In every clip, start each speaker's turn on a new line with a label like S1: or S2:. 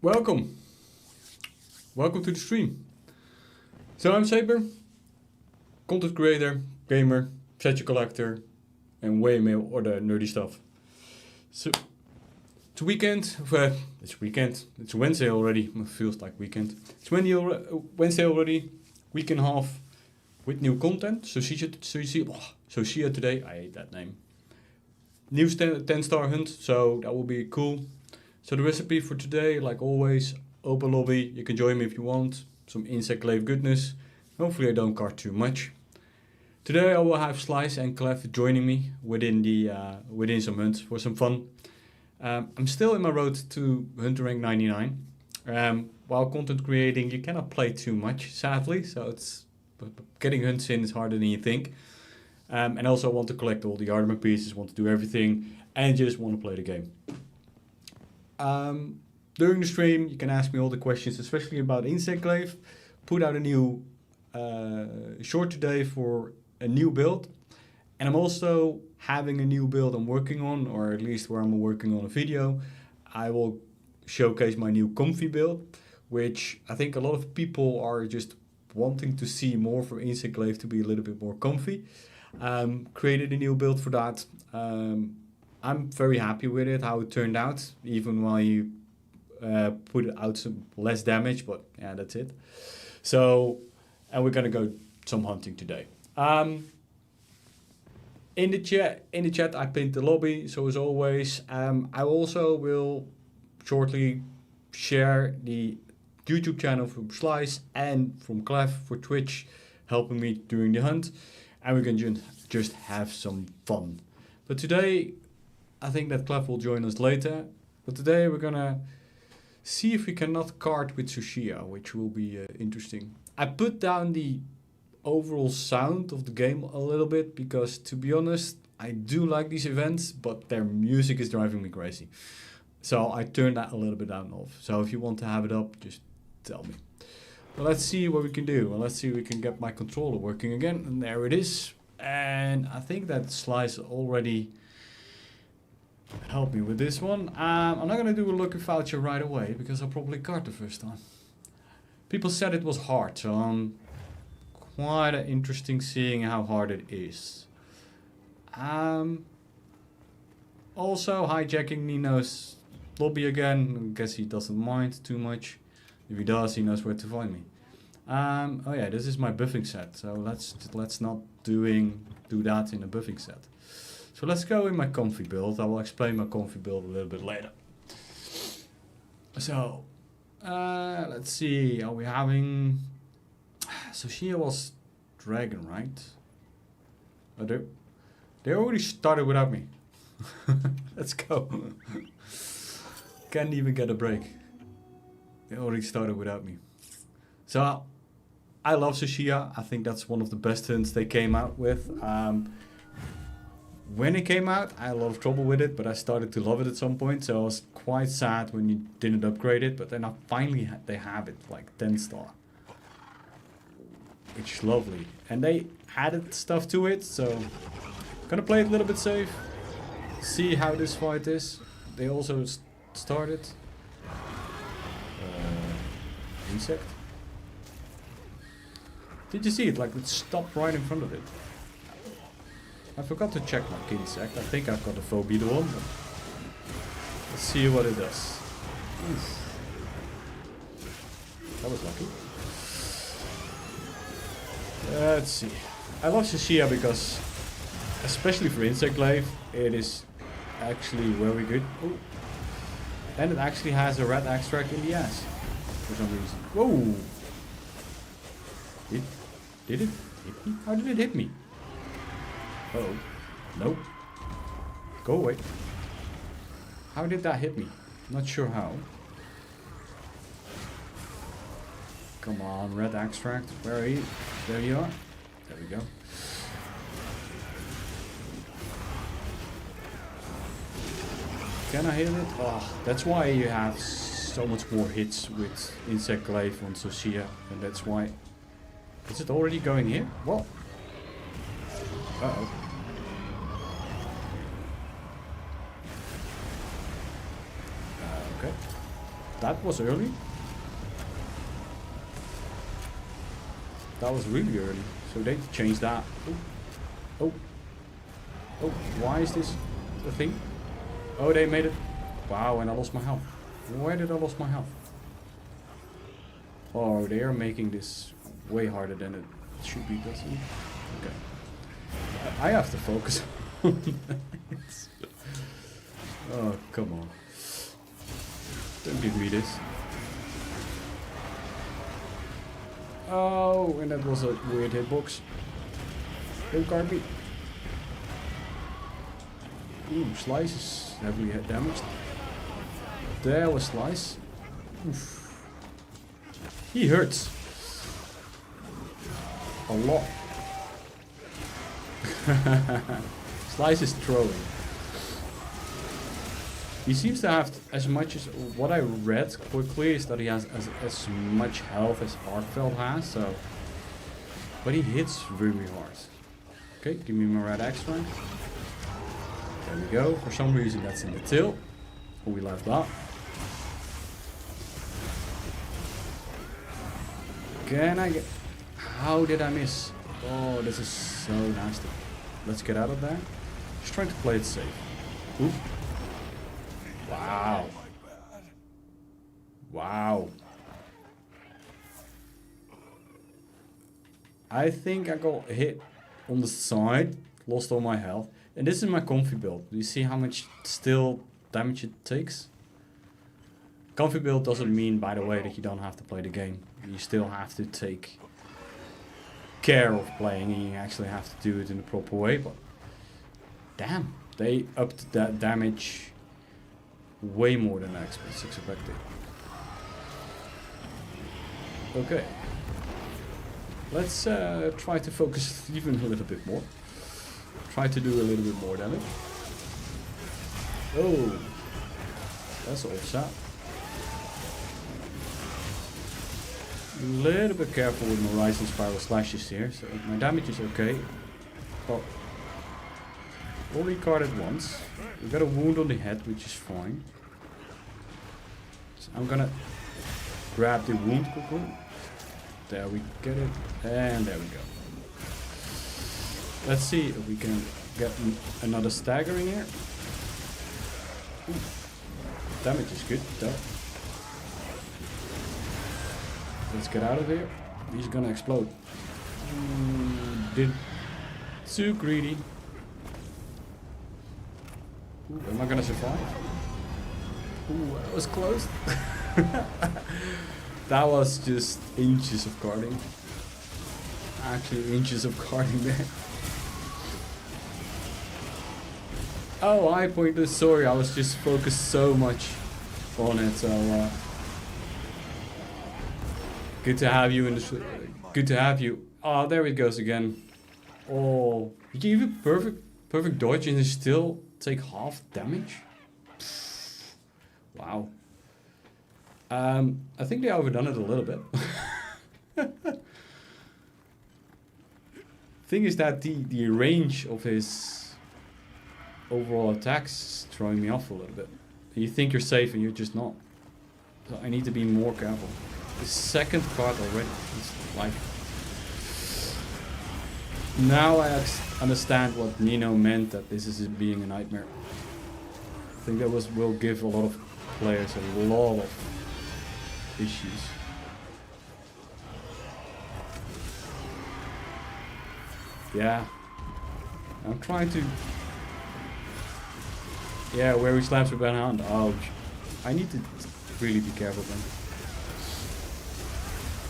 S1: Welcome. Welcome to the stream. So I'm Saber, content creator, gamer, statue collector, and way more other nerdy stuff. So it's weekend. It's weekend. It's Wednesday already. It feels like weekend. It's Wednesday already. Week and a half with new content. Socia today. I hate that name. New 10-star hunt. So that will be cool. So the recipe for today, like always, open lobby. You can join me if you want. Some insect glaive goodness. Hopefully I don't cart too much. Today I will have Slice and Glaive joining me within some hunts for some fun. I'm still in my road to Hunter rank 99. While content creating, you cannot play too much, sadly. So it's getting hunts in is harder than you think. And also I want to collect all the armor pieces, want to do everything, and just want to play the game. During the stream, you can ask me all the questions, especially about insect glaive. Put out a new short today for a new build. And I'm also having a new build I'm working on, or at least where I'm working on a video. I will showcase my new comfy build, which I think a lot of people are just wanting to see more for insect glaive to be a little bit more comfy. Created a new build for that. I'm very happy with it, how it turned out, even while you put out some less damage, but yeah, that's it. So, and we're gonna go some hunting today. In the chat, I pinned the lobby, so as always, I also will shortly share the YouTube channel from Slice and from Glaive for Twitch, helping me during the hunt, and we can just have some fun. But today, I think that Glaive will join us later, but today we're gonna see if we cannot cart with Tsushia, which will be interesting. I put down the overall sound of the game a little bit because, to be honest, I do like these events, but their music is driving me crazy. So I turned that a little bit down off. So if you want to have it up, just tell me. Well, let's see what we can do. Well, let's see if we can get my controller working again, and there it is. And I think that Slice already help me with this one. I'm not gonna do a lucky voucher right away because I'll probably cart the first time. People said it was hard, so quite interesting seeing how hard it is. Also hijacking Nino's lobby again. I guess he doesn't mind too much. If he does, he knows where to find me. Oh yeah, this is my buffing set, so let's not do that in a buffing set. So let's go in my comfy build. I will explain my comfy build a little bit later. So, let's see. Are we having... Socia was dragon, right? Oh, they already started without me. Let's go. Can't even get a break. They already started without me. So, I love Socia. I think that's one of the best hunts they came out with. When it came out, I had a lot of trouble with it, but I started to love it at some point, so I was quite sad when you didn't upgrade it, but then finally they have it, like 10-star. Which is lovely. And they added stuff to it, so gonna play it a little bit safe, see how this fight is. They also started insect. Did you see it? Like it stopped right in front of it. I forgot to check my insect. I think I've got a phobia one. Let's see what it does. Oof. That was lucky. Let's see. I love Socia because, especially for insect glaive, it is actually very good. Ooh. And it actually has a red extract in the ass for some reason. Whoa! Did it hit me? How did it hit me? Oh, nope. Go away. How did that hit me? Not sure how. Come on, red extract. Where are you? There you are. There we go. Can I hit it? Oh, that's why you have so much more hits with insect glaive on Socia, and that's why. Is it already going here? Whoa. Uh-oh. Okay. That was early. That was really early. So they changed that. Oh. Oh. Oh, why is this a thing? Oh, they made it. Wow, and I lost my health. Where did I lose my health? Oh, they are making this way harder than it should be, doesn't it? Okay. I have to focus on this. Oh, come on. Don't give me this. Oh, and that was a weird hitbox. Don't guard me. Ooh, Slice is heavily damaged. There was Slice. Oof. He hurts. A lot. Slice is throwing. He seems to have as much as what I read quickly is that he has as much health as Heartfelt has, so but he hits really hard. Okay, give me my red extra. There we go. For some reason that's in the tail. We left that. Can I get... How did I miss? Oh, this is so nasty. Let's get out of there. Just trying to play it safe. Oop. Wow. Wow. I think I got hit on the side, lost all my health. And this is my comfy build. Do you see how much still damage it takes? Comfy build doesn't mean, by the way, that you don't have to play the game. You still have to take care of playing and you actually have to do it in the proper way. But damn, they upped that damage way more than I expected. Okay. Let's try to focus even a little bit more. Try to do a little bit more damage. Oh, that's all shot. A little bit careful with my Rising Spiral slashes here, so my damage is okay. Oh, only carded once. We got a wound on the head, which is fine. So I'm gonna grab the wound quickly. There we get it, and there we go. Let's see if we can get another staggering here. Ooh. Damage is good though. Let's get out of here. He's gonna explode. Too greedy. Ooh, am I gonna survive? Ooh, that was close. That was just inches of carding. Actually, inches of carding there. Oh, I pointed. Sorry, I was just focused so much on it. So good to have you in the. Good to have you. Oh, there it goes again. Oh, you can even perfect dodge and you still take half damage. Wow. I think they overdone it a little bit. Thing is that the range of his overall attacks is throwing me off a little bit. You think you're safe and you're just not. So I need to be more careful. The second card already is like... Now I understand what Nino meant, that this is being a nightmare. I think that will give a lot of players a lot of issues. Yeah. I'm trying to... Yeah, where he slaps with one hand. Ouch. I need to really be careful then.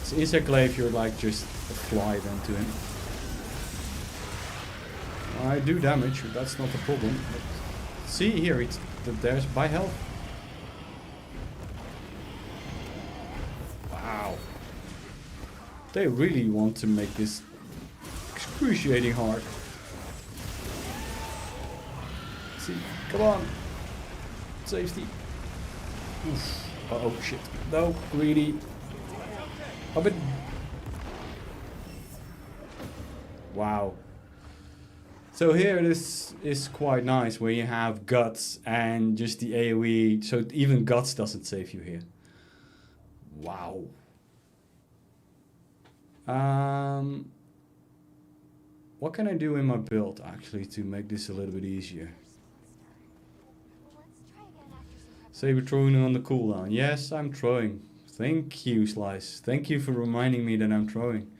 S1: So inside Glaive, you're like just a fly then to him. I do damage, that's not the problem. But see here, there's by health. Wow. They really want to make this excruciating hard. See, come on. Safety. Oof. Oh shit. No, greedy. A bit. Wow. So here this is quite nice where you have Guts and just the AoE, so even Guts doesn't save you here. Wow. What can I do in my build actually to make this a little bit easier? Say we're throwing on the cooldown. Yes, I'm throwing. Thank you, Slice. Thank you for reminding me that I'm throwing.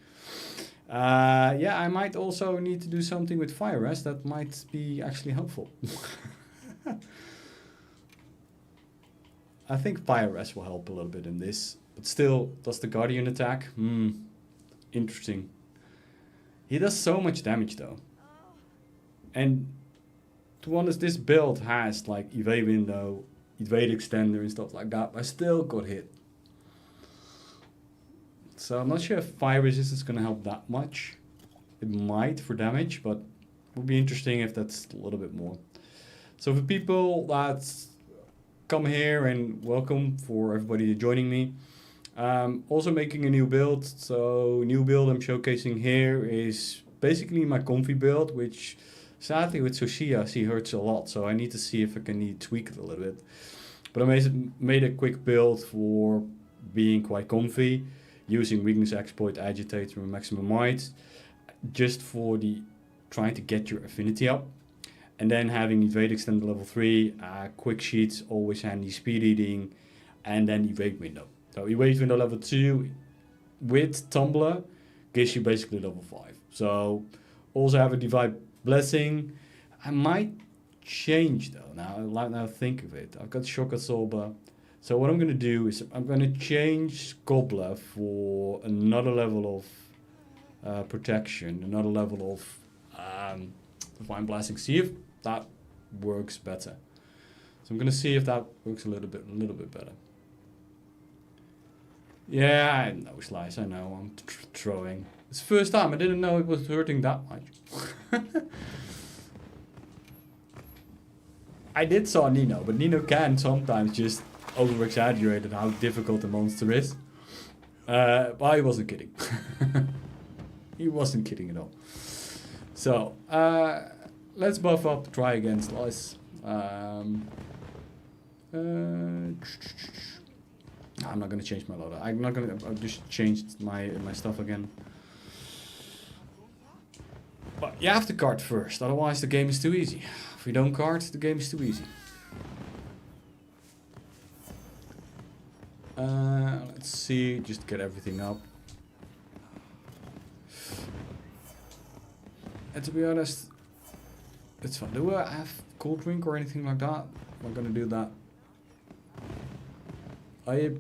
S1: Yeah, I might also need to do something with fire rest. That might be actually helpful. I think fire rest will help a little bit in this. But still, does the Guardian attack? Interesting. He does so much damage though. And to be honest, this build has like evade window, evade extender and stuff like that. But I still got hit. So I'm not sure if fire resistance is going to help that much. It might for damage, but it would be interesting if that's a little bit more. So for people that come here, and welcome for everybody joining me. Also making a new build. So new build I'm showcasing here is basically my comfy build, which sadly with Sophia she hurts a lot. So I need to see if I can tweak it a little bit. But I made a quick build for being quite comfy, using weakness exploit, agitate for maximum might, just for the trying to get your affinity up. And then having evade extender level 3, quick sheets, always handy, speed eating, and then evade window. So evade window level 2 with tumbler gives you basically level 5. So also have a divide blessing. I might change though now think of it. I've got shock absorber. So what I'm going to do is I'm going to change Gobbler for another level of protection, another level of divine blessing. See if that works better. So I'm going to see if that works a little bit better. Yeah, I know, Slice. I know. I'm throwing. It's the first time. I didn't know it was hurting that much. I did saw Nino, but Nino can sometimes just over-exaggerate how difficult the monster is. But he wasn't kidding. He wasn't kidding at all. So, let's buff up, try again, Slice. I'm not going to change my loader. I'll just change my stuff again. But you have to card first, otherwise the game is too easy. If you don't card, the game is too easy. Let's see, just get everything up. And to be honest, it's fun. Do I have cold drink or anything like that? I'm not gonna do that. I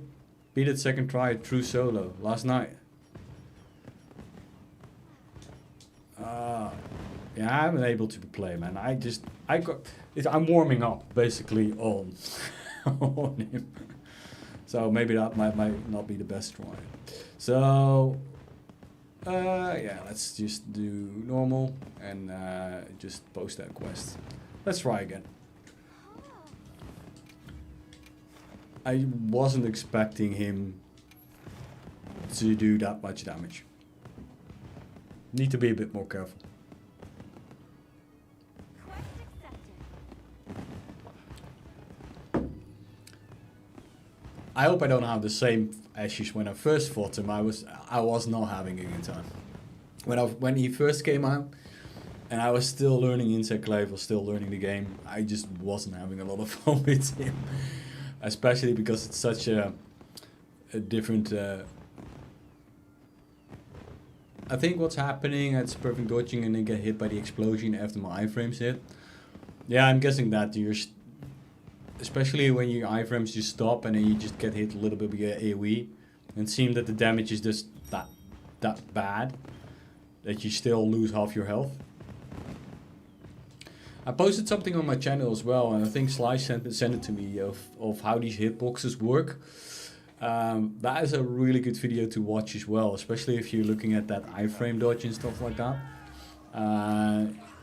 S1: beat it second try through solo last night. Yeah, I haven't able to play, man. I'm warming up basically on on him. So maybe that might not be the best try. So yeah, let's just do normal and just post that quest. Let's try again. I wasn't expecting him to do that much damage. Need to be a bit more careful. I hope I don't have the same issues when I first fought him. I was not having a good time. When he first came out, and I was still learning Insect Glaive, was still learning the game, I just wasn't having a lot of fun with him. Especially because it's such a different... I think what's happening, it's perfect dodging and then get hit by the explosion after my iframes hit. Yeah, I'm guessing that you're... Especially when your iframes just stop and then you just get hit a little bit with your AoE. And it seems that the damage is just that bad that you still lose half your health. I posted something on my channel as well, and I think Slice sent it to me of how these hitboxes work. That is a really good video to watch as well, especially if you're looking at that iframe dodge and stuff like that.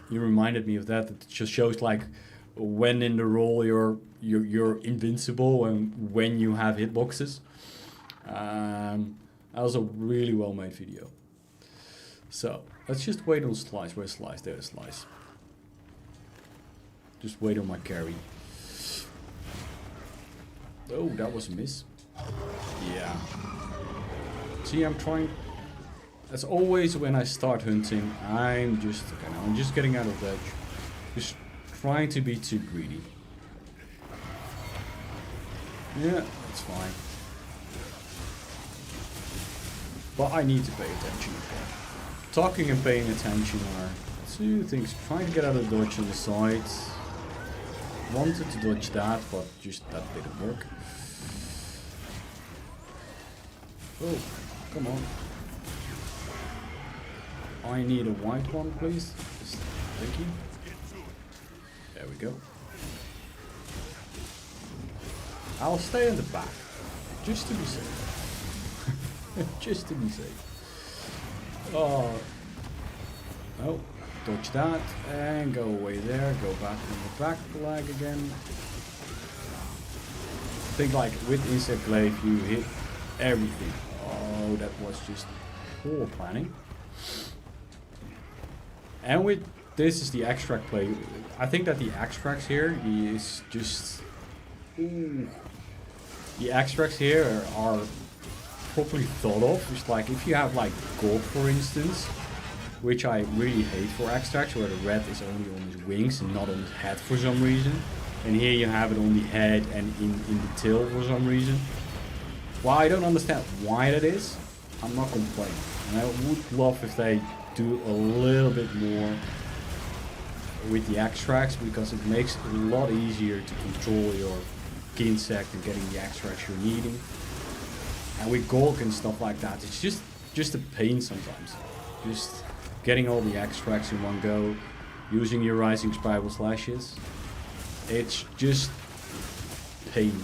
S1: You reminded me of that. It just shows like when in the roll you're invincible and when you have hitboxes. That was a really well made video. So let's just wait on Slice. Where's Slice? There's Slice. Just wait on my carry. Oh, that was a miss. Yeah. See, I'm trying. As always, when I start hunting, I'm just getting out of dodge. Just trying to be too greedy. Yeah, that's fine. But I need to pay attention. Talking and paying attention are two things. Trying to get out of dodge on the side. Wanted to dodge that, but just that didn't work. Oh, come on. I need a white one, please. Just, thank you. There we go. I'll stay in the back, just to be safe. Just to be safe. Oh. Oh, dodge that and go away there. Go back on the back flag again. I think like with insect glaive you hit everything. Oh, that was just poor planning. And with this is the extract play. I think that the extracts here is just... Ooh. The extracts here are properly thought of. Just like if you have like gold for instance, which I really hate for extracts, where the red is only on his wings and not on his head for some reason. And here you have it on the head and in the tail for some reason. Well, I don't understand why that is. I'm not complaining. And I would love if they do a little bit more with the extracts, because it makes it a lot easier to control your insect and getting the extracts you're needing. And with Gork and stuff like that, it's just a pain sometimes. Just getting all the extracts in one go, using your rising spiral slashes. It's just pain.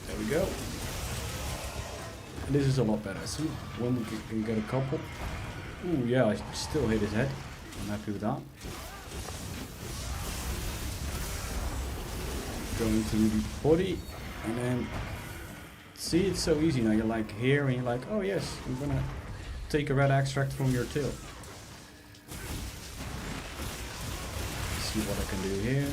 S1: There we go. And this is a lot better. See, when we can get a couple. Ooh, yeah, I still hit his head. I'm happy with that. Going to the body, and then see, it's so easy now. You're like here, and you're like, oh yes, I'm gonna take a red extract from your tail. See what I can do here.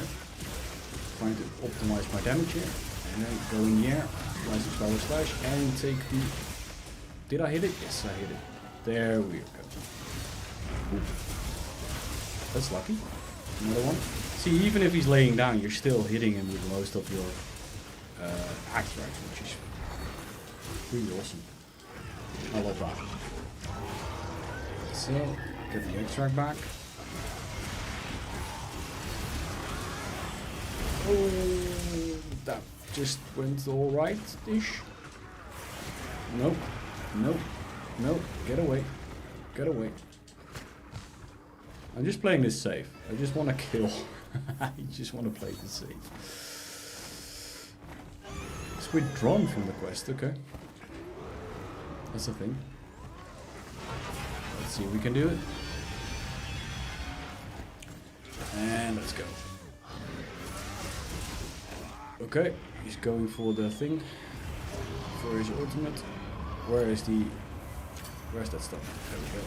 S1: Trying to optimize my damage here, and then go in here, rising spiral slash, and take the. Did I hit it? Yes, I hit it. There we go. Ooh. That's lucky. Another one. See, even if he's laying down, you're still hitting him with most of your extracts, which is really awesome. I love that. So, get the extract back. Oh, that just went alright-ish. Nope. Nope. Nope. Get away. Get away. I'm just playing this safe. I just want to kill. I just want to play this safe. It's withdrawn from the quest, okay. That's the thing. Let's see if we can do it. And let's go. Okay, he's going for the thing. For his ultimate. Where's that stuff? There we go.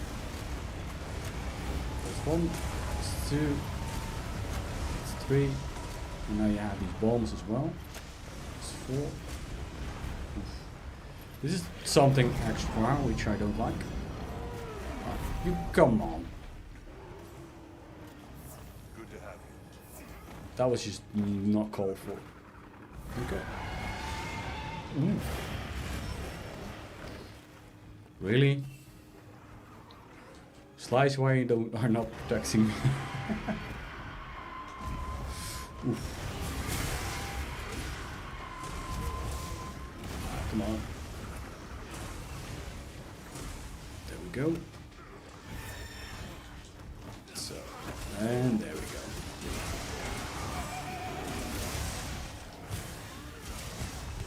S1: That's 1, that's 2, that's 3, and now you have these bombs as well. That's 4. Oof. This is something extra, which I don't like. Oh, you come on. Good to have you. That was just not called for. Okay. Ooh. Really? Slice, why you are not protecting me? Oof. Come on. There we go. So, and there we go.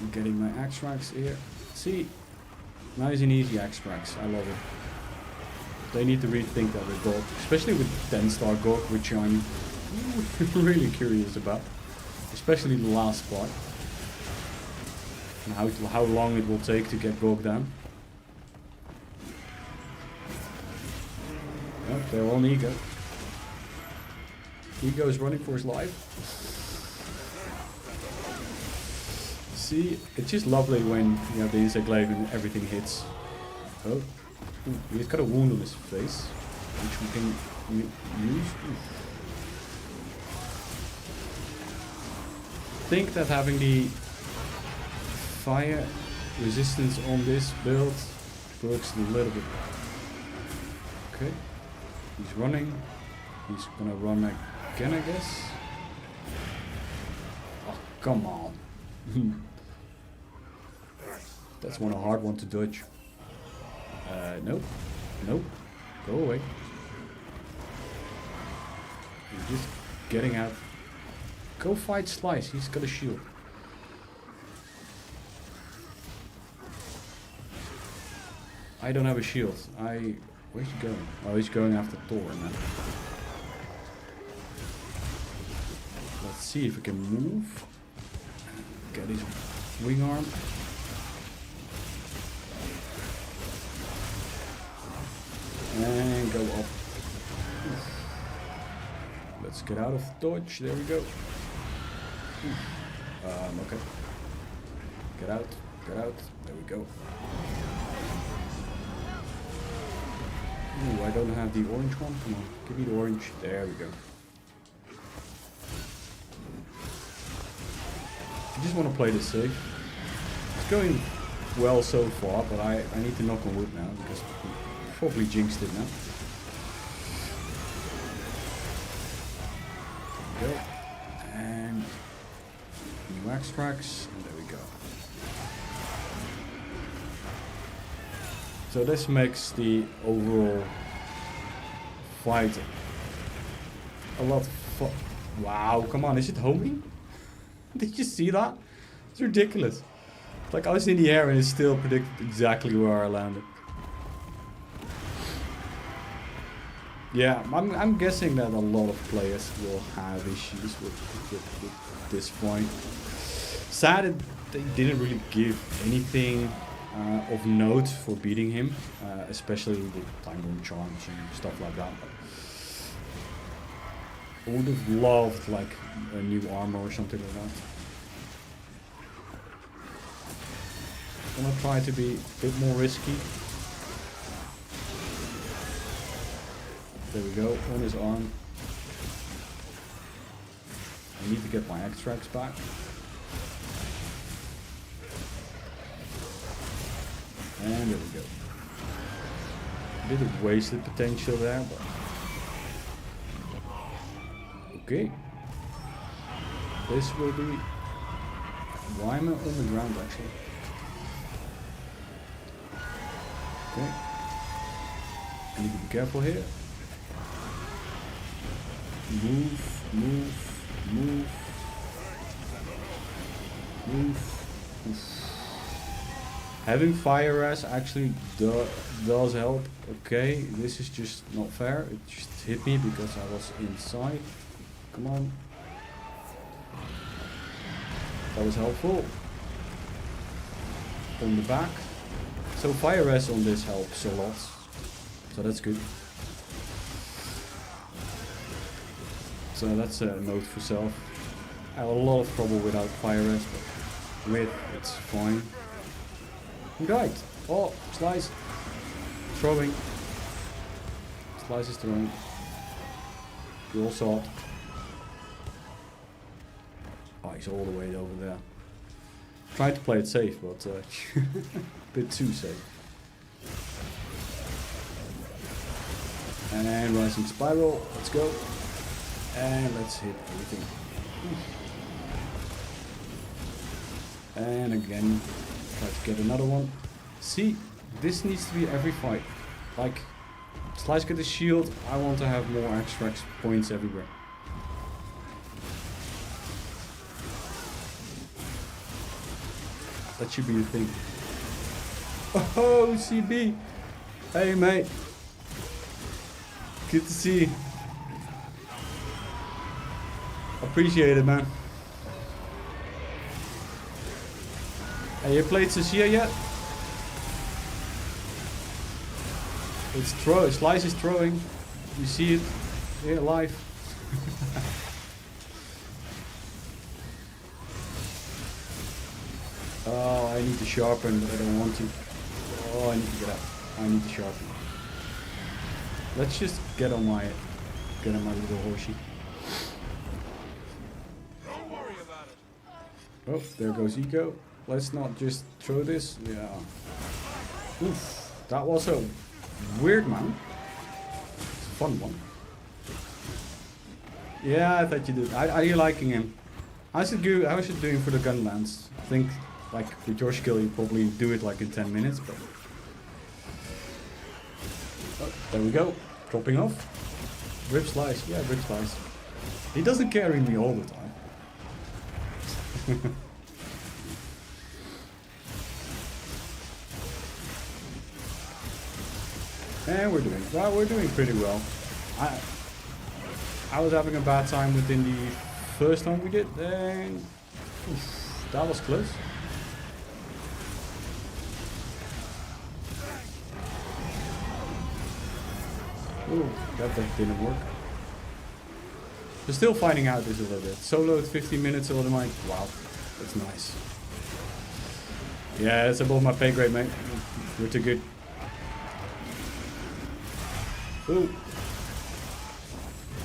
S1: I'm getting my extracts here. See? Nice and easy extracts. I love it. They need to rethink that with Gork, especially with 10-star Gork, which I'm really curious about. Especially the last part. And how long it will take to get Gork down. Oh, they're on Ego. Ego is running for his life. See, it's just lovely when you have the insect glaive and everything hits. Oh, ooh, he's got a wound on his face, which we can use. Ooh. I think that having the fire resistance on this build works a little bit. Okay, he's running. He's gonna run again, I guess. Oh, come on. That's a hard one to dodge. Nope. Nope. Go away. He's just getting out. Go fight Slice. He's got a shield. I don't have a shield. Where's he going? Oh, he's going after Thor now. Let's see if we can move. Get his wing arm. And go up. Let's get out of dodge. There we go. Okay. Get out. Get out. There we go. Ooh, I don't have the orange one. Come on. Give me the orange. There we go. I just want to play this safe. It's going well so far, but I need to knock on wood now because I probably jinxed it now. There we go. And new extracts, and there we go. So this makes the overall fight a lot fun. Wow, come on, is it homing? Did you see that? It's ridiculous. Like I was in the air and it still predicted exactly where I landed. Yeah, I'm guessing that a lot of players will have issues with this point. Sad that they didn't really give anything of note for beating him, especially with time room charms and stuff like that. I would have loved like a new armor or something like that. I'm gonna try to be a bit more risky. There we go, on his arm. I need to get my extracts back. And there we go. A bit of wasted potential there, but okay. This will be... Why am I on the ground actually? Okay. I need to be careful here. Move, move, move. Move. Oof. Having fire res actually does help. Okay, this is just not fair. It just hit me because I was inside. Come on. That was helpful. On the back. So fire res on this helps a lot. So that's good. So that's a note for self. I have a lot of trouble without fire res, but with it's fine. Right. Oh, Slice. Throwing. Slice is throwing. You all saw it. Oh, he's all the way over there. Tried to play it safe, but a bit too safe. And rising spiral. Let's go. And let's hit everything. And again, try to get another one. See, this needs to be every fight. Like, Slice get the shield, I want to have more extract points everywhere. That should be the thing. Oh, CB! Hey mate! Good to see you. Appreciate it, man. Have you played Sashia yet? It's throw. Slice is throwing. You see it here live. Oh, I need to sharpen, but I don't want to. Oh, I need to get up. I need to sharpen. Let's just get on my little horsey.
S2: Don't worry about it.
S1: Oh, there goes Eco. Let's not just throw this. Yeah. Oof, that was a weird mount. It's a fun one. Yeah, I thought you did. Are you liking him? How's it doing for the gun lance? I think, like, with your skill, you probably do it like in 10 minutes, but... Oh, there we go. Dropping off. Rip slice. Yeah, rip slice. He doesn't carry me all the time. And we're doing pretty well. I was having a bad time within the first time we did, and oof, that was close. Ooh, that didn't work. We're still finding out this a little bit. Soloed 15 minutes of the mind. Wow, that's nice. Yeah, it's above my pay grade, mate. You're too good. Ooh.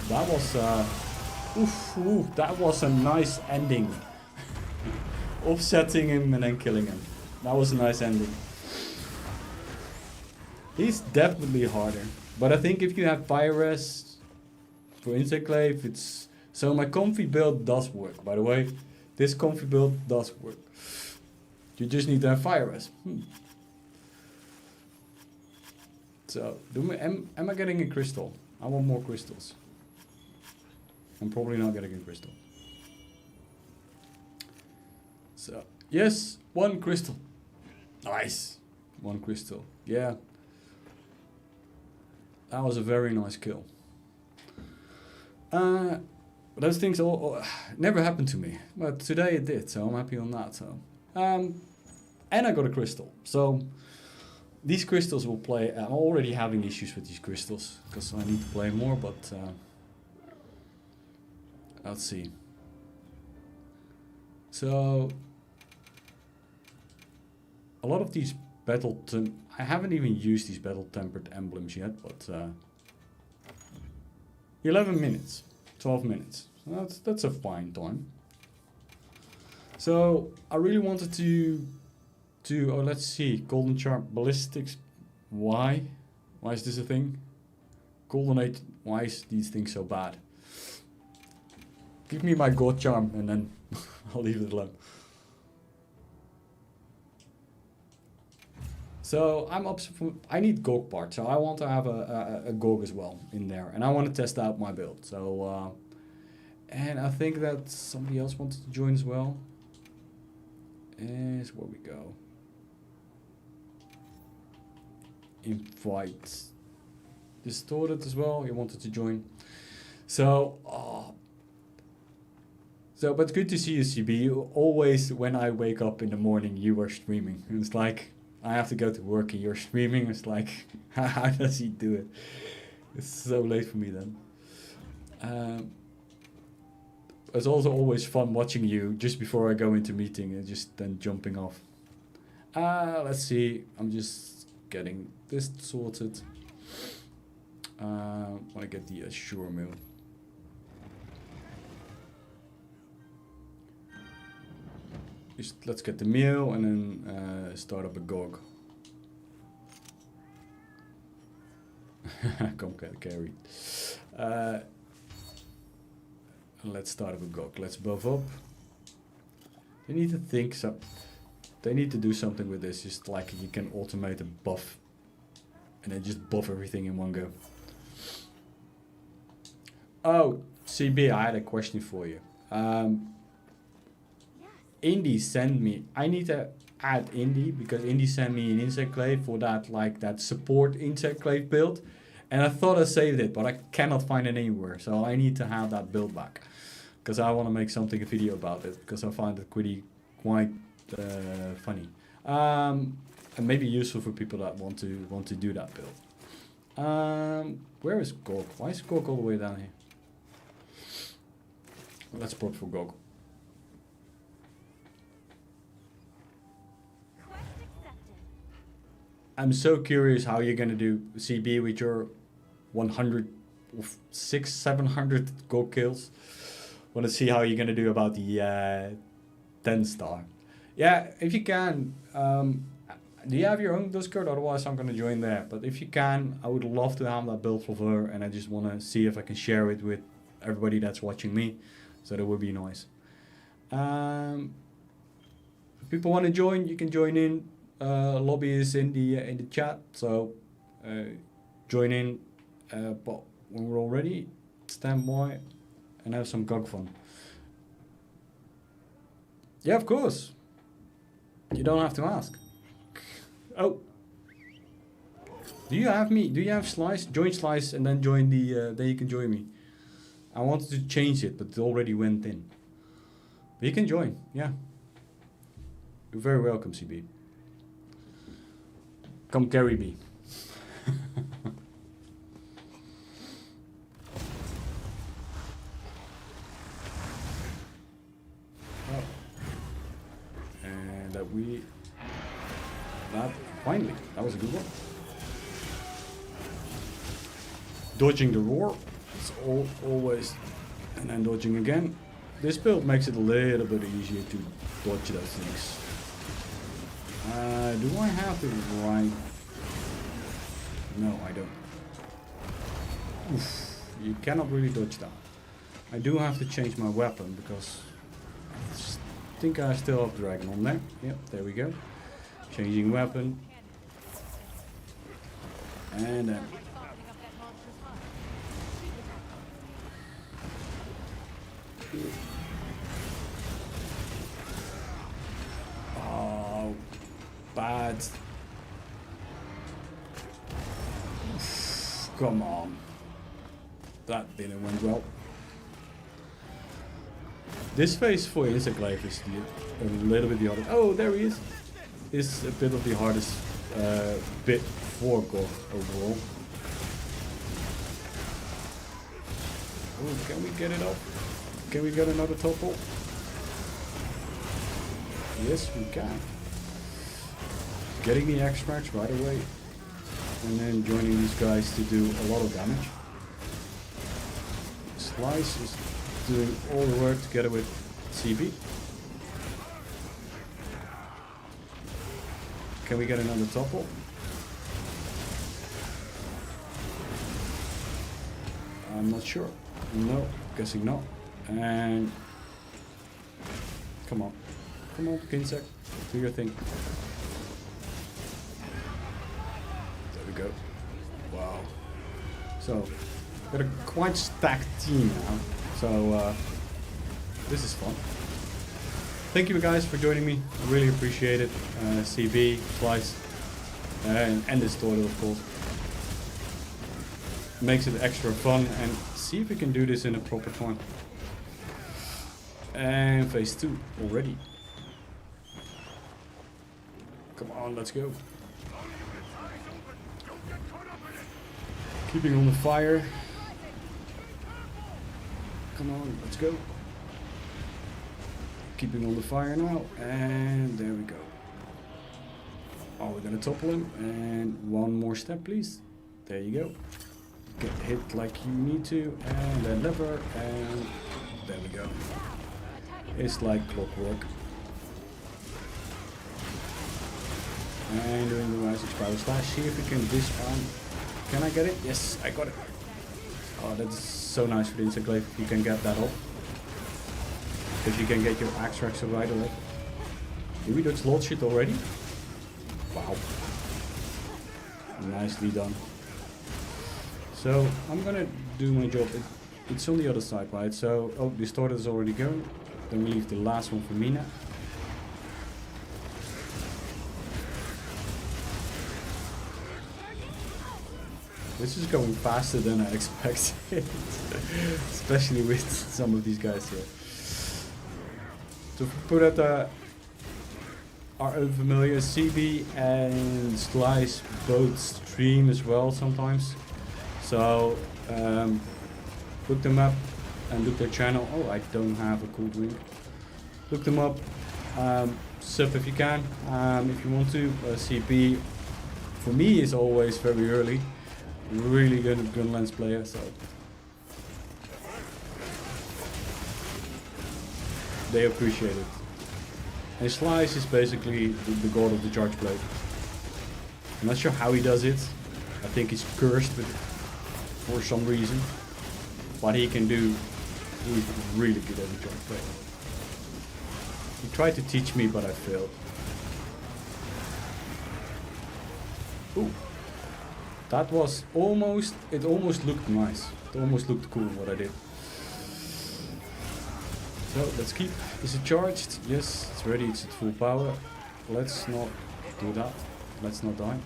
S1: That was that was a nice ending. Offsetting him and then killing him. That was a nice ending. He's definitely harder. But I think if you have fire rest for insect glaive, it's... So my comfy build does work, by the way. This comfy build does work. You just need to have fire rest. So, am I getting a crystal? I want more crystals. I'm probably not getting a crystal. So, yes, 1 crystal. Nice. 1 crystal. Yeah. That was a very nice kill. Those things all never happened to me, but today it did, so I'm happy on that. So, and I got a crystal. So, these crystals will play. I'm already having issues with these crystals because I need to play more, but let's see. So, a lot of these I haven't even used these battle tempered emblems yet, but 11 minutes, 12 minutes. That's a fine time. So I really wanted to do. Oh, let's see, golden charm ballistics. Why is this a thing? Golden age. Why is these things so bad? Give me my god charm and then I'll leave it alone. So I need GOG parts, so I want to have a GOG as well in there, and I want to test out my build. So, and I think that somebody else wanted to join as well. Is where we go. Invite. Distorted as well. He wanted to join. So, but good to see you, CB. Always when I wake up in the morning, you are streaming. It's like, I have to go to work and you're streaming. It's like, how does he do it? It's so late for me then. It's also always fun watching you just before I go into meeting and just then jumping off. Let's see. I'm just getting this sorted. I want to get the Assure mill. Let's get the meal and then start up a GOG. Come carry. Let's start up a GOG. Let's buff up. They need to think so. They need to do something with this. Just like you can automate a buff, and then just buff everything in one go. Oh, CB, I had a question for you. Indy sent me. I need to add Indy because Indy sent me an insect glaive for that, like that support insect glaive build, and I thought I saved it, but I cannot find it anywhere. So I need to have that build back because I want to make a video about it because I find it quite funny, and maybe useful for people that want to do that build. Where is GOG? Why is GOG all the way down here? Let's prop for GOG. I'm so curious how you're gonna do CB with your 100, 600, 700 gold kills. Want to see how you're gonna do about the 10 star. Yeah, if you can. Do you have your own Discord? Otherwise, I'm gonna join there. But if you can, I would love to have that build for her, and I just want to see if I can share it with everybody that's watching me. So that would be nice. If people want to join, you can join in. Lobby is in the chat, so join in. But when we're all ready, stand by and have some GOG fun. Yeah, of course. You don't have to ask. Oh. Do you have me? Do you have Slice? Join Slice and then join the. Then you can join me. I wanted to change it, but it already went in. But you can join, yeah. You're very welcome, CB. Come carry me. Oh. And that we... Finally, that was a good one. Dodging the roar. It's always... And then dodging again. This build makes it a little bit easier to dodge those things. Do I have the right... No, I don't. Oof, you cannot really dodge that. I do have to change my weapon because I think I still have Dragon on there. Yep, there we go. Changing weapon. And then... Oh, bad. Come on. That didn't went well. This phase for Glaive is a little bit the hardest. Oh, there he is. Is a bit of the hardest bit for GOG overall. Oh, can we get it up? Can we get another topple? Yes, we can. Getting the extracts right away. And then joining these guys to do a lot of damage. Slice is doing all the work together with CB. Can we get another topple? I'm not sure. No, guessing not. And come on, Kinsec, do your thing. There we go. Wow. So, got a quite stacked team now. So this is fun. Thank you guys for joining me. I really appreciate it. CB, Slice, and this tutorial of course. Makes it extra fun, and see if we can do this in a proper time. And phase 2 already. Come on, let's go. Keeping on the fire. Come on, let's go. Keeping on the fire now, and there we go. Oh, we're gonna topple him, and one more step, please. There you go. Get hit like you need to, and then lever, and there we go. It's like clockwork. And doing the rising power slash. See if we can disarm. Can I get it? Yes, I got it. Oh, that's so nice for the Glaive if you can get that off. If you can get your extracts right away. Did we dodge load shit already? Wow. Nicely done. So I'm gonna do my job. It's on the other side, right? So, oh, the starter is already going. Then we leave the last one for Mina. This is going faster than I expected, especially with some of these guys here. To put out are unfamiliar, CB and Slice both stream as well sometimes. So look them up and look their channel. Oh, I don't have a cool drink. Look them up. Sub if you can. If you want to, CB for me is always very early. Really good gun lens player, so they appreciate it. And Slice is basically the god of the charge blade. I'm not sure how he does it. I think he's cursed with for some reason. What he can do, he's really good at the charge blade. He tried to teach me, but I failed. Ooh. That was almost, it almost looked nice. It almost looked cool what I did. So let's keep, is it charged? Yes, it's ready, it's at full power. Let's not do that. Let's not die.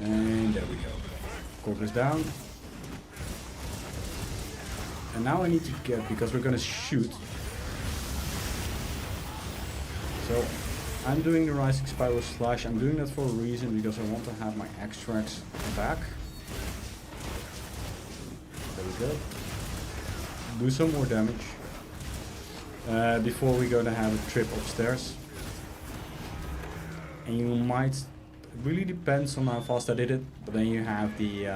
S1: And there we go. Core goes down. And now I need to get, because we're gonna shoot. So I'm doing the Rising Spiral Slash. I'm doing that for a reason, because I want to have my extracts back. There we go. Do some more damage. Before we go to have a trip upstairs. And you might, it really depends on how fast I did it, but then you have the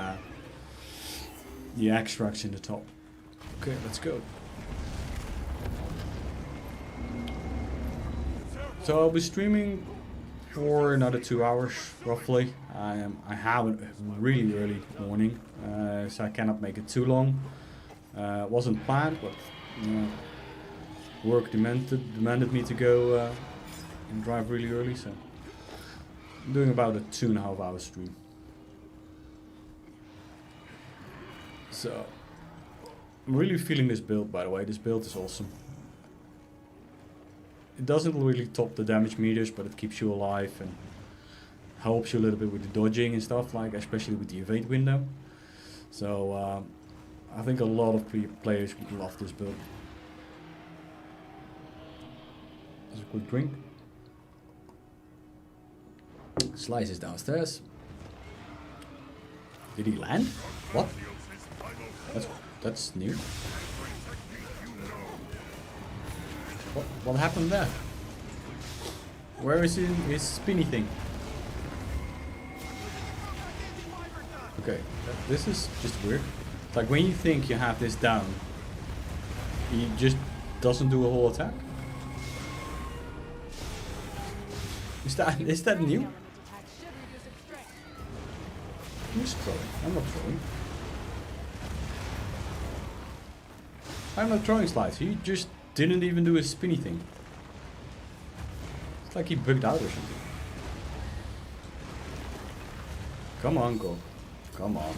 S1: extracts in the top. Okay, let's go. So I'll be streaming for another 2 hours roughly. I have a really early morning, so I cannot make it too long. It wasn't planned, but work demanded me to go and drive really early, so I'm doing about a 2.5 hour stream. So I'm really feeling this build, by the way. This build is awesome. It doesn't really top the damage meters, but it keeps you alive and helps you a little bit with the dodging and stuff, like especially with the evade window. So I think a lot of players would love this build. Just a quick drink. Slice is downstairs. Did he land? What? That's new. What happened there? Where is his spinny thing? Okay, this is just weird. Like when you think you have this down, he just doesn't do a whole attack. Is that new? Who's throwing? I'm not throwing. I'm not throwing Slides. He just didn't even do his spinny thing. It's like he bugged out or something. Come on, go. Come on.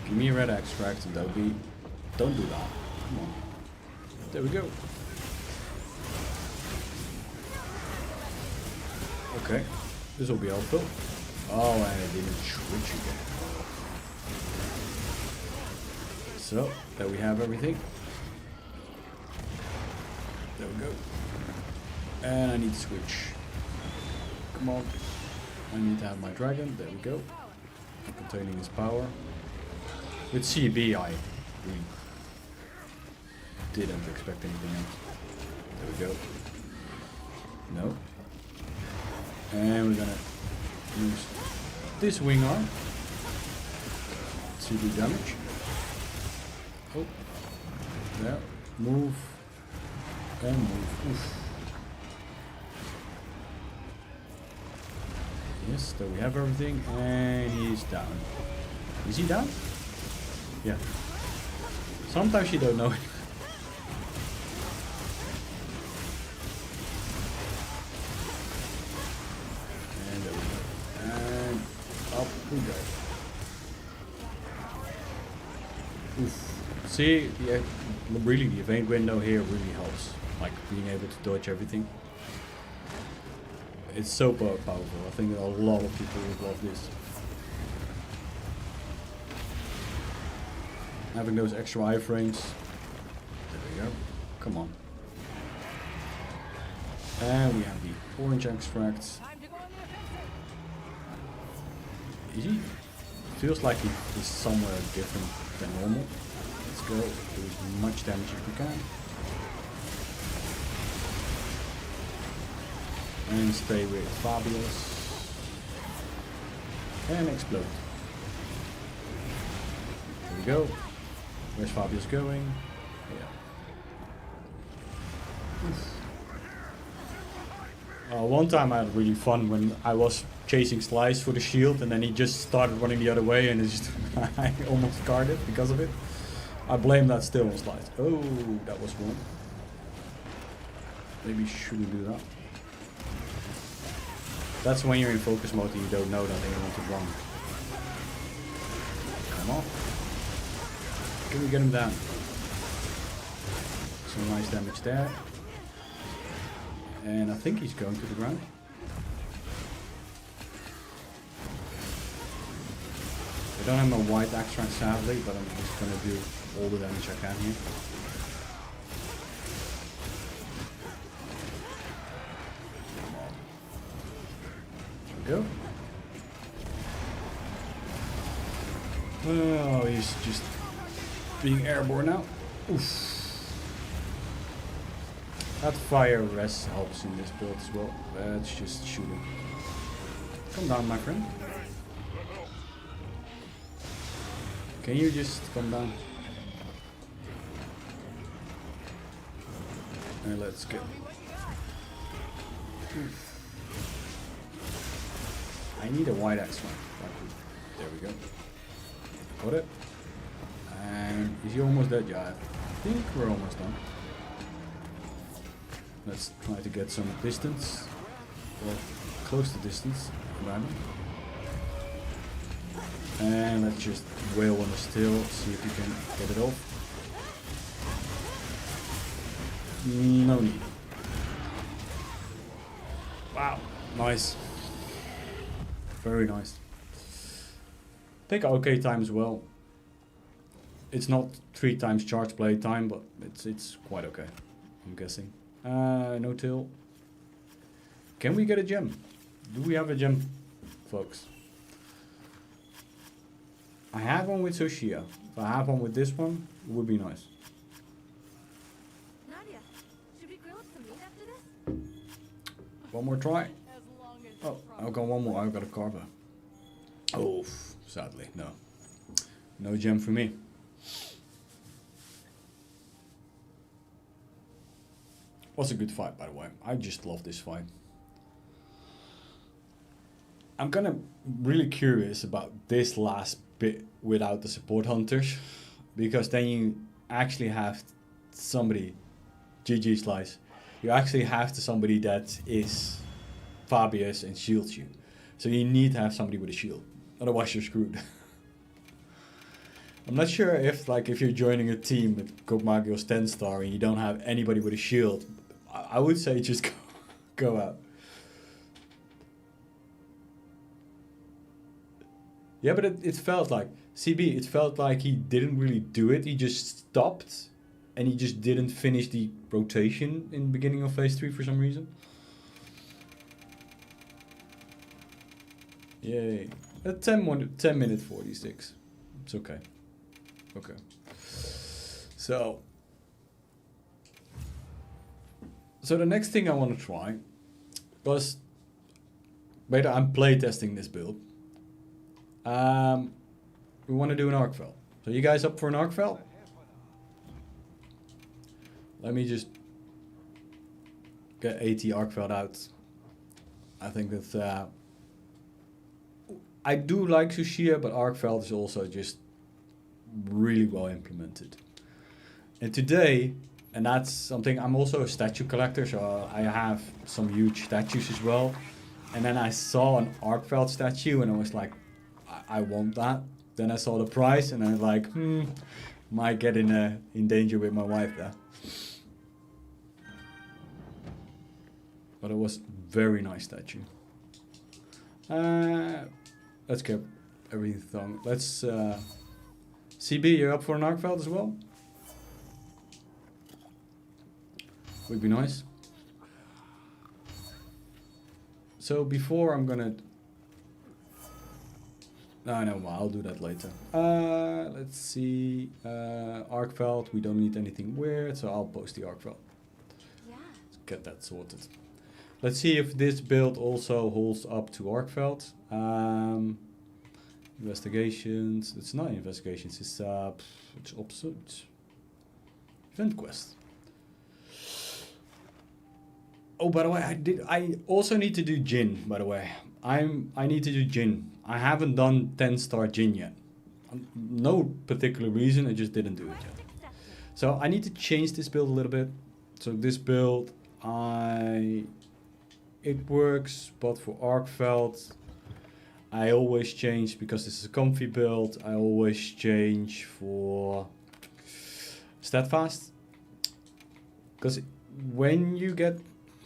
S1: Give me a red extract and don't do that. Come on. There we go. Okay. This will be helpful. Oh, and it didn't switch again. So, there we have everything. There we go. And I need to switch. Come on. I need to have my dragon. There we go. Containing his power. With CB, I really didn't expect anything else. There we go. No. And we're gonna use this wing arm to do damage. Oh, there. Move. And move. Oof. Yes, there we have everything. And he's down. Is he down? Yeah. Sometimes you don't know. And there we go. And up we go. Oof. See, yeah, really the evade window here really helps. Like being able to dodge everything. It's so powerful. I think a lot of people would love this. Having those extra iframes. There we go. Come on. And we have the orange extracts. Easy. Feels like he is somewhere different than normal. Let's go. Do as much damage as we can. And stay with Fabius. And explode. There we go. Where's Fabius going? Yeah. One time I had really fun when I was chasing Slice for the shield and then he just started running the other way and it's just I almost scarred it because of it. I blame that still on Slice. Oh, that was wrong. Maybe shouldn't do that. That's when you're in focus mode and you don't know that they want to run. Come on. Can we get him down? Some nice damage there. And I think he's going to the ground. I don't have my white axe right sadly, but I'm just going to do all the damage I can here. Go. Oh, he's just being airborne now. Oof. That fire res helps in this build as well. Let's just shoot him. Come down, my friend. Can you just come down? And let's go. Oof. I need a white axe one. There we go. Got it. And is he almost dead? Yeah, I think we're almost done. Let's try to get some distance. Or close to distance around him. And let's just wail on the still, see if we can get it off. No need. Wow, nice. Very nice. Take okay time as well. It's not 3 times charge play time, but it's quite okay, I'm guessing. No tail. Can we get a gem? Do we have a gem, folks? I have one with Soshia. If I have one with this one, it would be nice.
S3: Nadia, should we grill up some meat after this?
S1: One more try.
S3: As long as
S1: Oh, I've got one more. I've got a carver. Oh, sadly, no. No gem for me. Was a good fight, by the way. I just love this fight. I'm kind of really curious about this last bit without the support hunters, because then you actually have somebody, GG Slice, you actually have somebody that is Fabius and shields you. So you need to have somebody with a shield, otherwise you're screwed. I'm not sure if you're joining a team with Kog'Magio's 10 star and you don't have anybody with a shield, I would say just go out. Yeah, but it felt like, CB, it felt like he didn't really do it. He just stopped and he just didn't finish the rotation in the beginning of phase 3 for some reason. Yay. A 10 minute 46. It's okay. Okay. So the next thing I want to try was, beta, I'm playtesting this build. We want to do an Arcfell. So you guys up for an Arcfell? Let me just get AT Arcfell out. I think that I do like Tsushia, but Arcfell is also just really well implemented. And today, and that's something, I'm also a statue collector, so I have some huge statues as well. And then I saw an Arcfell statue and I was like, I want that. Then I saw the price and I was like, might get in danger with my wife there. But it was very nice statue. Let's get everything. Let's CB, you're up for an Arcfell as well? Would be nice. So before I'm gonna... No, I'll do that later. Let's see. Arcfell, we don't need anything weird, so I'll post the Arcfell.
S3: Yeah.
S1: Let's get that sorted. Let's see if this build also holds up to Arkveld. Investigations. It's not investigations. It's opposite. Event quest. Oh, by the way, I also need to do Jin. By the way, I need to do Jin. I haven't done 10-star Jin yet. No particular reason. I just didn't do it yet. So I need to change this build a little bit. So this build, it works, but for Arkveld, I always change because this is a comfy build. I always change for Steadfast, because when you get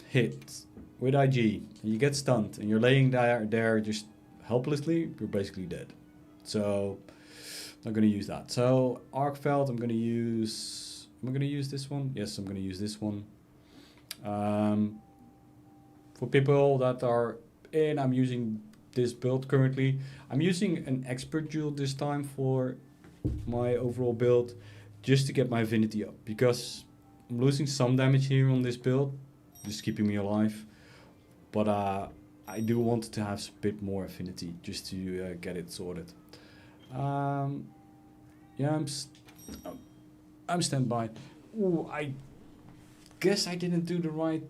S1: hit with IG and you get stunned and you're laying there just helplessly, you're basically dead. So I'm not going to use that. So Arkveld, I'm going to use. Am I going to use this one? Yes, I'm going to use this one. For people that are in, I'm using this build currently. I'm using an expert jewel this time for my overall build, just to get my affinity up, because I'm losing some damage here on this build, just keeping me alive. But I do want to have a bit more affinity just to get it sorted. Yeah, I'm standby. Ooh, I guess I didn't do the right.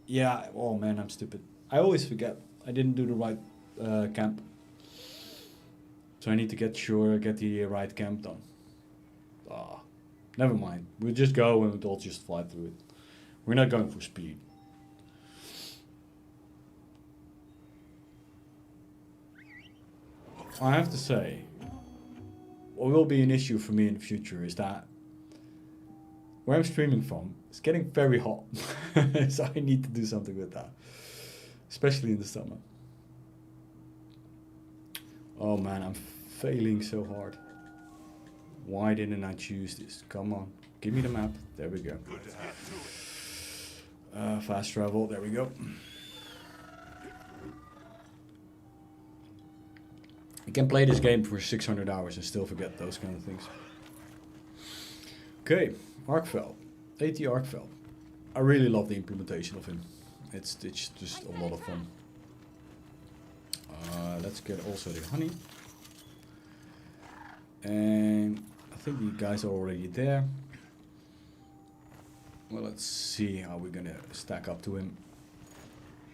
S1: Yeah, oh man, I'm stupid. I always forget. I didn't do the right camp. So I need to get the right camp done. Ah, never mind. We'll just go and we'll just fly through it. We're not going for speed. I have to say, what will be an issue for me in the future is that where I'm streaming from, it's getting very hot. So I need to do something with that. Especially in the summer. Oh man, I'm failing so hard. Why didn't I choose this? Come on, give me the map. There we go. Fast travel, there we go. You can play this game for 600 hours and still forget those kind of things. Okay, Arkveld. AT Arkveld. I really love the implementation of him. It's just a lot of fun. Let's get also the honey. And I think the guys are already there. Well, let's see how we're gonna stack up to him.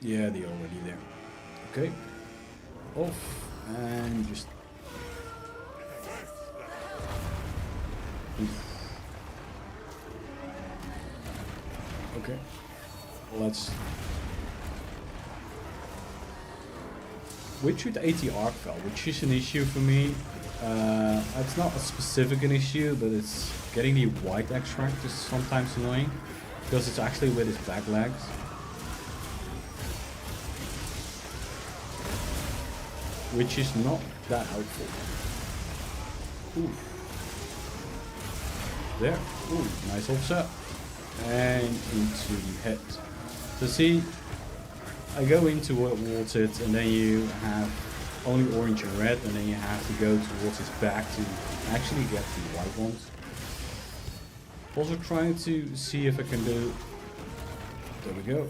S1: Yeah, they're already there. Okay. Off. And just... Oof. Okay. Let's... Which should AT Arkveld, which is an issue for me. It's not a specific an issue, but it's getting the white extract is sometimes annoying. Because it's actually with his back legs. Which is not that helpful. Ooh. There. Ooh, nice offset. And into the head. So see, I go into towards it, and then you have only orange and red, and then you have to go towards his back to actually get the white ones. Also trying to see if I can do... There we go.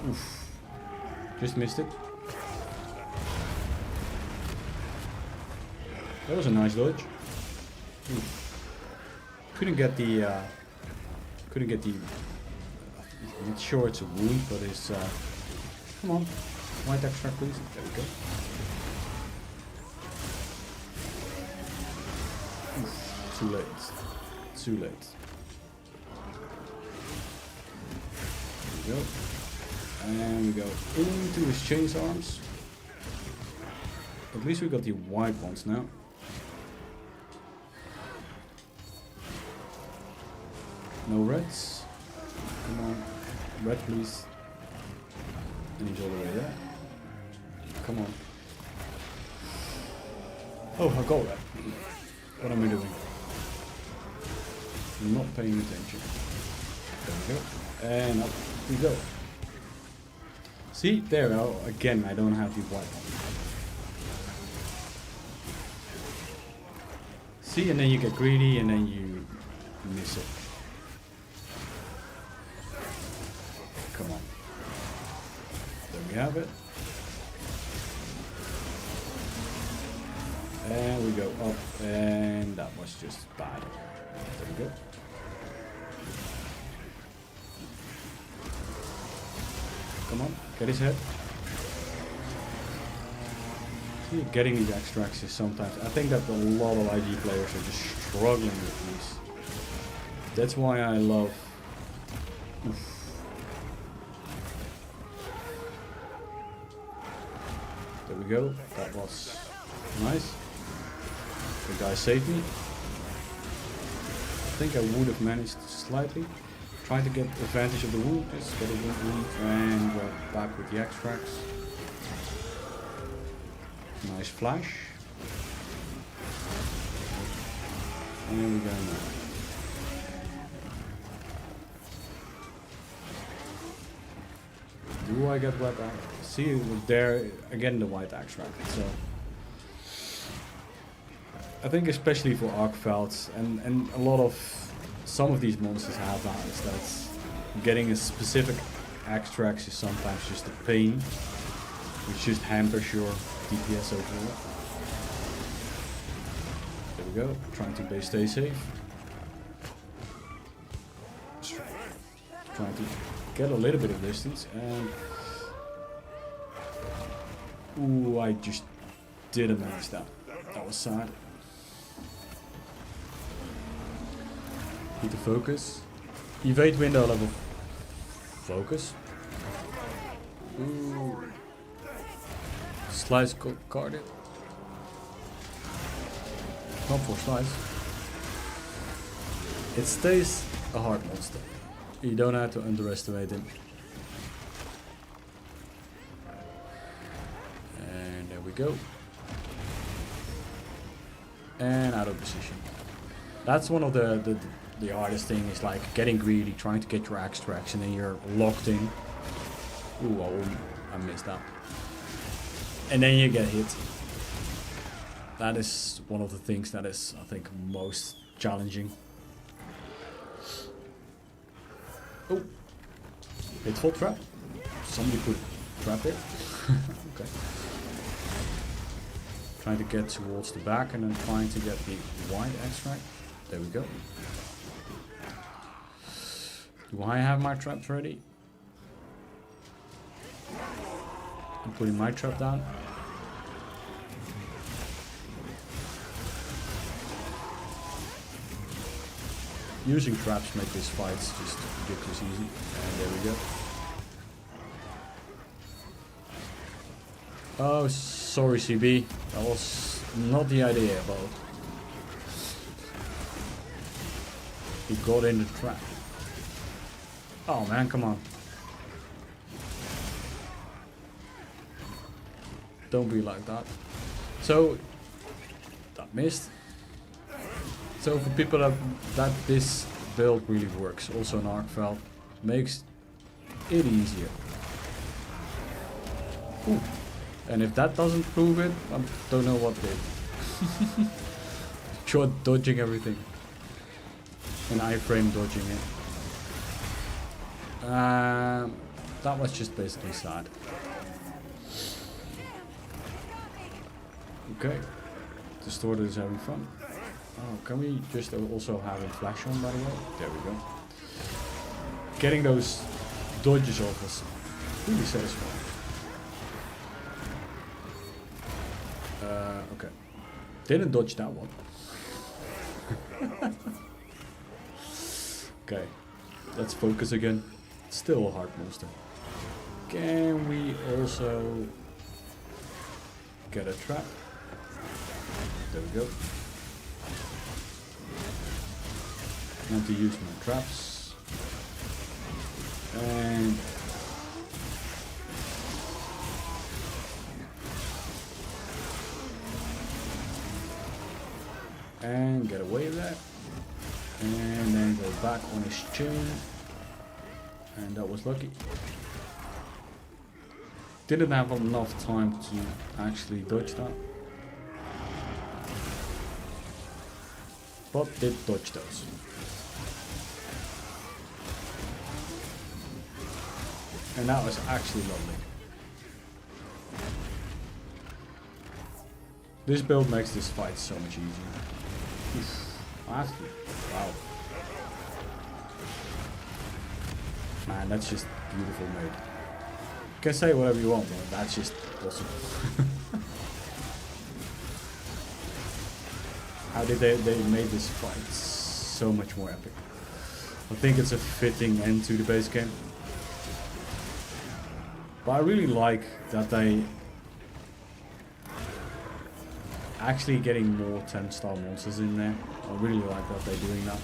S1: Oof. Just missed it. That was a nice dodge. Oof. Couldn't get the... I'm not sure it's a wound, but it's... come on. White extract, please. There we go. Oof. Too late. Too late. There we go. And we go into his chain's arms. At least we got the white ones now. No reds. Come on. Red, please. And he's all the way there. Come on. Oh, I got red. What am I doing? I'm not paying attention. There we go. And up we go. See, there we go. Again, I don't have the white one. See, and then you get greedy and then you miss it. have it. And we go up, and that was just bad. There we go. Come on, get his head. See, getting these extracts is sometimes... I think that a lot of IG players are just struggling with these. That's why I love... Oof. There we go. That was nice. The guy saved me. I think I would have managed slightly. Try to get advantage of the wound. Just get a wound and go back with the extracts. Nice flash. And we go now. Do I get wet? See there again the white extract. So I think especially for Arkvelds and a lot of some of these monsters have that, is that getting a specific extract is sometimes just a pain, which just hampers your DPS overall. There we go, trying to stay safe. Trying to get a little bit of distance, and ooh, I just didn't manage that. That was sad. Need to focus. Evade window level. Focus. Ooh. Slice guarded. Not for slice. It stays a hard monster. You don't have to underestimate him. And there we go. And out of position. That's one of the hardest thing, is like getting greedy, trying to get your extracts, and then you're locked in. Ooh, I missed that. And then you get hit. That is one of the things that is, I think, most challenging. Oh, hitful trap. Somebody put a trap there. Okay. Trying to get towards the back and then trying to get the white extract. There we go. Do I have my traps ready? I'm putting my trap down. Using traps make these fights just ridiculous easy. And there we go. Oh, sorry CB. That was not the idea, but he got in the trap. Oh man, come on. Don't be like that. So, that missed. So for people that this build really works, also in Arkveld, makes it easier. Ooh. And if that doesn't prove it, I don't know what did. Short dodging everything. And iframe dodging it. That was just basically sad. Okay. Distorted is having fun. Oh, can we just also have a flash on, by the way? There we go. Getting those dodges off was really satisfying. Okay. Didn't dodge that one. Okay. Let's focus again. Still a hard monster. Can we also get a trap? There we go. Want to use my traps. And get away with that. And then go back on his chain. And that was lucky. Didn't have enough time to actually dodge that. But did dodge those. And that was actually lovely. This build makes this fight so much easier. Oof. Honestly, wow. Man, that's just beautiful made. You can say whatever you want, but that's just awesome. How did they made this fight so much more epic? I think it's a fitting end to the base game. But I really like that they actually getting more 10-star monsters in there. I really like that they're doing that.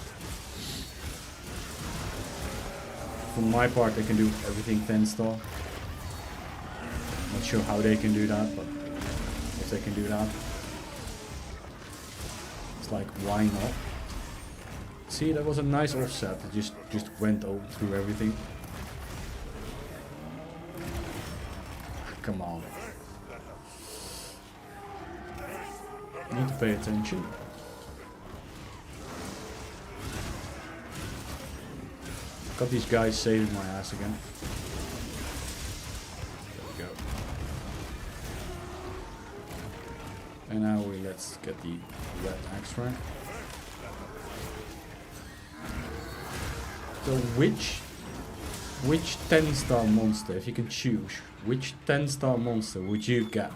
S1: For my part, they can do everything 10-star. Not sure how they can do that, but if they can do that, it's like, why not? See, that was a nice offset. It just went through everything. Come on. Need to pay attention. Got these guys saving my ass again. There we go. And now let's get the red axe rank. So which 10-star monster, if you can choose, which 10-star monster would you get?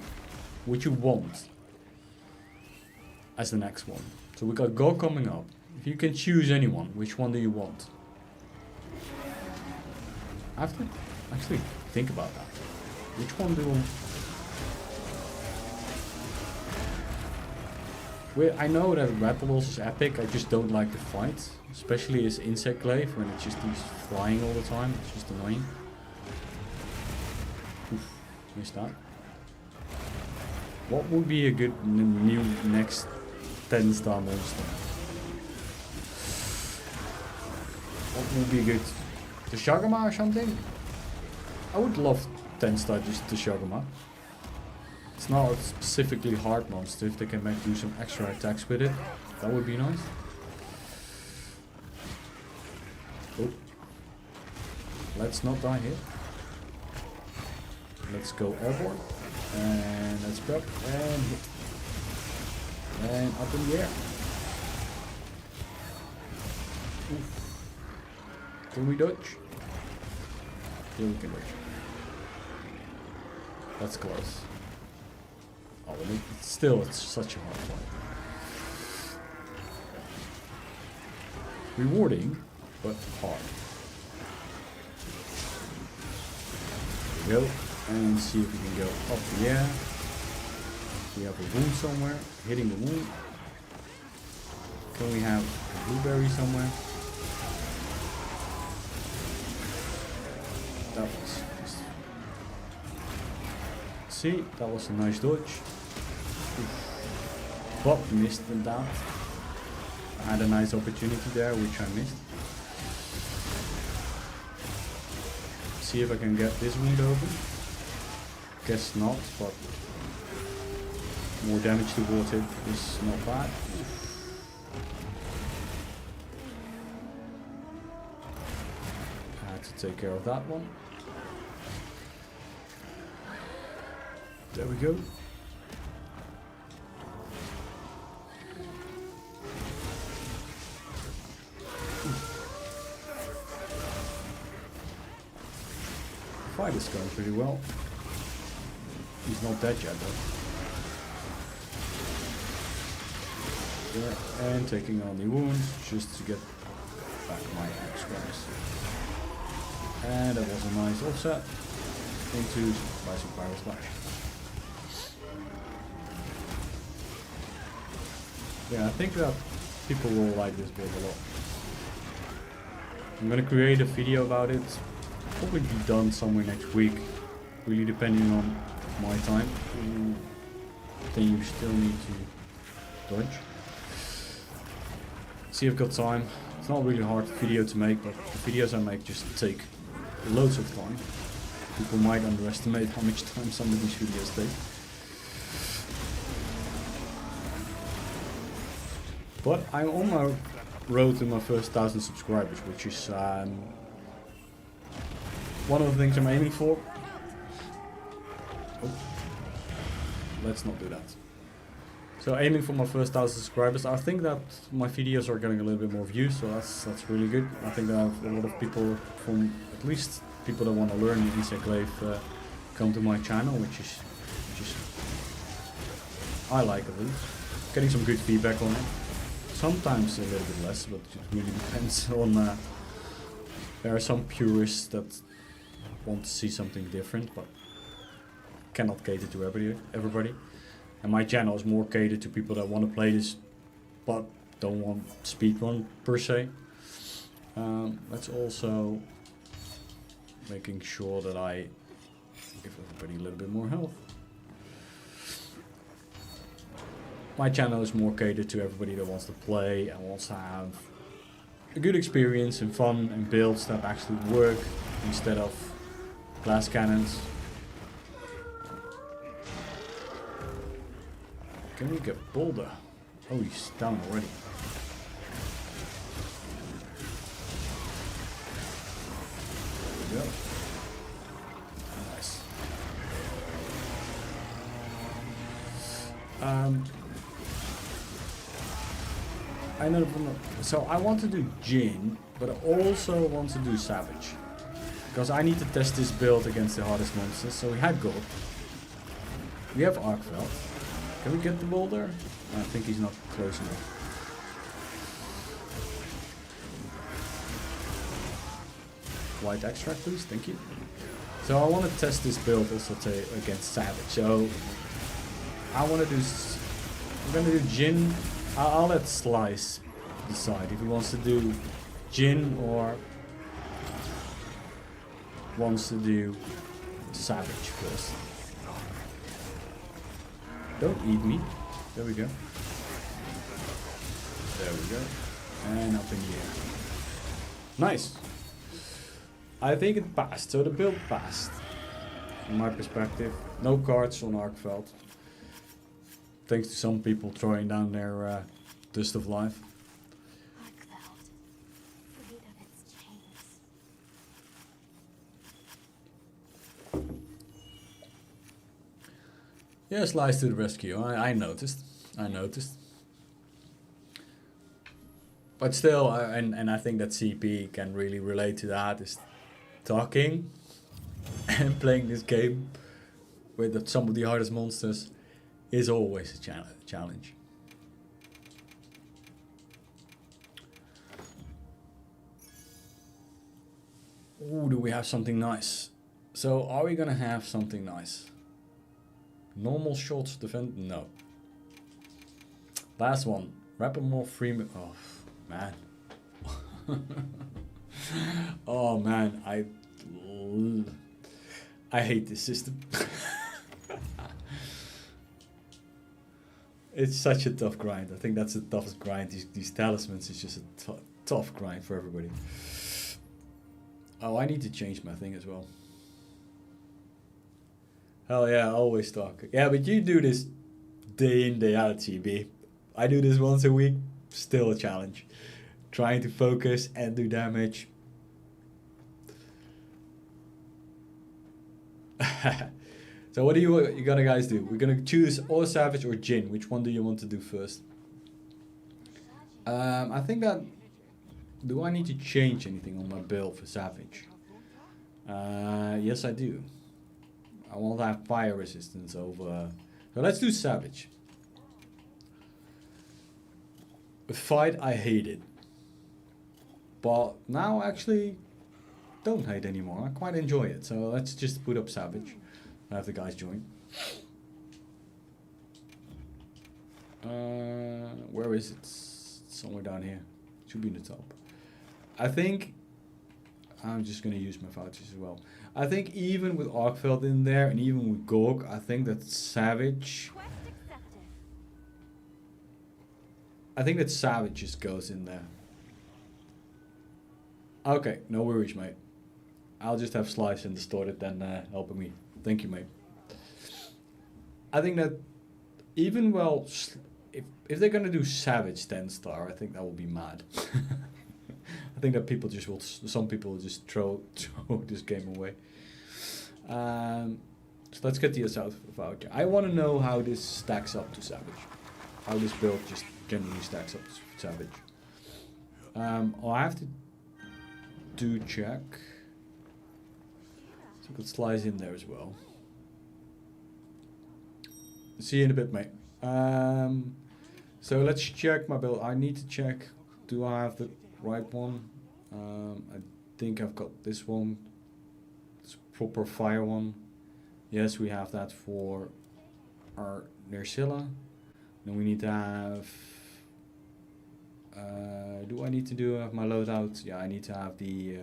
S1: Would you want as the next one? So we got Go coming up. If you can choose anyone, which one do you want? I have to actually think about that. Which one do I know that Rattleballs is epic, I just don't like the fight. Especially his insect glaive when he's flying all the time. It's just annoying. Oof, missed that. What would be a good new next 10-star monster? What would be good? The Shagama or something? I would love 10-star just the Shagama. It's not a specifically hard monster. If they can do some extra attacks with it, that would be nice. Oh. Let's not die here. Let's go airborne. And let's prep and hit. And up in the air. Oof. Can we dodge? Yeah, we can dodge. That's close. Oh, it's such a hard fight. Rewarding, but hard. There we go. And see if we can go up the air. We have a wound somewhere. Hitting the wound. Can we have a blueberry somewhere? That was nice. See, that was a nice dodge. But missed in that. I had a nice opportunity there, which I missed. See if I can get this wound open. Guess not, but more damage towards it is not bad. I had to take care of that one. There we go. Fight is going pretty well. He's not dead yet though. Yeah, and taking on the wounds just to get back my axe guys. And that was a nice offset into Rising Pyro Slash. Yeah, I think that people will like this build a lot. I'm gonna create a video about it. Probably be done somewhere next week, really depending on my time. Then you still need to dodge. See, I've got time. It's not really hard video to make, but the videos I make just take loads of time. People might underestimate how much time some of these videos take. But I'm on my road to my first 1,000 subscribers, which is one of the things I'm aiming for. Oh. Let's not do that. So aiming for my first 1,000 subscribers. I think that my videos are getting a little bit more views, so that's really good. I think that I have a lot of people from, at least people that want to learn insect Glaive, come to my channel, which is I like at least. Getting some good feedback on it. Sometimes a little bit less, but it really depends on. There are some purists that want to see something different, but cannot cater to everybody. And my channel is more catered to people that want to play this, but don't want speedrun per se. That's also making sure that I give everybody a little bit more health. My channel is more catered to everybody that wants to play and wants to have a good experience and fun and builds that actually work instead of glass cannons. Can we get Boulder? Oh, he's down already. There we go. Nice. I know so I want to do Jin, but I also want to do Savage. Because I need to test this build against the hardest monsters. So we had gold. We have Arkveld. Can we get the boulder? I think he's not close enough. White extract please, thank you. So I want to test this build also against Savage. So I want to do, I'm going to do Jin. I'll let Slice decide if he wants to do Jin or wants to do Savage first. Don't eat me. There we go. There we go. And up in the air. Nice. I think it passed. So the build passed. From my perspective. No cards on Arkveld. Thanks to some people throwing down their Dust of Life.
S3: Arkveld, freed of its chains.
S1: Yeah, Slice to the rescue. I noticed. But still, and I think that CP can really relate to that, is talking and playing this game with some of the hardest monsters is always a challenge. Ooh, do we have something nice? So, are we gonna have something nice? Normal shots defend? No. Last one. Rapid more free. Oh, man. Oh, man. I hate this system. It's such a tough grind. I think that's the toughest grind. These talismans is just a tough grind for everybody. Oh, I need to change my thing as well. Hell yeah, always talk. Yeah, but you do this day in, day out, CB. I do this once a week, still a challenge. Trying to focus and do damage. So what you gonna guys do? We're gonna choose or Savage or Jin. Which one do you want to do first? I think that... Do I need to change anything on my build for Savage? Yes, I do. I want to have fire resistance over... So let's do Savage. The fight, I hated. But now I actually don't hate anymore. I quite enjoy it. So let's just put up Savage. Have the guys join. Where is it? It's somewhere down here. It should be in the top. I think I'm just gonna use my vouchers as well. I think even with Arkveld in there and even with Gorg, I think that Savage. I think that Savage just goes in there. Okay, no worries, mate. I'll just have Slice and Distorted then helping me. Thank you, mate. I think that even if they're gonna do Savage 10-star, I think that will be mad. I think that people just will. Some people will just throw this game away. So let's get the Assault voucher. I want to know how this stacks up to Savage. how this build just generally stacks up to Savage. I'll have to do check. So I could slice in there as well. See you in a bit, mate. So let's check my build. I need to check, do I have the right one? I think I've got this one. It's a proper fire one. Yes, we have that for our Nersilla. Then we need to have... do I need to have my loadout? Yeah, I need to have the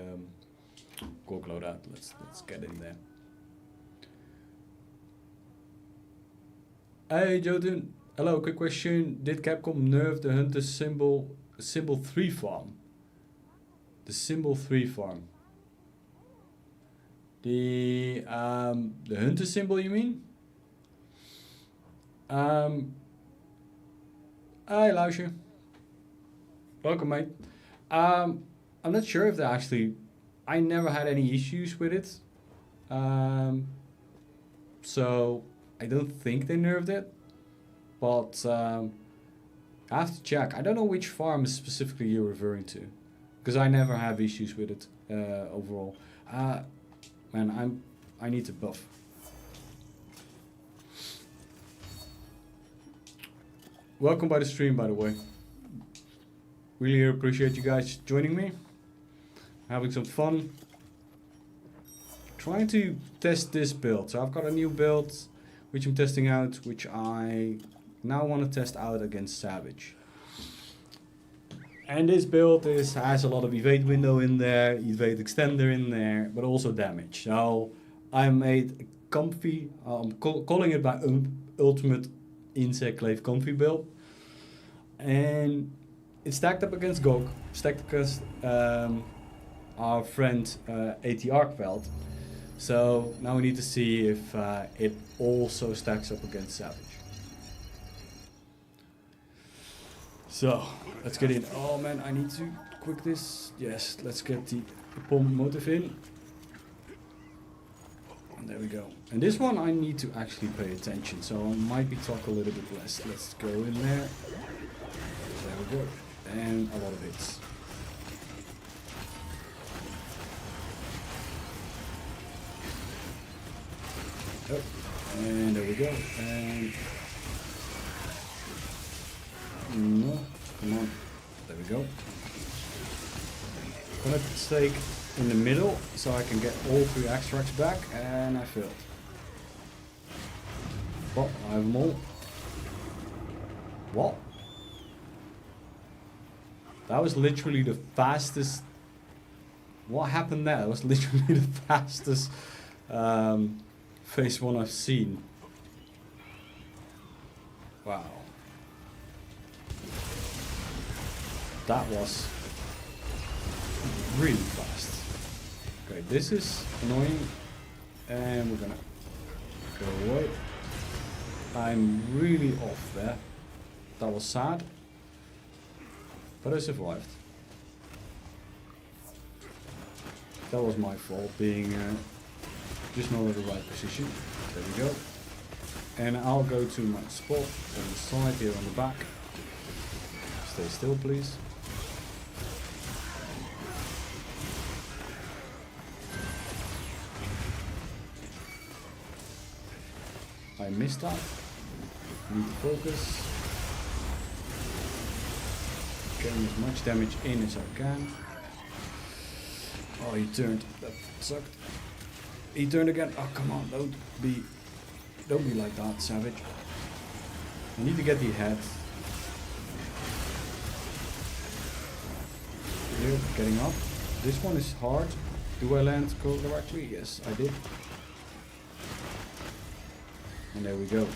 S1: Gork loadout. Let's get in there. Hey Jotun, hello, quick question. Did Capcom nerf the Hunter symbol 3 farm? The symbol 3 farm. The Hunter symbol, you mean? Hi Lausje. Welcome, mate. I'm not sure if they actually... I never had any issues with it. So I don't think they nerfed it. But I have to check. I don't know which farm specifically you're referring to. Because I never have issues with it overall. Man, I need to buff. Welcome by the stream, by the way. Really appreciate you guys joining me. Having some fun. Trying to test this build. So I've got a new build which I'm testing out, which I now want to test out against Savage. And this build has a lot of evade window in there, evade extender in there, but also damage. So I made a comfy, I'm calling it my ultimate insect glaive comfy build. And it's stacked up against Gog, stacked against our friend AT Arkveld. So now we need to see if it also stacks up against Savage. So let's get in. Oh man, I need to quick this. Yes, let's get the pump motive in. And there we go. And this one I need to actually pay attention, so I might be talk a little bit less. Let's go in there. There we go. And a lot of hits. Oh, and there we go. And no, come on. There we go. I'm gonna stake in the middle so I can get all 3 extracts back, and I failed. Well, I have them all. What? That was literally the fastest. What happened there? That was literally the fastest phase 1 I've seen. Wow. That was really fast. Okay, this is annoying. And we're gonna go away. I'm really off there. That was sad. But I survived. That was my fault, being just not at the right position. There we go. And I'll go to my spot on the side here on the back. Stay still, please. I missed that. Need to focus. Getting as much damage in as I can. Oh, he turned. That sucked. He turned again. Oh, come on! Don't be like that, Savage. I need to get the head. Here, getting up. This one is hard. Do I land correctly? Yes, I did. And there we go.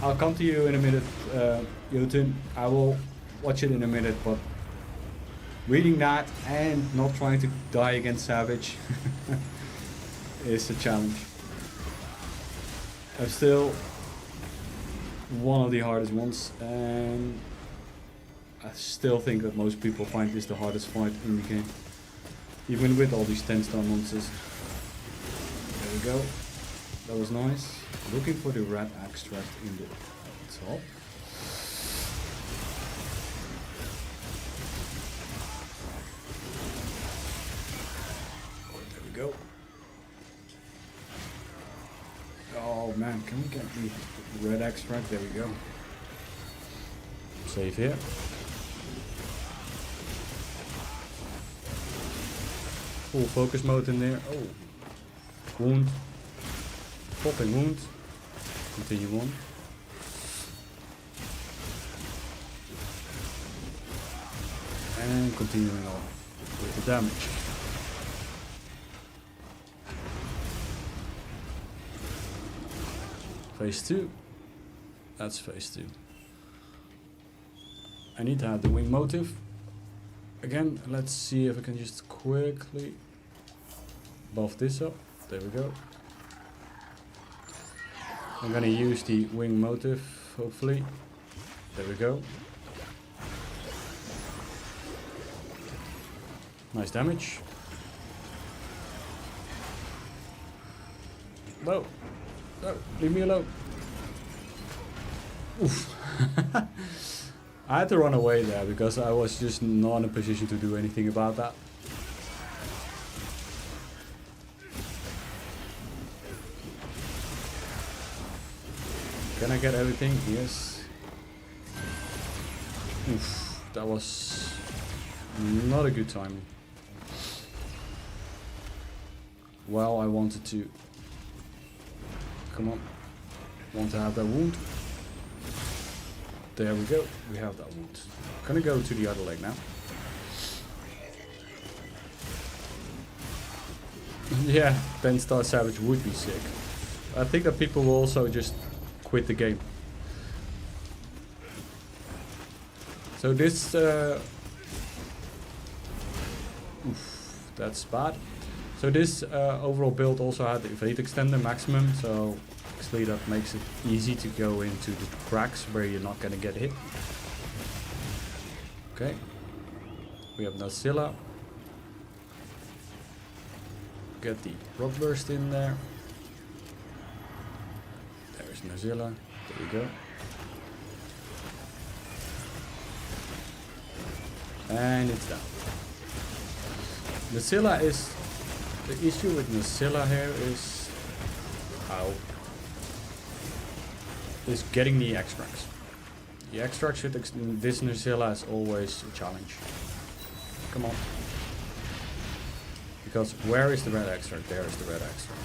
S1: I'll come to you in a minute, Jotun. I will watch it in a minute, but reading that and not trying to die against Savage is a challenge. I'm still one of the hardest ones, and I still think that most people find this the hardest fight in the game. Even with all these 10-star monsters. There we go. That was nice. Looking for the red extract in the top. There we go. Oh man, can we get the red extract? There we go. Save here. Full focus mode in there. Oh. Wound. Popping wound. Continue on. And continuing on with the damage. Phase 2. That's phase 2. I need to have the wing motive. Again, let's see if I can just quickly buff this up. There we go. I'm gonna use the wing motive, hopefully. There we go. Nice damage. No. No, leave me alone. Oof. I had to run away there because I was just not in a position to do anything about that. Can I get everything? Yes. Oof, that was not a good timing. Well, I wanted to. Come on. Want to have that wound. There we go. We have that wound. Gonna go to the other leg now. Yeah, 10-star Savage would be sick. I think that people will also just quit the game. So this oof, that's bad. So this overall build also had the evade extender maximum, so actually that makes it easy to go into the cracks where you're not gonna get hit. Okay. We have Nazilla. Get the rock burst in there. There's Nazilla. There we go. And it's down. Nazilla is... The issue with Nazilla here is... Ow. Is getting the extracts. The extracts with this Nazilla is always a challenge. Come on. Because where is the red extract? There is the red extract.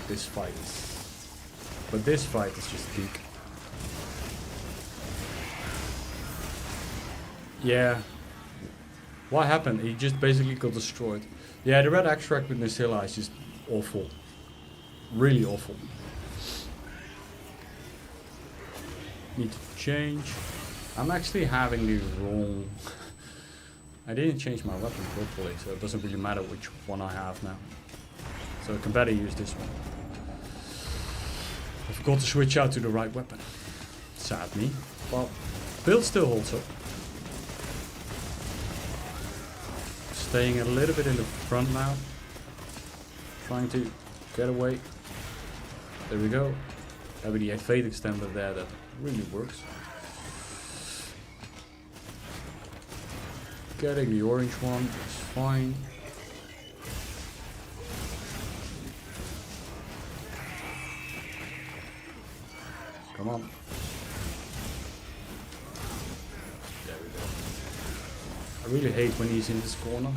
S1: This fight is... But this fight is just peak. Yeah. What happened? He just basically got destroyed. Yeah, the red extract with Nazilla is just awful. Really awful. Need to change. I'm actually having the wrong... I didn't change my weapon properly, so it doesn't really matter which one I have now. So I can better use this one. I forgot to switch out to the right weapon. Sad me. But build still holds up. Staying a little bit in the front now. Trying to get away. There we go. Having the fade extender there, that really works. Getting the orange one is fine. Come on. There we go. I really hate when he's in this corner.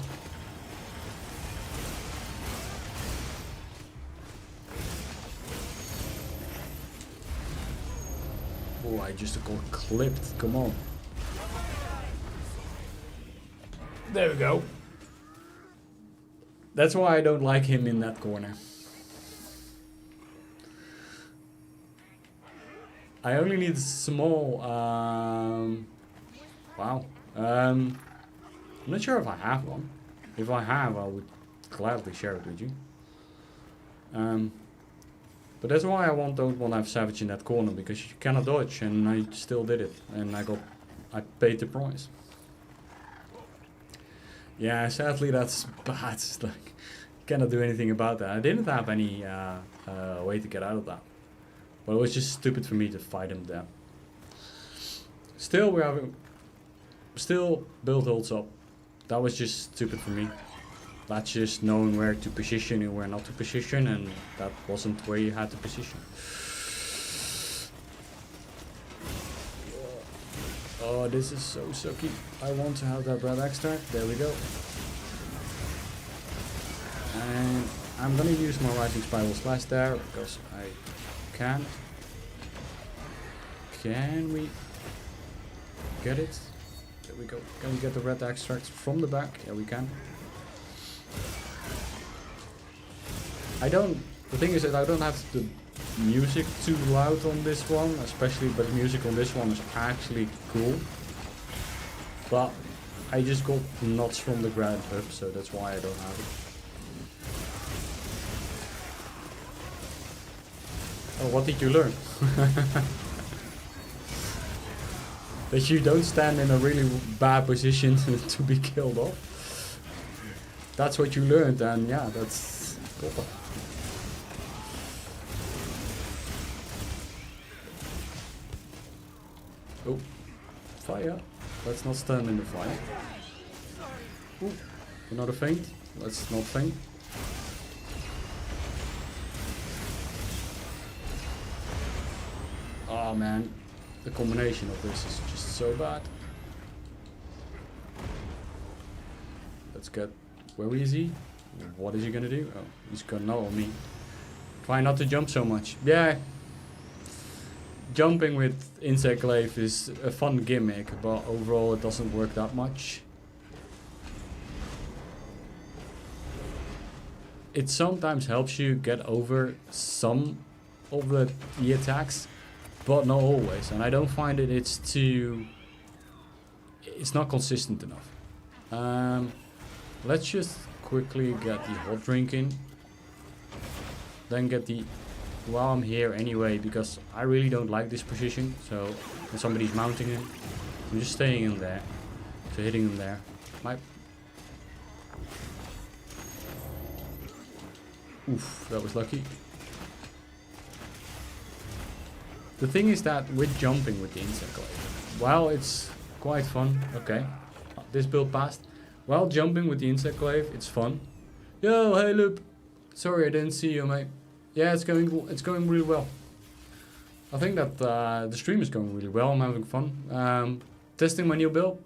S1: Oh, I just got clipped. Come on. There we go. That's why I don't like him in that corner. I only need a small... wow. I'm not sure if I have one. If I have, I would gladly share it with you. But that's why I don't want to have Savage in that corner, because you cannot dodge, and I still did it, and I paid the price. Yeah, sadly that's bad. It's like, cannot do anything about that. I didn't have any way to get out of that. But it was just stupid for me to fight him there. Still, we're having... Still, build holds up. That was just stupid for me. That's just knowing where to position and where not to position, and that wasn't where you had to position. Oh, this is so sucky. I want to have that red extract. There we go. And I'm gonna use my Rising Spiral Slash there because I can. Can we get it? There we go. Can we get the red extract from the back? Yeah, we can. The thing is that I don't have the music too loud on this one, especially, but the music on this one is actually cool. But I just got nuts from the ground up, so that's why I don't have it. Oh, what did you learn? That you don't stand in a really bad position to be killed off. That's what you learned, and yeah, that's cool. Oh, fire. Let's not stand in the fire. Ooh, another feint. Let's not feint. Oh man, the combination of this is just so bad. Let's get... Where is he? What is he gonna do? Oh, he's gonna know on me. Try not to jump so much. Yeah. Jumping with Insect Glaive is a fun gimmick, but overall it doesn't work that much. It sometimes helps you get over some of the attacks, but not always. And I don't find it it's not consistent enough. Let's just quickly get the hot drink in. Then get the... While I'm here anyway, because I really don't like this position. So when somebody's mounting him, I'm just staying in there. So hitting him there. Oof, that was lucky. The thing is that with jumping with the Insect Glaive, while it's quite fun, okay, this build passed. While jumping with the Insect Glaive, it's fun. Yo, hey Loop, sorry I didn't see you, mate. Yeah, it's going really well. I think that the stream is going really well. I'm having fun. Testing my new build,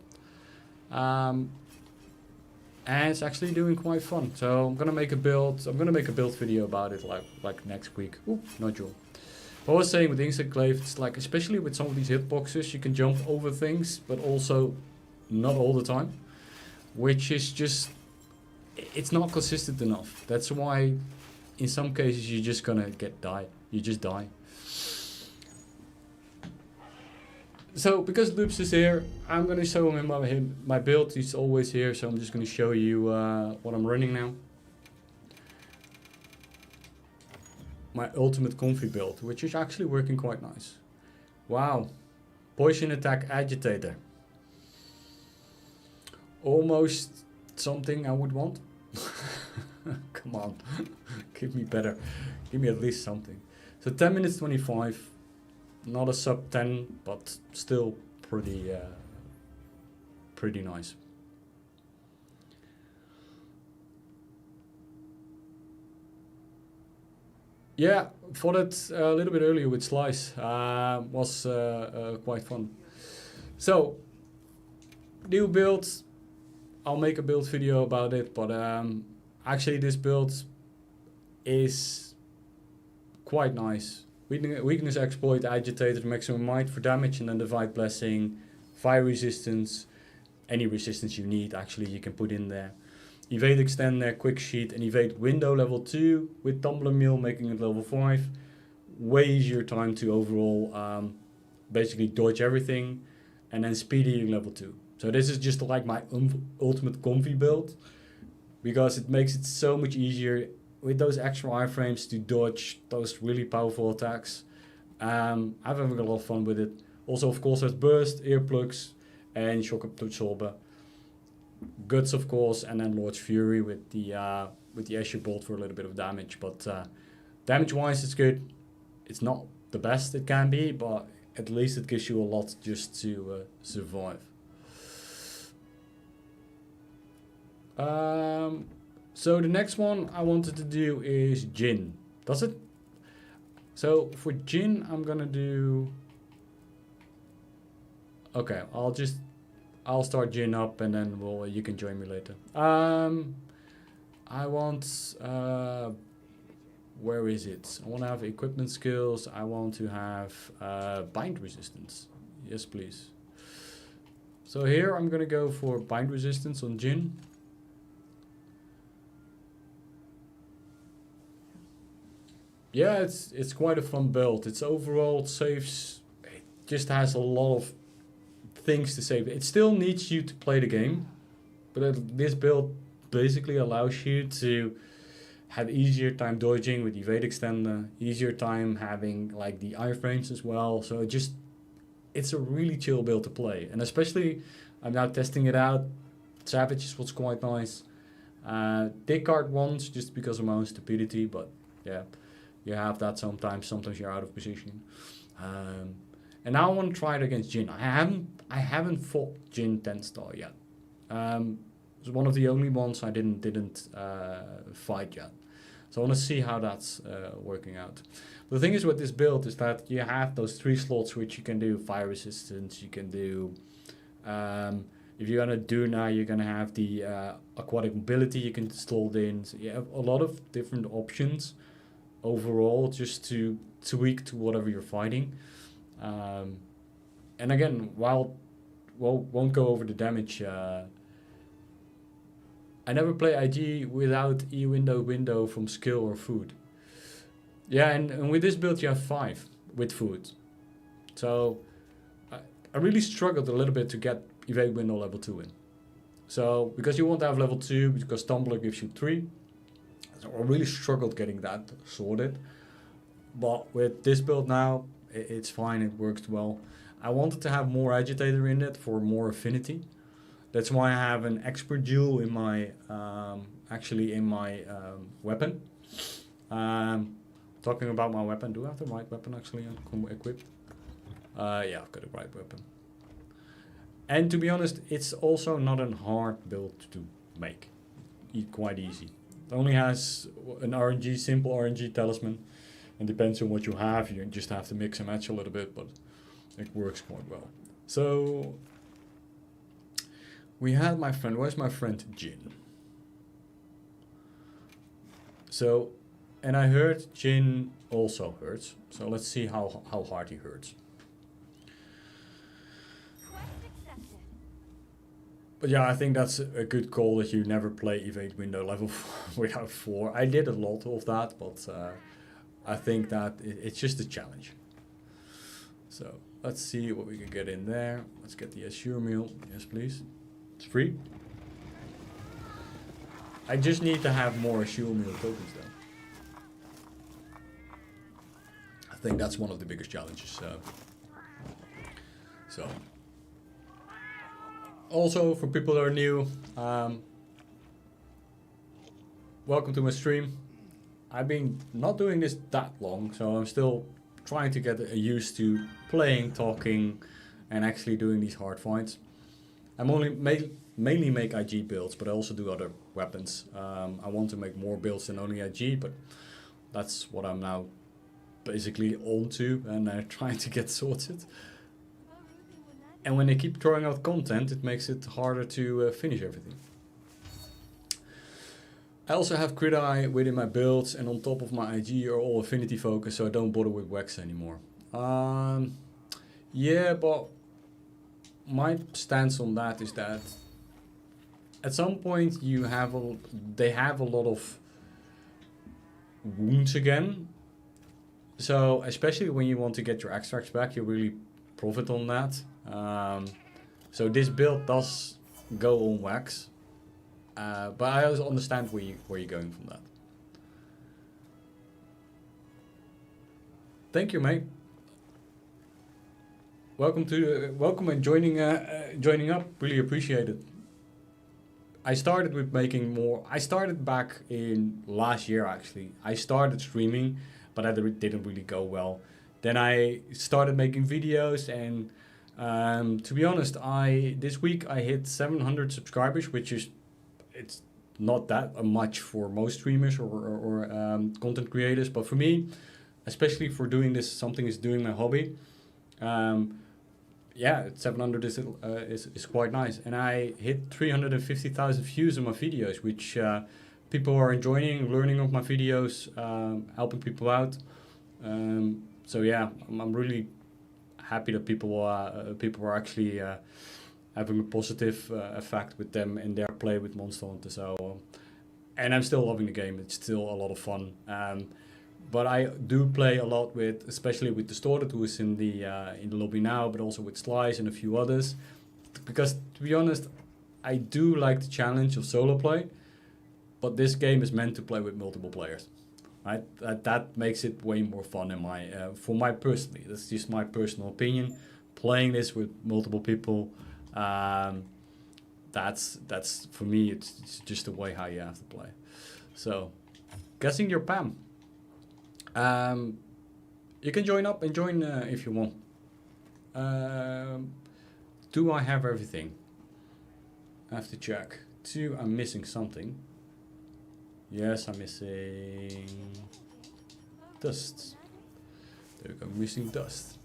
S1: and it's actually doing quite fun. So I'm gonna make a build. I'm gonna make a build video about it like next week. Oop, nodule. I was saying with Insect Glaive, it's like, especially with some of these hitboxes, you can jump over things, but also not all the time, which is just, it's not consistent enough. That's why in some cases you're just gonna you just die. So because Loops is here, I'm gonna show him my build. He's always here, so I'm just gonna show you what I'm running now. My ultimate comfy build, which is actually working quite nice. Wow, poison attack agitator. Almost something I would want. Come on, give me better. Give me at least something. So 10 minutes 25, not a sub 10, but still pretty nice. Yeah, fought it a little bit earlier with Slice. Was quite fun. So, new build. I'll make a build video about it, but actually this build is quite nice. Weakness exploit, agitated, maximum might for damage, and then divide blessing, fire resistance, any resistance you need actually you can put in there. Evade extend there, quick sheet, and evade window level 2 with tumbler mill making it level 5. Way easier time to overall basically dodge everything, and then speedy level 2. So this is just like my ultimate comfy build, because it makes it so much easier with those extra iframes to dodge those really powerful attacks. I'm having a lot of fun with it. Also, of course, there's burst, earplugs, and shock absorber. Guts, of course, and then Lord's Fury with the Escher Bolt for a little bit of damage. But damage-wise, it's good. It's not the best it can be, but at least it gives you a lot just to survive. So the next one I wanted to do is Jin. Does it? So for Jin, I'm gonna do. Okay, I'll start Jin up and then you can join me later. I want where is it? I want to have equipment skills. I want to have bind resistance. Yes, please. So here I'm gonna go for bind resistance on Jin. Yeah, it's quite a fun build. It's overall it saves. It just has a lot of things to save. It still needs you to play the game, but this build basically allows you to have easier time dodging with evade extender, easier time having like the iframes as well. So it's a really chill build to play, and especially I'm now testing it out. Savage is what's quite nice. Discard once just because of my own stupidity, but yeah. You have that sometimes. Sometimes you're out of position. And now I want to try it against Jin. I haven't fought Jin 10 star yet. It's one of the only ones I didn't fight yet. So I want to see how that's working out. The thing is with this build is that you have those 3 slots which you can do fire resistance. You can do if you're gonna do now, you're gonna have the aquatic mobility you can slot in. So you have a lot of different options overall just to tweak to whatever you're fighting. And again, won't go over the damage. I never play IG without window from skill or food. Yeah, and with this build you have 5 with food. So I really struggled a little bit to get evade window level 2 in. So because you want to have level 2, because Tumbler gives you 3. So I really struggled getting that sorted. But with this build now, it's fine, it works well. I wanted to have more agitator in it for more affinity. That's why I have an expert jewel in my weapon. Talking about my weapon, do I have the right weapon actually equipped? Yeah, I've got the right weapon. And to be honest, it's also not a hard build to make. Quite easy. It only has an simple RNG talisman. And depends on what you have, you just have to mix and match a little bit, but it works quite well. So we had my friend, where's my friend Jin? So, and I heard Jin also hurts, so let's see how hard he hurts. But yeah, I think that's a good call that you never play evade window level without 4. I did a lot of that, but I think that it's just a challenge. So let's see what we can get in there. Let's get the Assure meal. Yes, please. It's free. I just need to have more Assure meal tokens though. I think that's one of the biggest challenges. So. Also, for people that are new, welcome to my stream. I've been not doing this that long, so I'm still trying to get used to playing, talking, and actually doing these hard fights. I'm only mainly make IG builds, but I also do other weapons. I want to make more builds than only IG, but that's what I'm now basically on to and trying to get sorted. And when they keep throwing out content, it makes it harder to finish everything. I also have Crit Eye within my builds, and on top of my IG are all affinity focus, so I don't bother with Wax anymore. Yeah, but my stance on that is that at some point they have a lot of wounds again. So especially when you want to get your extracts back, you really profit on that. So this build does go on Wax, but I also understand where you're going from that. Thank you, mate. Welcome and joining up. Really appreciate it. I started with making more. I started back in last year actually. I started streaming, but I didn't really go well. Then I started making videos, and to be honest, this week I hit 700 subscribers, which is it's not that much for most streamers or content creators, but for me, especially for doing this, something is doing my hobby. Yeah, 700 is quite nice, and I hit 350,000 views on my videos, which people are enjoying, learning of my videos, helping people out. So yeah, I'm really happy that people are actually having a positive effect with them in their play with Monster Hunter. So, and I'm still loving the game. It's still a lot of fun. But I do play a lot with, especially with the Distorted, who is in the lobby now, but also with Slice and a few others. Because to be honest, I do like the challenge of solo play, but this game is meant to play with multiple players, right? That makes it way more fun in for my personally. That's just my personal opinion. Playing this with multiple people, that's for me. It's just the way how you have to play. So, guessing your Pam. You can join up and join if you want. Do I have everything? I have to check. 2, I'm missing something. Yes, I'm missing dust. There we go, missing dust.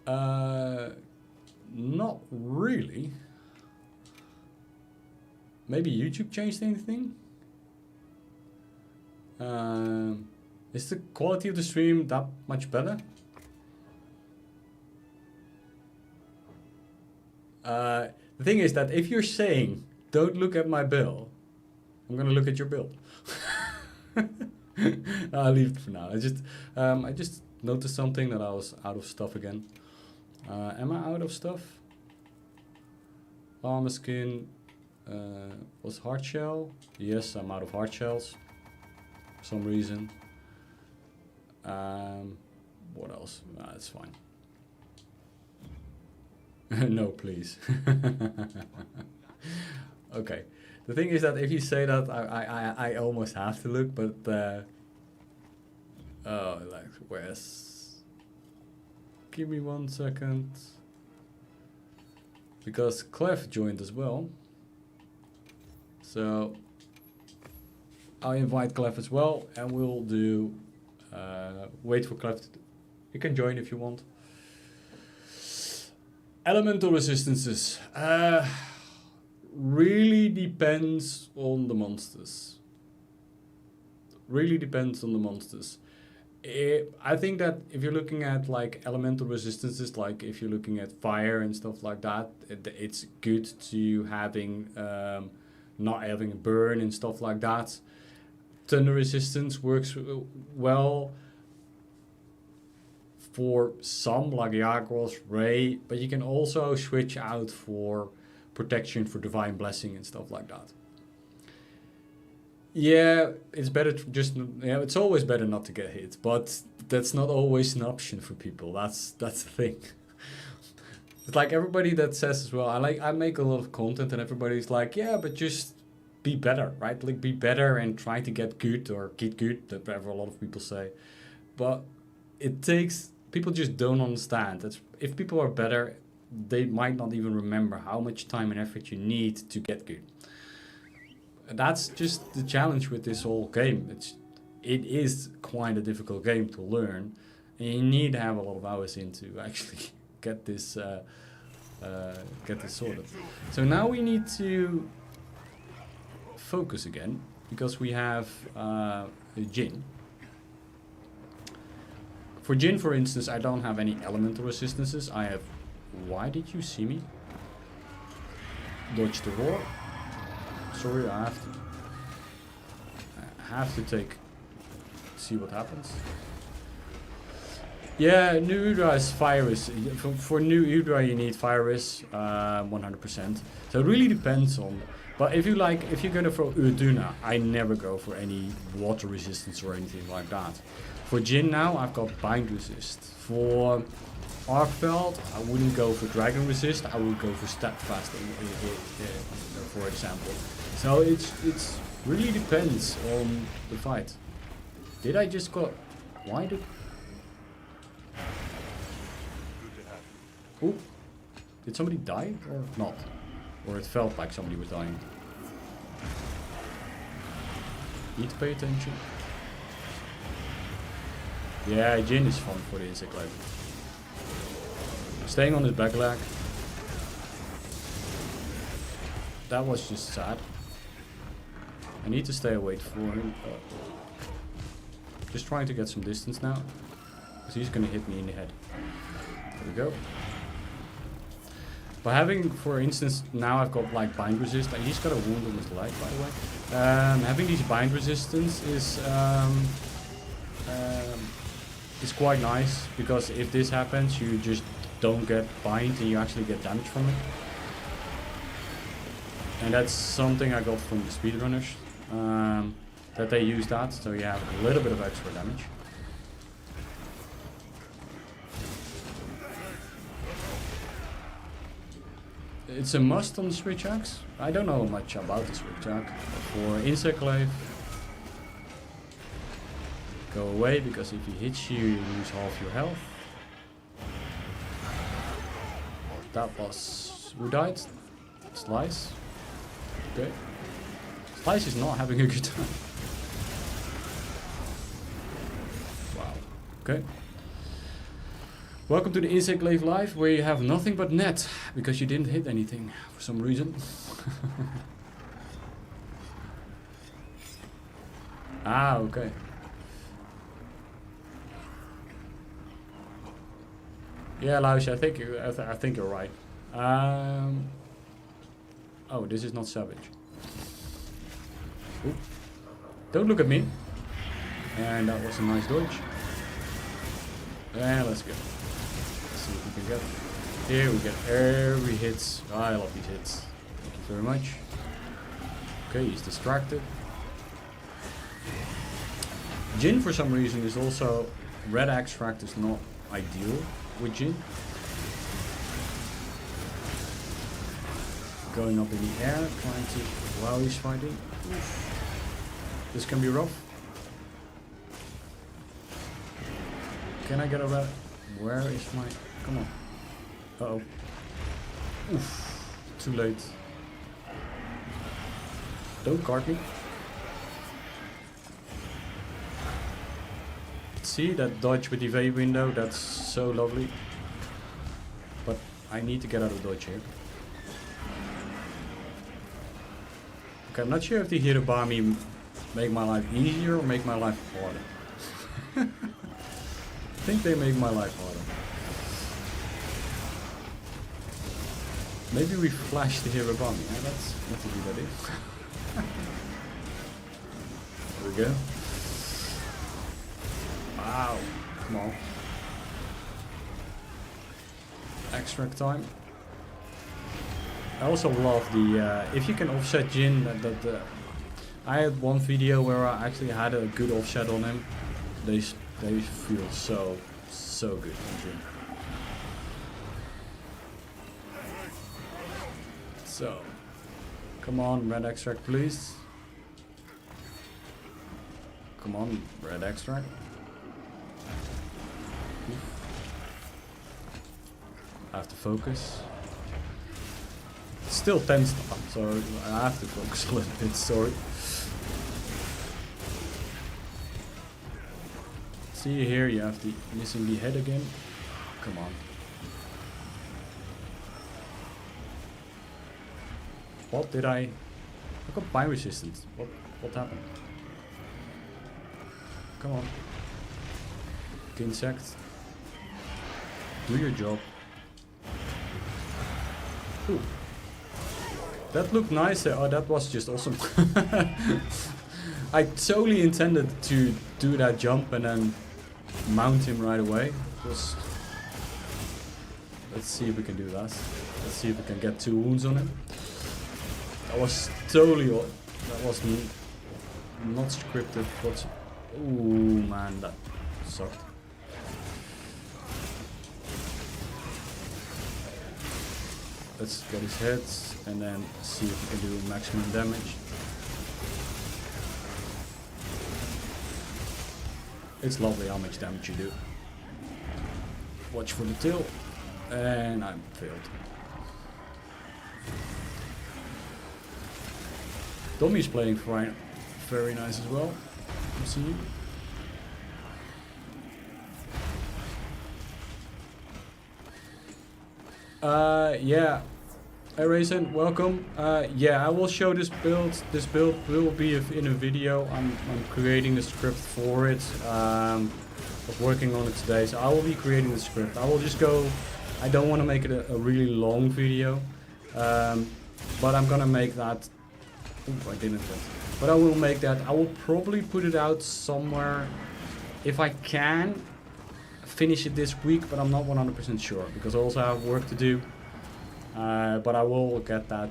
S1: Not really. Maybe YouTube changed anything? Is the quality of the stream that much better? The thing is that if you're saying, don't look at my bill, I'm gonna look at your bill. I'll leave it for now. I just noticed something that I was out of stuff again. Am I out of stuff? Armor skin was hard shell. Yes, I'm out of hard shells. For some reason. What else? That's fine. No, please. Okay. The thing is that if you say that, I almost have to look, but oh, like where's? Give me 1 second. Because Glaive joined as well. So I'll invite Glaive as well, and we'll do. Wait for Glaive. You can join if you want. Elemental resistances. Really depends on the monsters. Really depends on the monsters. I think that if you're looking at like elemental resistances, like if you're looking at fire and stuff like that, it's good to having not having a burn and stuff like that. Thunder resistance works well for some, like Yagros, Ray, but you can also switch out for protection for Divine Blessing and stuff like that. Yeah, it's better to just, yeah, it's always better not to get hit, but that's not always an option for people. That's the thing. It's like everybody that says as well, I make a lot of content and everybody's like, yeah, but just be better, right? Like be better and try to get good or get good, whatever a lot of people say. But it takes, people just don't understand. That's, if people are better, they might not even remember how much time and effort you need to get good. That's just the challenge with this whole game. It is quite a difficult game to learn, and you need to have a lot of hours in to actually get this sorted. So now we need to focus again, because we have Jin. For Jin, for instance, I don't have any elemental resistances. I have. Why did you see me? Dodge the roar. Sorry, I have to see what happens. Yeah, new Udra is fire risk. For new Udra you need fire risk 100%. So it really depends on. But if you're gonna throw Urduna, I never go for any water resistance or anything like that. For Jin now, I've got bind resist. For Arcbelt, I wouldn't go for dragon resist. I would go for steadfast, for example. So it's really depends on the fight. Did I just got? Why did? Ooh, did somebody die or not? Or it felt like somebody was dying. Need to pay attention. Yeah, Jin is fun for the insect glaive. Staying on his back leg. That was just sad. I need to stay away from him. Just trying to get some distance now. Because he's gonna hit me in the head. There we go. By having, for instance, now I've got like bind resist, and he's got a wound on his leg, by the way. Having these bind resistance is quite nice, because if this happens, you just don't get bind and you actually get damage from it. And that's something I got from the speedrunners, that they use that, so you have a little bit of extra damage. It's a must on the switch axe. I don't know much about the switch axe. For insect glaive, go away, because if he hits you, you lose half your health. That was... who died? Slice. Okay. Slice is not having a good time. Wow. Okay. Welcome to the Insect Glaive Live, where you have nothing but net, because you didn't hit anything for some reason. Ah, okay. Yeah, Laus, I think you're right. Oh, this is not savage. Oop. Don't look at me. And that was a nice dodge. And let's go. Let's see what we can get. Here we get every hit. I love these hits. Thank you very much. Okay, he's distracted. Jin, for some reason, is also... red extract is not ideal with Jin. Going up in the air, trying to... while he's fighting. Oof. This can be rough. Can I get a red... where is my... come on. Uh-oh. Oof. Too late. Don't guard me. See that dodge with the evade window? That's so lovely. But I need to get out of dodge here. Okay, I'm not sure if the Hirobami make my life easier or make my life harder. I think they make my life harder. Maybe we flash the Hirobami. Yeah, that's a good idea. There we go. Wow, come on. Extract time. I also love the, if you can offset Jin, I had one video where I actually had a good offset on him. They feel so good on Jin. So, come on, red extract please. Come on, red extract. I have to focus. It's still 10 star, so I have to focus a little bit, sorry. See here, you have the missing the head again. Come on. What did I got bind resistance. What happened? Come on. Insect. Do your job. Ooh. That looked nice. Oh, that was just awesome. I totally intended to do that jump and then mount him right away. Let's see if we can do that. Let's see if we can get 2 wounds on him. That was totally... that was not scripted. But ooh man, that sucked. Let's get his head and then see if we can do maximum damage. It's lovely how much damage you do. Watch for the tail. And I failed. Tommy's playing fine, very nice as well. You see. Yeah. Hey Raisin, welcome. Yeah, I will show this build. This build will be in a video. I'm creating the script for it. I was working on it today, so I will be creating the script. I will just go. I don't want to make it a really long video, but I'm gonna make that. Ooh, I didn't. But I will make that. I will probably put it out somewhere if I can. Finish it this week, but I'm not 100% sure because I also have work to do. But I will get that,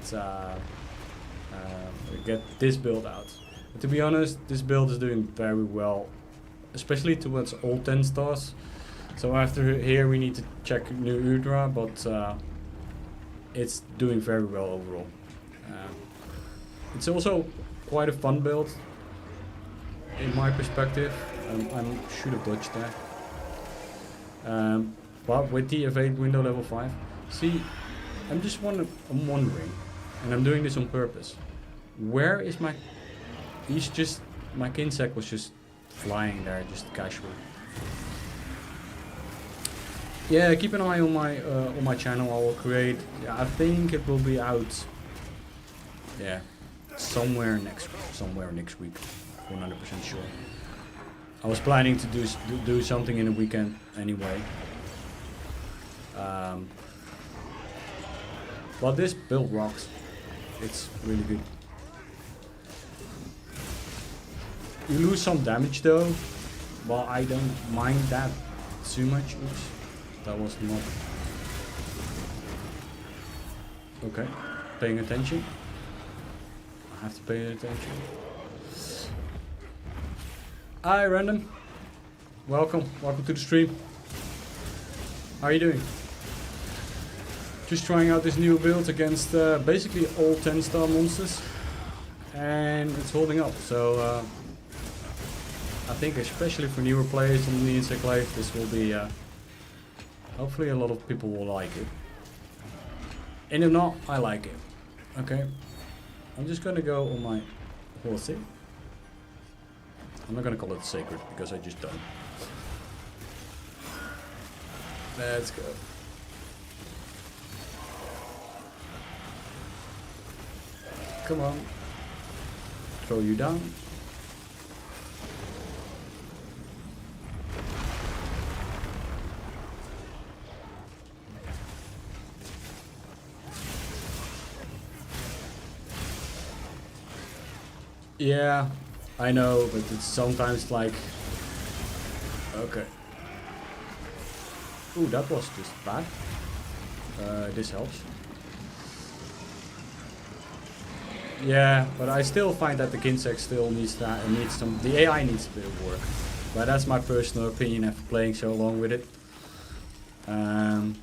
S1: get this build out. But to be honest, this build is doing very well, especially towards all 10 stars. So after here we need to check new Udra, but it's doing very well overall. It's also quite a fun build, in my perspective. I should have dodged that. But with the evade window level 5, see, I'm wondering, and I'm doing this on purpose. Where is my? My Kinsec was just flying there, just casually. Yeah, keep an eye on my channel. I will create. Yeah, I think it will be out. Yeah, somewhere next week. 100% sure. I was planning to do something in the weekend anyway. But this build rocks. It's really good. You lose some damage though, but I don't mind that too much. Oops, that was not. Okay, paying attention. I have to pay attention. Hi, Random. Welcome to the stream. How are you doing? Just trying out this new build against basically all 10-star monsters, and it's holding up. So I think especially for newer players on the Insect Glaive, this will be hopefully a lot of people will like it. And if not, I like it. Okay, I'm just gonna go on my horsey. I'm not gonna call it sacred because I just don't. Let's go. Come on. Throw you down. Yeah, I know, but it's sometimes like... Okay. Ooh, that was just bad. This helps. Yeah, but I still find that the Kinsec still needs some. The AI needs a bit of work, but that's my personal opinion after playing so long with it. The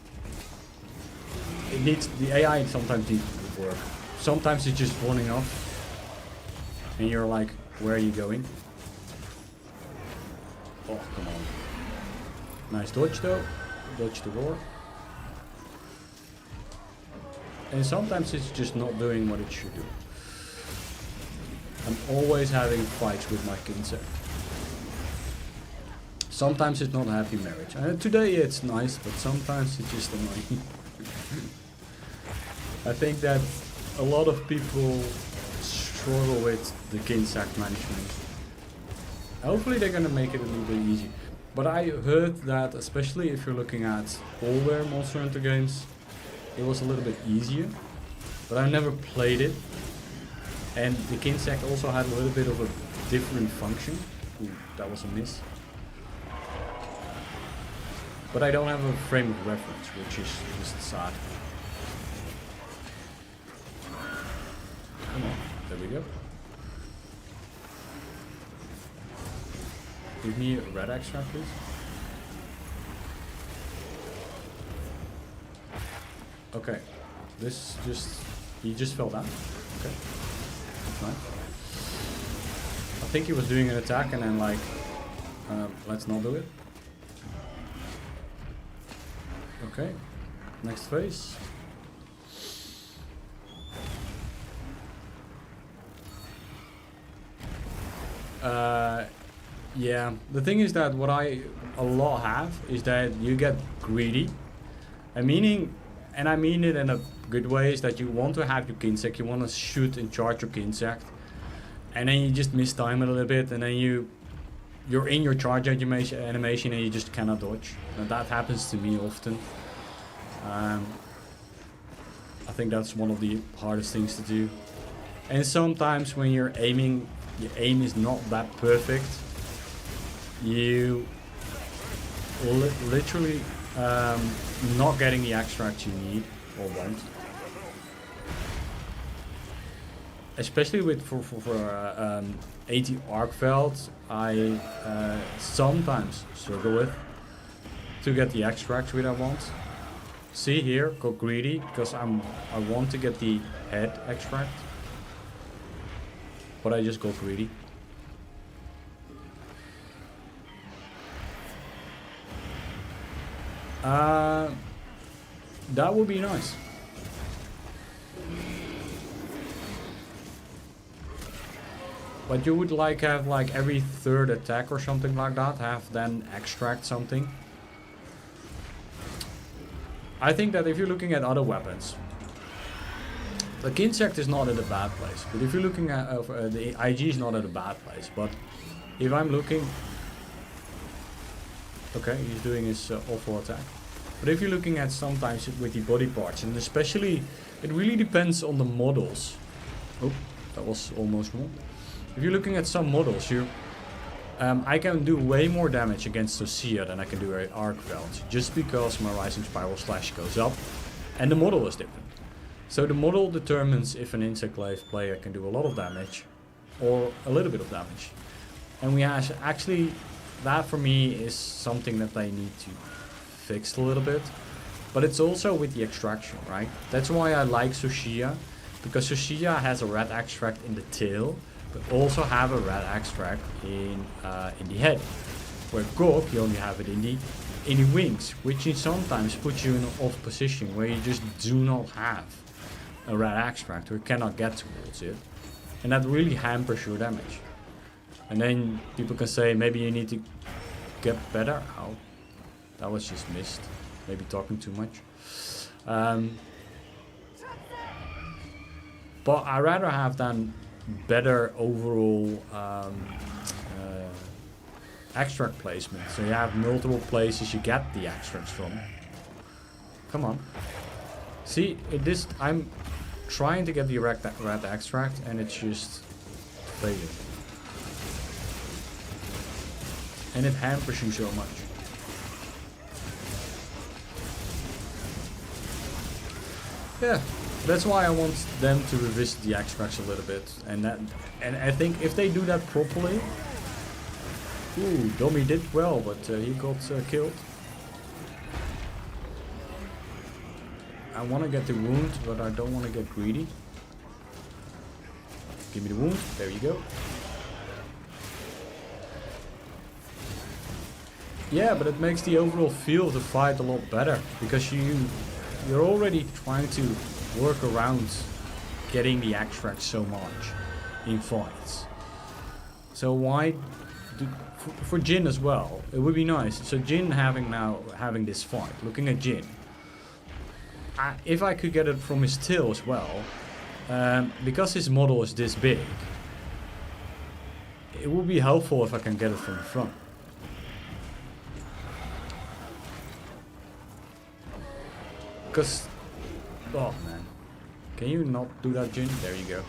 S1: AI sometimes needs a bit of work. Sometimes it's just running off, and you're like, where are you going? Oh, come on! Nice dodge though. Dodge the roar. And sometimes it's just not doing what it should do. I'm always having fights with my Kinsec. Sometimes it's not a happy marriage. Today it's nice, but sometimes it's just annoying. I think that a lot of people struggle with the Kinsec management. Hopefully they're gonna make it a little bit easier. But I heard that, especially if you're looking at older Monster Hunter games, it was a little bit easier. But I never played it. And the Kinsec also had a little bit of a different function. Ooh, that was a miss. But I don't have a frame of reference, which is just sad. Come on, there we go. Give me a red extract, please. Okay. This just... He just fell down. Okay. That's nice. I think he was doing an attack and then like... let's not do it. Okay. Next phase. Yeah, the thing is that what I a lot have is that you get greedy. And I mean it in a good way, is that you want to have your Kinsect, you want to shoot and charge your Kinsect. And then you just mistime it a little bit, and then you're in your charge animation and you just cannot dodge. And that happens to me often. I think that's one of the hardest things to do. And sometimes when you're aiming, your aim is not that perfect. You literally not getting the extract you need or want. Especially with for 80 Arcveld, I sometimes struggle with to get the extracts which I want. See here, go greedy because I want to get the head extract, but I just go greedy. That would be nice. But you would like have like every third attack or something like that, have then extract something. I think that if you're looking at other weapons, the Kinsect is not in a bad place. But if you're looking at the IG is not in a bad place. But if I'm looking, okay, he's doing his awful attack. But if you're looking at sometimes with the body parts, and especially, it really depends on the models. Oh, that was almost wrong. If you're looking at some models, I can do way more damage against Socia than I can do an Arcveld, just because my Rising Spiral Slash goes up, and the model is different. So the model determines if an Insect Glaive player can do a lot of damage, or a little bit of damage. And we have actually, that for me is something that they need to fix a little bit. But it's also with the extraction, right? That's why I like Socia, because Socia has a red extract in the tail, but also have a red extract in the head. Where Gok, you only have it in the wings, which sometimes puts you in an off position where you just do not have a red extract or cannot get towards it. And that really hampers your damage. And then people can say maybe you need to get better. Oh, that was just missed. Maybe talking too much. But I rather have done better overall extract placement. So you have multiple places you get the extracts from. Come on. See, I'm trying to get the red extract and it's just failing. And it hampers you so much. Yeah, that's why I want them to revisit the extracts a little bit, and I think if they do that properly. Ooh, Domi did well, but he got killed. I want to get the wound, but I don't want to get greedy. Give me the wound. There you go. Yeah, but it makes the overall feel of the fight a lot better, because you're already trying to work around getting the extract so much in fights. So why for Jin as well, it would be nice. So Jin having this fight, looking at Jin, if I could get it from his tail as well, because his model is this big, it would be helpful if I can get it from the front. Because, oh man, can you not do that, Jin? There you go.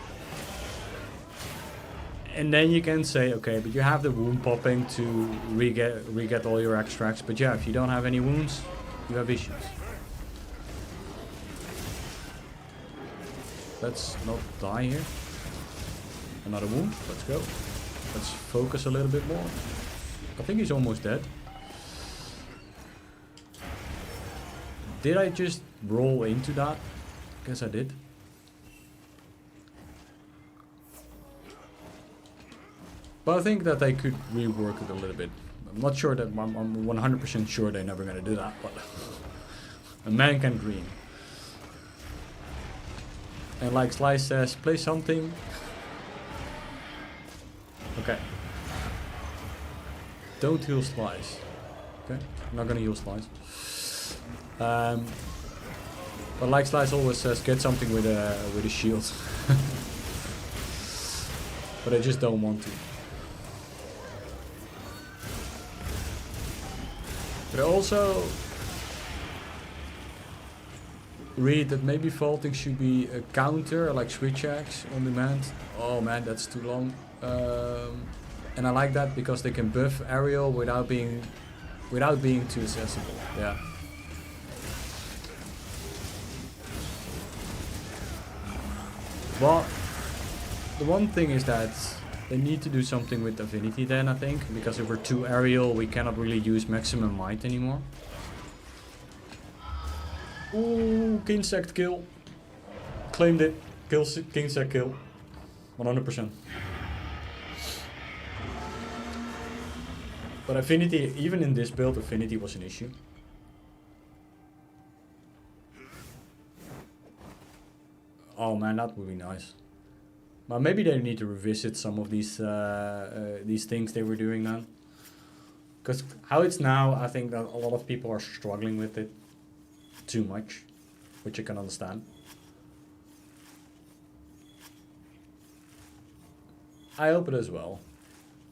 S1: And then you can say, okay, but you have the wound popping to re-get all your extracts. But yeah, if you don't have any wounds, you have issues. Let's not die here. Another wound, let's go. Let's focus a little bit more. I think he's almost dead. Did I just roll into that? Guess I did. But I think that they could rework it a little bit. I'm not sure that I'm 100% sure they're never gonna do that, but a man can dream. And like Slice says, play something. Okay. Don't heal Slice. Okay, I'm not gonna heal Slice. But like Slice always says, get something with a shield. But I just don't want to. But I also read that maybe vaulting should be a counter, like switch axe on demand. Oh man, that's too long. And I like that because they can buff aerial without being too accessible. Yeah. Well, the one thing is that they need to do something with affinity then, I think, because if we're too aerial, we cannot really use maximum might anymore. Ooh, Kinsect kill. Claimed it. Kinsect kill. 100%. But affinity, even in this build, affinity was an issue. Oh man, that would be nice. But maybe they need to revisit some of these things they were doing then. Because how it's now, I think that a lot of people are struggling with it too much, which I can understand. I hope it as well.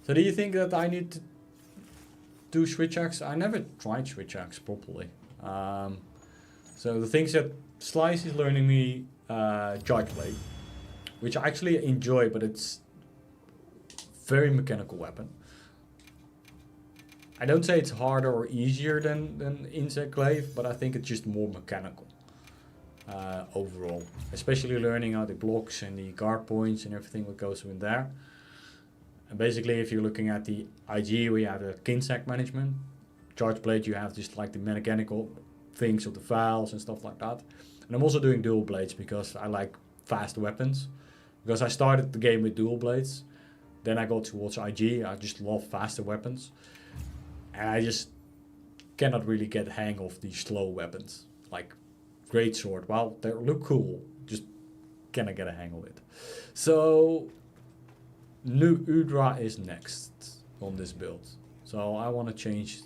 S1: So do you think that I need to do switch axe? I never tried switch axe properly. So the things that Slice is learning me Charge Blade, which I actually enjoy, but it's very mechanical weapon. I don't say it's harder or easier than Insect Glaive, but I think it's just more mechanical overall. Especially learning how the blocks and the guard points and everything that goes in there. And basically, if you're looking at the IG, we have the Kinsect management. Charge Blade, you have just like the mechanical things of the files and stuff like that. And I'm also doing dual blades because I like fast weapons. Because I started the game with dual blades. Then I go towards IG. I just love faster weapons. And I just cannot really get the hang of these slow weapons. Like greatsword, well, they look cool. Just cannot get a hang of it. So New Udra is next on this build. So I want to change,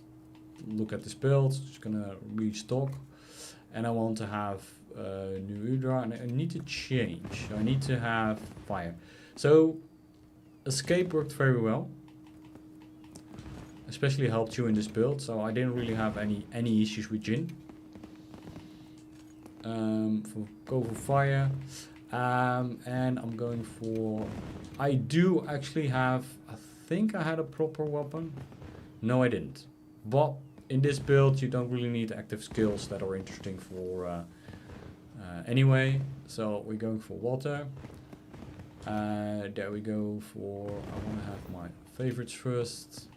S1: look at this build. Just gonna restock. And I want to have New Udra, and I need to change. I need to have fire. So escape worked very well, especially helped you in this build. So I didn't really have any issues with Jin. Go for fire, and I'm going for. I do actually have. I think I had a proper weapon. No, I didn't. But in this build, you don't really need active skills that are interesting for. Anyway, so we're going for water. There we go for. I want to have my favorites first.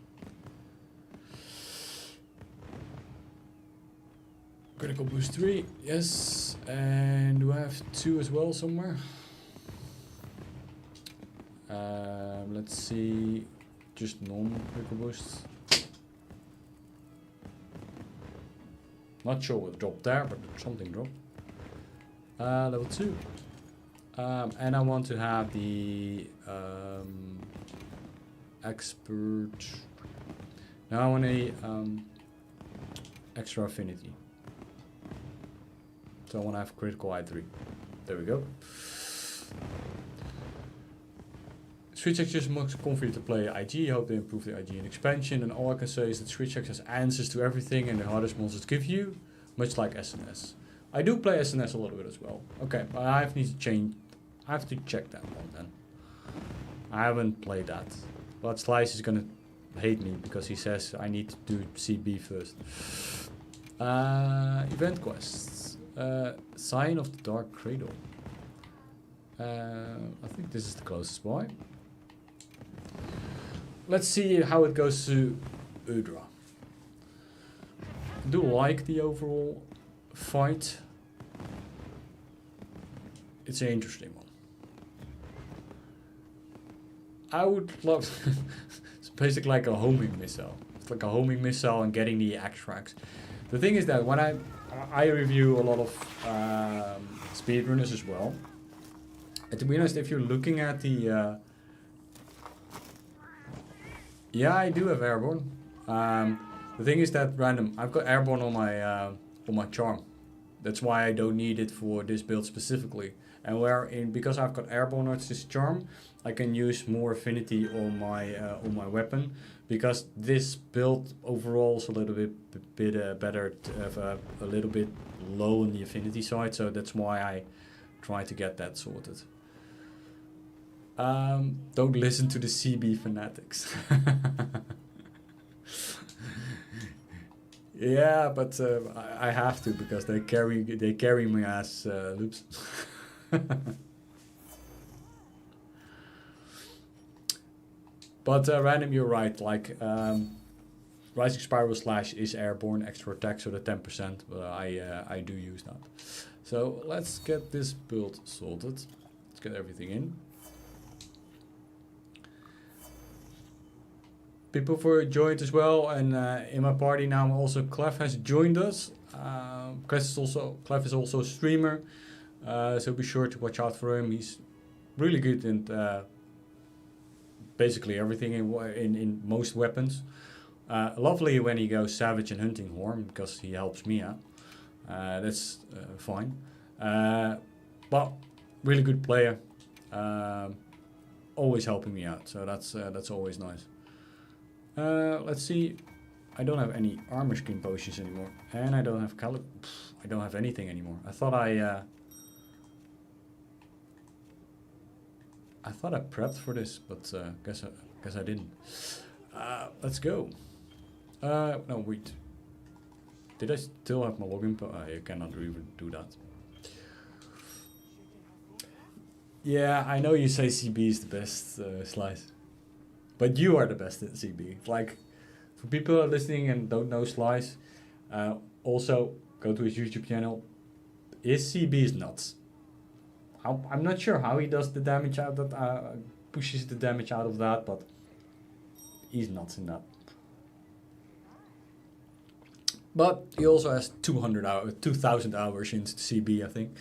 S1: Critical boost 3, yes. And do I have 2 as well somewhere? Let's see. Just non-critical boosts. Not sure what dropped there, but something dropped. Level 2. And I want to have the expert. Now I want a extra affinity. So I want to have critical I3. There we go. Switch X just makes it comfy to play IG. Hope they improve the IG in expansion. And all I can say is that Switch X has answers to everything and the hardest monsters give you, much like SNS. I do play SNS a little bit as well. Okay, but I need to change. I have to check that one then. I haven't played that. But Slice is gonna hate me because he says I need to do CB first. Event quests. Sign of the Dark Cradle. I think this is the closest boy. Let's see how it goes to Udra. I do like the overall fight. It's an interesting one. I would love... It's basically like a homing missile. It's like a homing missile and getting the extracts. The thing is that when I review a lot of speedrunners as well. And to be honest, if you're looking at the... yeah, I do have airborne. The thing is that random. I've got airborne on my charm. That's why I don't need it for this build specifically. And because I've got airborne on this charm, I can use more affinity on my weapon. Because this build overall is a little bit better to have a little bit low on the affinity side. So that's why I try to get that sorted. Don't listen to the CB fanatics. Yeah, but I have to because they carry me as loops. But random, you're right. Like Rising Spiral Slash is airborne, extra attack, so the 10%. But I do use that. So let's get this build sorted. Let's get everything in. People for joined as well, and in my party now also Glaive has joined us. Glaive is also a streamer, so be sure to watch out for him. He's really good in basically everything in most weapons. Lovely when he goes Savage and Hunting Horn because he helps me out. That's fine, but really good player, always helping me out. So that's always nice. Let's see. I don't have any armor skin potions anymore, and I don't have I don't have anything anymore. I thought I prepped for this, but guess I didn't. Let's go. No, wait. Did I still have my login? I cannot even do that. Yeah, I know you say CB is the best Slice. But you are the best at CB. Like, for people who are listening and don't know Slice, also go to his YouTube channel. His CB is nuts. I'm not sure how he does the damage out of that, pushes the damage out of that, but he's nuts in that. But he also has 2,000 hours into CB, I think.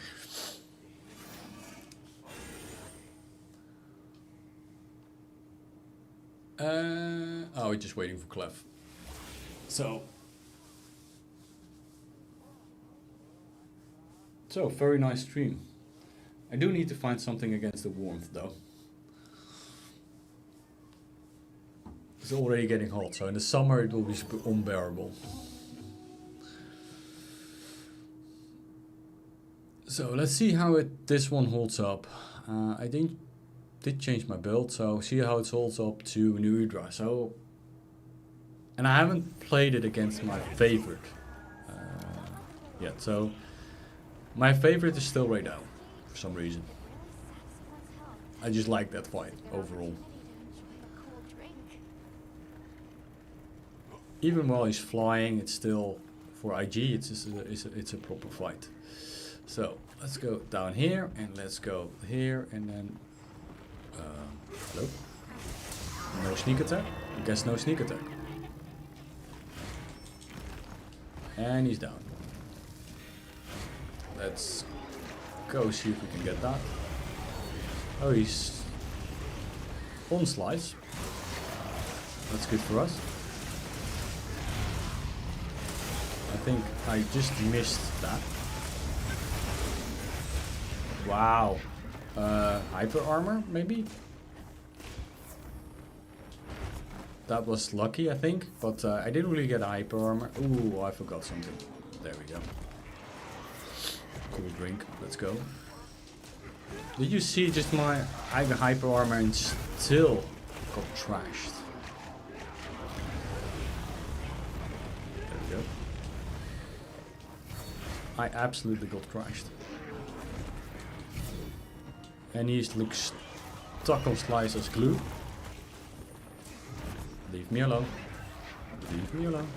S1: Oh, we're just waiting for Glaive. So, very nice stream. I do need to find something against the warmth, though. It's already getting hot, so in the summer it will be super unbearable. So let's see how this one holds up. I did change my build, so see how it holds up to New Udra. So, and I haven't played it against my favorite yet. So my favorite is still right now for some reason. I just like that fight overall. Even while he's flying, it's still for IG. It's a proper fight. So let's go down here and let's go here and then. Hello? No sneak attack? I guess no sneak attack. And he's down. Let's go see if we can get that. Oh, he's on Slice. That's good for us. I think I just missed that. Wow. Hyper armor, maybe? That was lucky, I think, but I didn't really get hyper armor. Ooh, I forgot something. There we go. Cool drink, let's go. Did you see just my hyper armor and still got trashed? There we go. I absolutely got trashed. And he looks stuck on Slice as glue. Leave me alone. Leave me alone.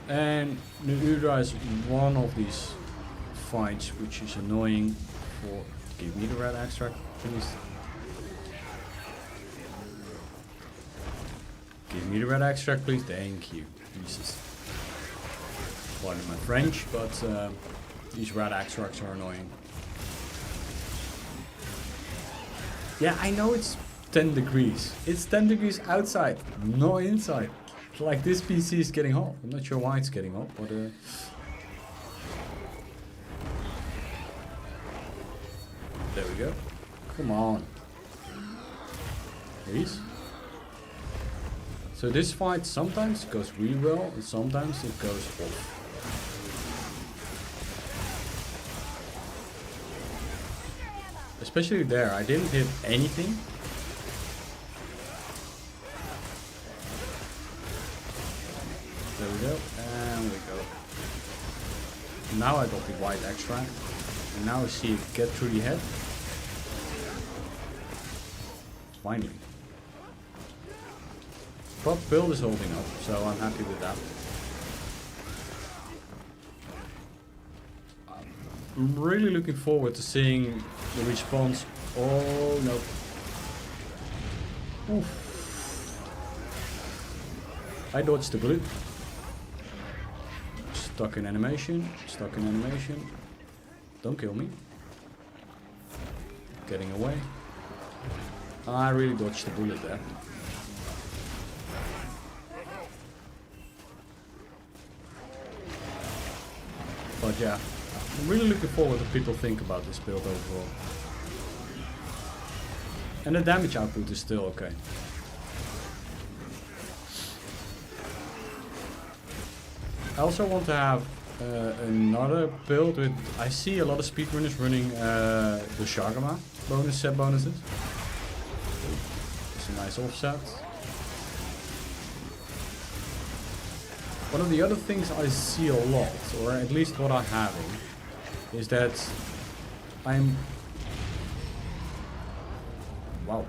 S1: And the Udra is one of these fights which is annoying for... Give me the red extract, please. Give me the red extract, please. Thank you. Jesus. Pardon my French, but these red extracts are annoying. Yeah, I know it's 10 degrees. It's 10 degrees outside, not inside. Like this PC is getting hot. I'm not sure why it's getting hot, but there we go. Come on. Please. So this fight sometimes goes really well and sometimes it goes off. Especially there, I didn't hit anything. There we go, and we go. Now I got the white extract, and now I see it get through the head. Finally. But build is holding up, so I'm happy with that. I'm really looking forward to seeing the response. Oh no. Oof. I dodged the bullet. Stuck in animation, stuck in animation. Don't kill me. Getting away. I really dodged the bullet there. But yeah, I'm really looking forward to what people think about this build overall. And the damage output is still okay. I also want to have another build with... I see a lot of speedrunners running the Shagama set bonuses. It's a nice offset. One of the other things I see a lot, or at least what I'm having, is that I'm... Wow.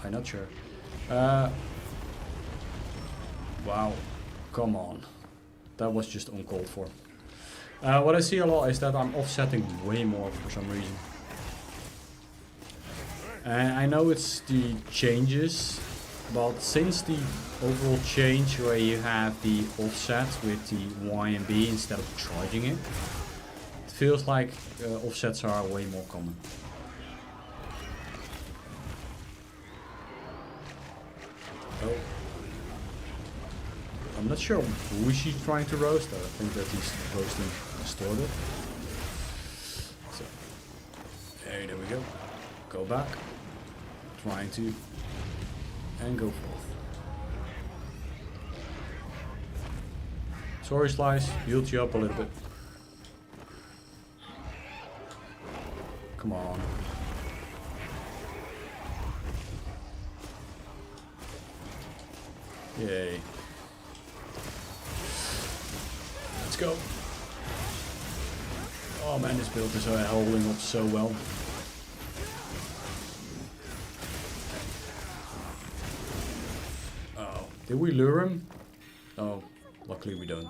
S1: I'm not sure. Wow, come on. That was just uncalled for. What I see a lot is that I'm offsetting way more for some reason. And I know it's the changes, but since the overall change where you have the offset with the Y and B instead of charging it, it feels like offsets are way more common. Oh. I'm not sure who she's trying to roast. I think that he's roasting Distorted. So, hey, there we go. Go back. Trying to. And go forth. Sorry, Slice. Healed you up a little bit. Come on. Yay. Let's go. Oh man, this build is holding up so well. Oh, did we lure him? Oh, luckily we don't.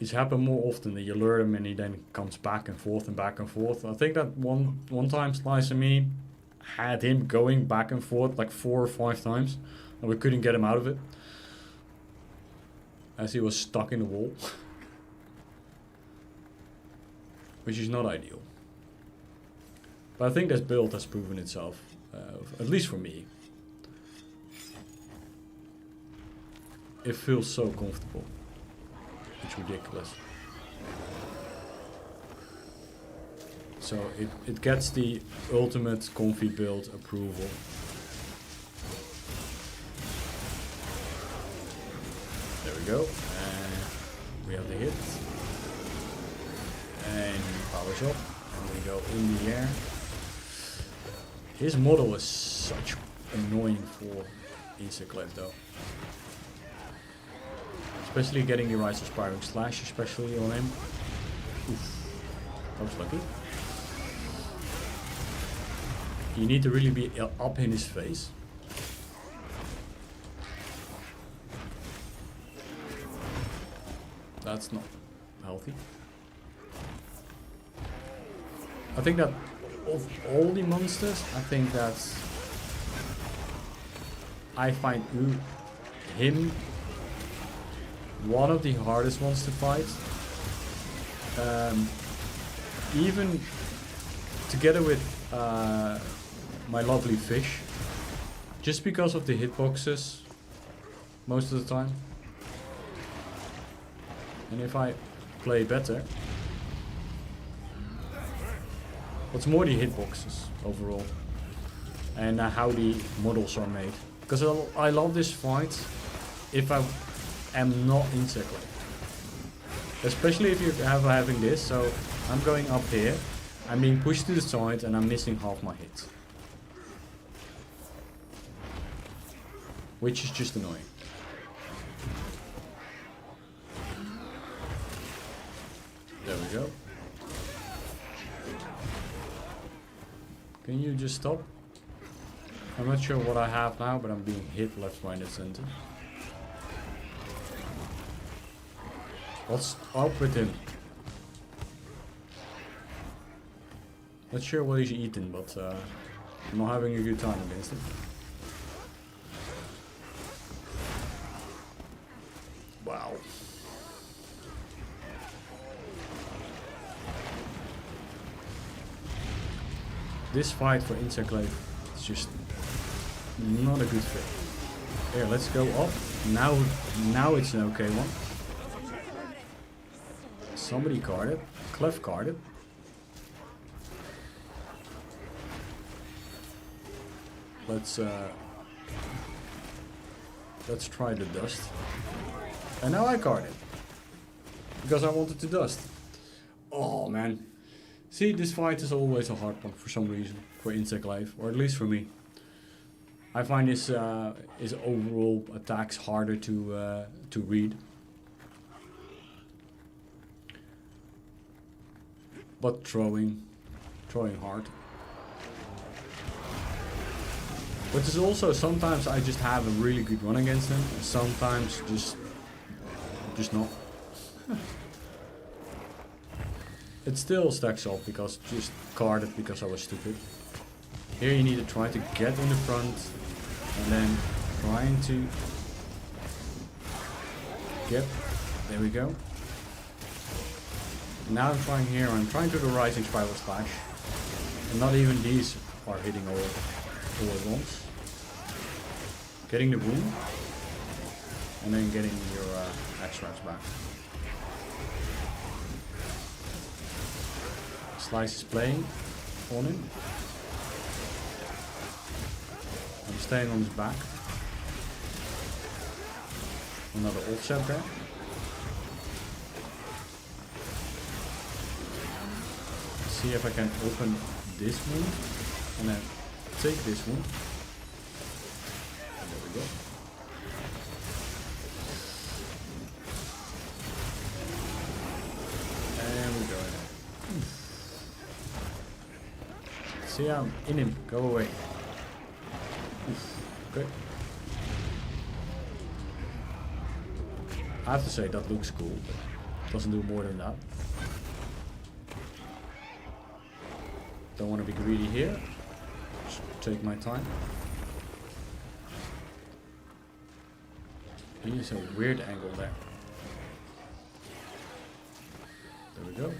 S1: It's happened more often that you lure him and he then comes back and forth and back and forth. I think that one time Slice and me had him going back and forth like 4 or 5 times and we couldn't get him out of it. As he was stuck in the wall. Which is not ideal. But I think this build has proven itself. At least for me. It feels so comfortable. It's ridiculous. So it gets the ultimate comfy build approval. There we go. We have the hit. And power shot. And we go in the air. His model is such annoying for Glaive though. Especially getting the Rise of Aspiring Slash, especially on him. Oof. That was lucky. you need to really be up in his face. That's not healthy. I think that of all the monsters, I think that's... I find him one of the hardest ones to fight. Even together with my lovely fish, just because of the hitboxes most of the time. And if I play better, what's more the hitboxes overall, and how the models are made. Because I love this fight if I am not insect Glaive. Especially if you're having this, so I'm going up here, I'm being pushed to the side and I'm missing half my hits. Which is just annoying. There we go. Can you just stop? I'm not sure what I have now, but I'm being hit left, right and center. What's up with him? Not sure what he's eating, but I'm not having a good time against him. Wow. This fight for Insect Glaive is just not a good fit. Here, let's go up. Now it's an okay one. Somebody carded. Clef carded. Let's try the dust. And now I carded. Because I wanted to dust. Oh man. See, this fight is always a hard one for some reason. For Insect Glaive, or at least for me. I find his overall attacks harder to read. But throwing hard. But it's also sometimes I just have a really good run against him, and sometimes just not. It still stacks up because just carded because I was stupid. Here you need to try to get in the front and then trying to get, there we go. Now I'm trying here, I'm trying to do the Rising Spiral Slash. And not even these are hitting all at once. Getting the wound and then getting your extracts back. Slice is playing on him. I'm staying on his back. Another offset there. See if I can open this one and then take this one. And there we go. And we go. See, I'm in him. Go away. Okay. I have to say that looks cool, but doesn't do more than that. Don't want to be greedy here. Just take my time. Here's a weird angle there. There we go.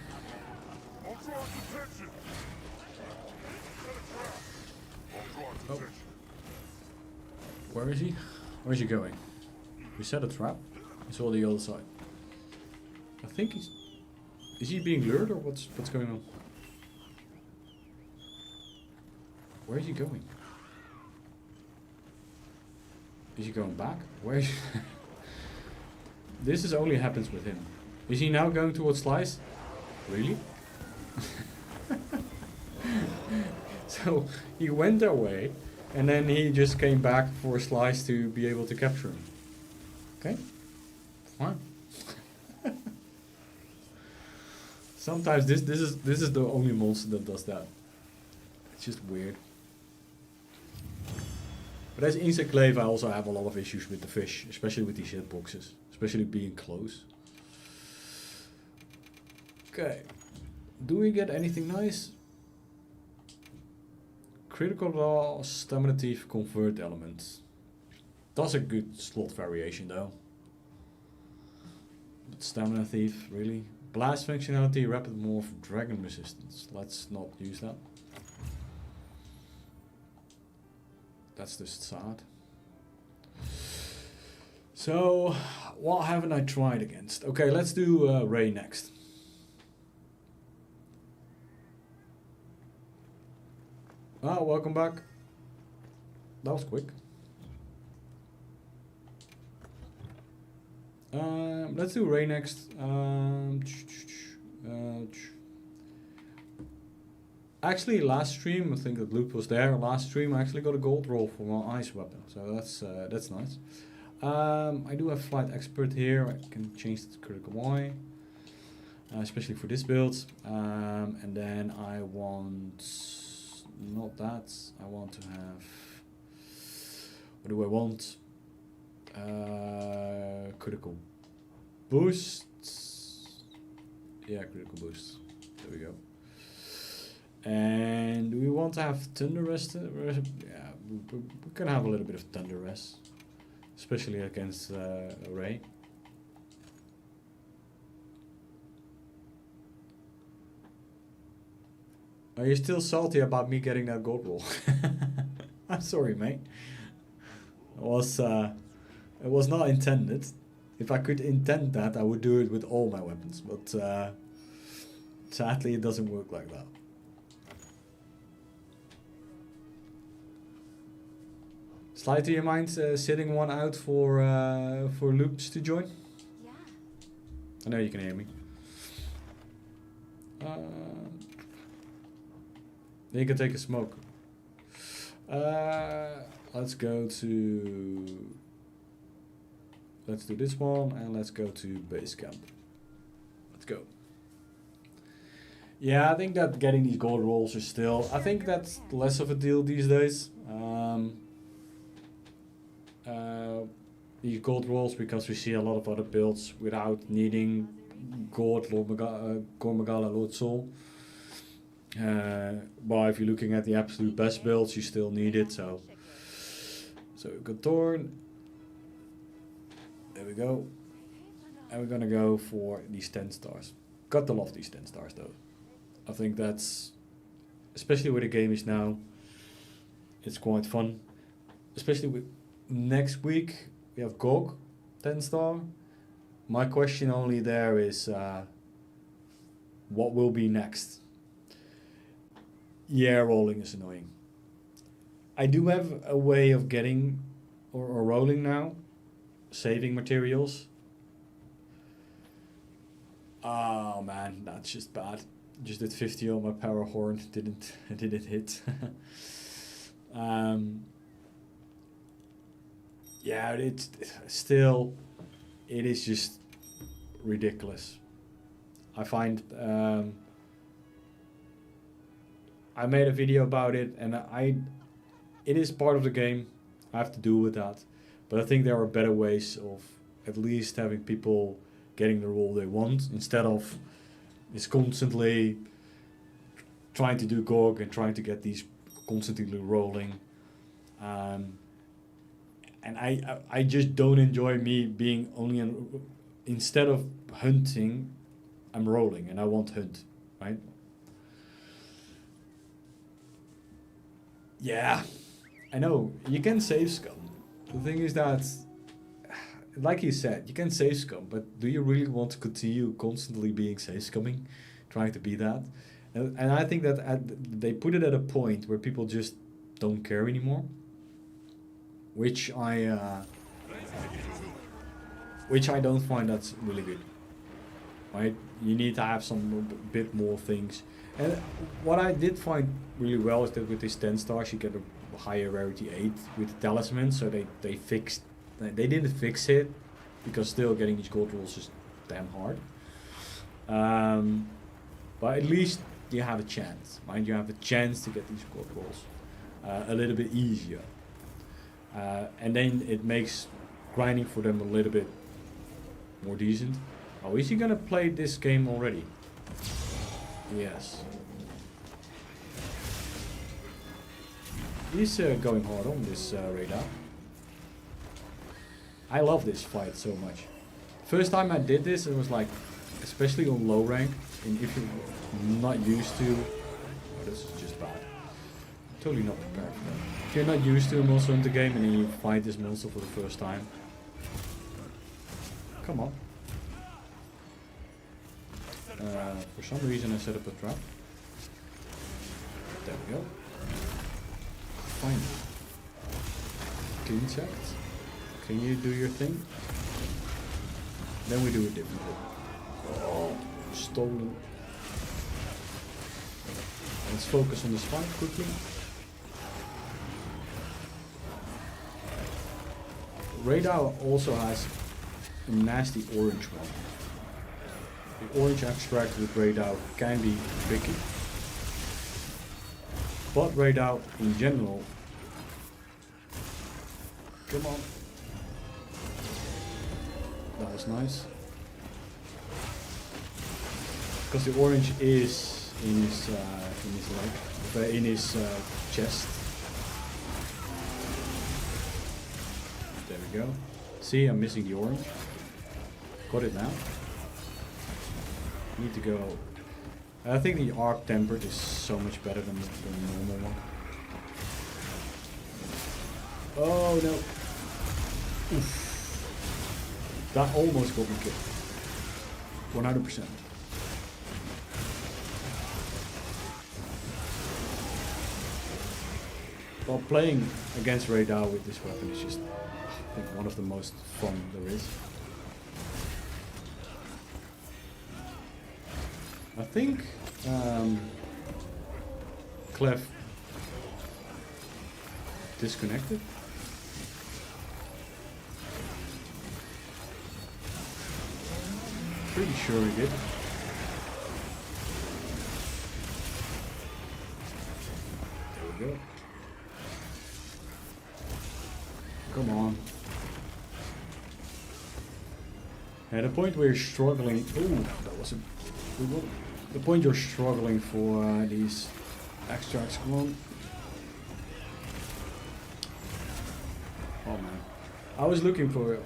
S1: Oh. Where is he? Where's he going? We set a trap. It's all the other side. I think he's... Is he being lured or what's going on? Where is he going? Is he going back? Where is he? This is only happens with him. Is he now going towards Slice? Really? So he went that way and then he just came back for Slice to be able to capture him. Okay? Fine. Sometimes this is the only monster that does that. It's just weird. But as insect glaive, I also have a lot of issues with the fish, especially with these hitboxes, especially being close. Okay, do we get anything nice? Critical loss, stamina thief, convert elements. That's a good slot variation though. But stamina thief, really? Blast functionality, rapid morph, dragon resistance. Let's not use that. That's just sad. So, what haven't I tried against? Okay, let's do Ray next. Ah, welcome back. That was quick. Let's do Ray next. Actually, last stream, I think that Loop was there. Last stream, I actually got a gold roll for my ice weapon, so that's nice. I do have Flight Expert here. I can change it to Critical Y, especially for this build. And then I want not that. I want to have. What do I want? Critical boost. Yeah, critical boost. There we go. And do we want to have Thunder Rest? Yeah, we can have a little bit of Thunder Rest, especially against Ray. Are you still salty about me getting that gold roll? I'm sorry, mate. It was not intended. If I could intend that, I would do it with all my weapons, but sadly it doesn't work like that. Slide to your mind sitting one out for Loops to join?
S3: Yeah.
S1: I know you can hear me. You can take a smoke. Let's go to... Let's do this one and let's go to base camp. Let's go. Yeah, I think that getting these gold rolls is still... I think that's less of a deal these days. These gold rolls, because we see a lot of other builds without needing gold, Gormagala, Lord Soul. But if you're looking at the absolute best builds, you still need it. So good Thorn. There we go. And we're gonna go for these 10 stars. Got to love these 10 stars though. I think that's, especially where the game is now, it's quite fun. Especially with next week, we have GOG 10 star. My question only there is, what will be next? Yeah, rolling is annoying. I do have a way of getting or rolling now, saving materials. Oh man, that's just bad. Just did 50 on my power horn, didn't hit. Yeah, it's still, it is just ridiculous. I find I made a video about it, and it is part of the game. I have to do with that, but I think there are better ways of at least having people getting the role they want instead of just constantly trying to do GOG and trying to get these constantly rolling. And I just don't enjoy me being only instead of hunting, I'm rolling, and I want hunt, right? Yeah, I know, you can save scum. The thing is that, like you said, you can save scum, but do you really want to continue constantly being save scumming, trying to be that? And I think that they put it at a point where people just don't care anymore, which I don't find that's really good. Right? You need to have some bit more things. And what I did find really well is that with these 10 stars you get a higher rarity 8 with the talisman, so they fixed, they didn't fix it, because still getting these gold rolls is damn hard. But at least you have a chance, right? You have a chance to get these gold rolls a little bit easier. And then it makes grinding for them a little bit more decent. Oh, is he gonna play this game already? Yes. He's going hard on this radar. I love this fight so much. First time I did this, it was like, especially on low rank, and if you're not used to, oh, this is just bad. Totally not prepared for that. If you're not used to a monster hunter game and then you fight this monster for the first time, come on. For some reason I set up a trap. There we go. Fine. Clean checked. Can you do your thing? Then we do it differently. Oh, stolen. Let's focus on this fight quickly. Radar also has a nasty orange one. The orange extract with Radar can be tricky. But Radar in general, come on. That was nice. Because the orange is in his leg, in his chest. There we go. See, I'm missing the orange. Got it now. Need to go. I think the arc tempered is so much better than the normal one. Oh no. Oof. That almost got me killed. 100%. Well, playing against Radar with this weapon is just, I think, one of the most fun there is. I think Glaive disconnected. Pretty sure he did. There we go. Come on. At the point where you're struggling. Ooh, that was a good one. The point you're struggling for these extracts. Come on. Oh man. I was looking for.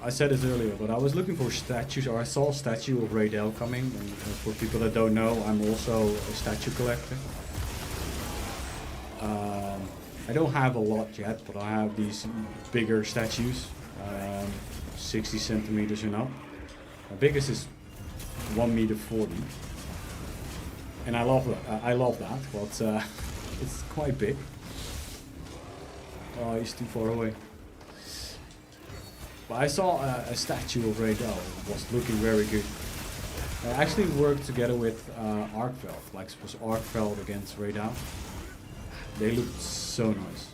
S1: I said it earlier, but I was looking for statues, or I saw a statue of Raydell coming. And for people that don't know, I'm also a statue collector. I don't have a lot yet, but I have these bigger statues, 60 centimeters and up. My biggest is 1.40 m, and I love that. But it's quite big. Oh, he's too far away. But I saw a statue of Raydell. It was looking very good. I actually worked together with Arkveld, like it was Arkveld against Raydell. They looked so nice.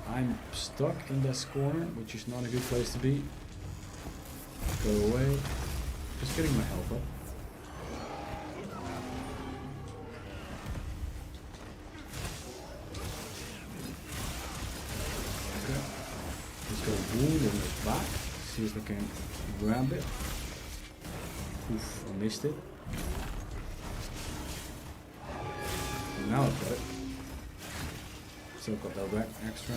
S1: I'm stuck in this corner, which is not a good place to be. Go away. Just getting my health up. Okay. Let's go wound in his back. See if I can grab it. Oof, I missed it. Now I've got it. Still got that back extra.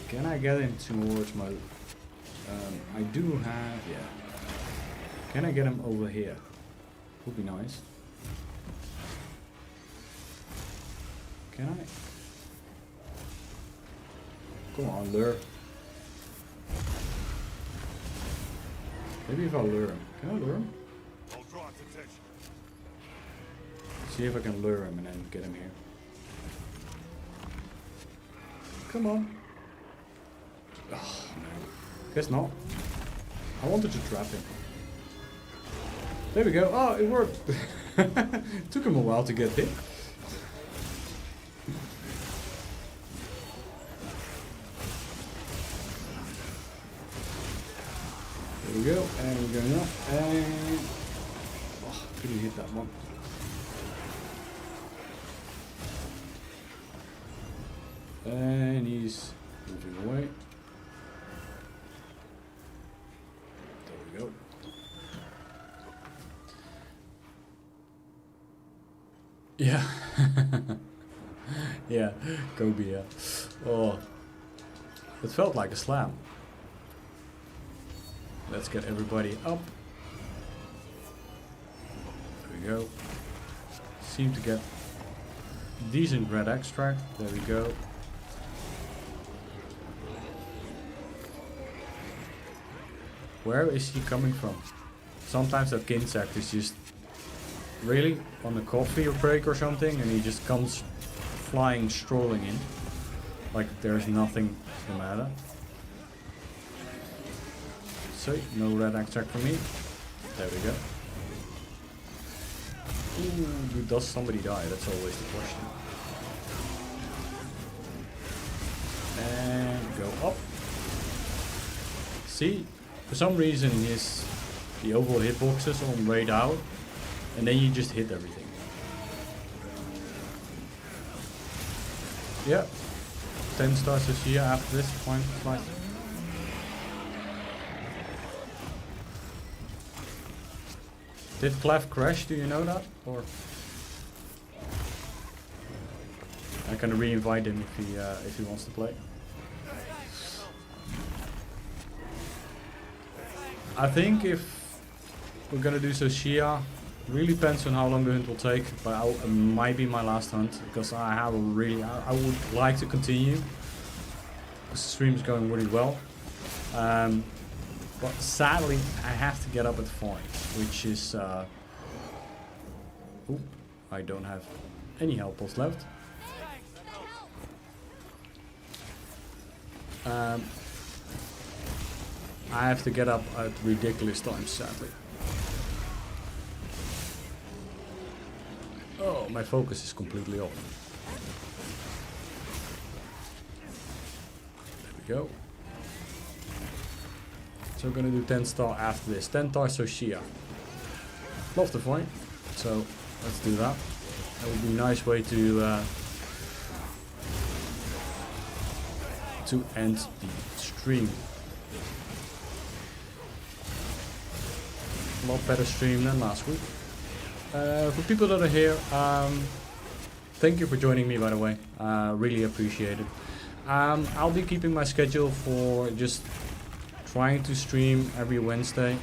S1: Can I get him towards my... I do have... yeah. Can I get him over here? Would be nice. Can I? Come on, lure. Maybe if I lure him. Can I lure him? See if I can lure him and then get him here. Come on. Oh, no. Guess not. I wanted to trap him. There we go. Oh, it worked. Took him a while to get hit. There we go. And we're going up. And... oh, Could he hit that one? And he's moving away. There we go. Yeah. Yeah, Kobe, yeah. Oh. It felt like a slam. Let's get everybody up. There we go. Seem to get decent red extract. There we go. Where is he coming from? Sometimes that insect is just really on a coffee break or something, and he just comes flying, strolling in, like there's nothing the matter. So no red extract for me. There we go. Ooh, does somebody die? That's always the question. And go up. See, for some reason the overall hitboxes are way down, and then you just hit everything. Yeah, 10 stars this year after this. Fine, fine. Did Glaive crash? Do you know that? Or I can re-invite him if he wants to play. I think if we're gonna do so Shia, really depends on how long the hunt will take, but it might be my last hunt because I would like to continue. The stream is going really well, but sadly I have to get up at 5, which is ooh, I don't have any health pots left. I have to get up at ridiculous times, sadly. Oh, my focus is completely off. There we go. So we're gonna do 10 star after this. 10 star Soshia. Love the fight. So let's do that. That would be a nice way to end the stream. A lot better stream than last week. For people that are here, thank you for joining me, by the way. Really appreciate it. I'll be keeping my schedule for just trying to stream every Wednesday.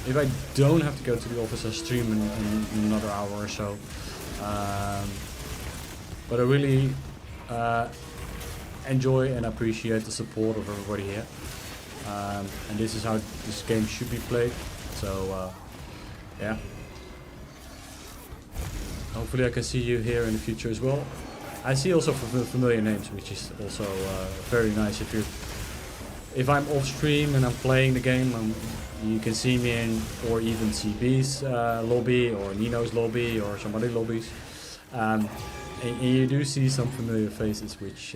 S1: If I don't have to go to the office, I'll stream in another hour or so. But I really enjoy and appreciate the support of everybody here. And this is how this game should be played. So, yeah. Hopefully I can see you here in the future as well. I see also familiar names, which is also very nice. If I'm off stream and I'm playing the game, you can see me in, or even CB's lobby, or Nino's lobby, or some other lobbies. And you do see some familiar faces, which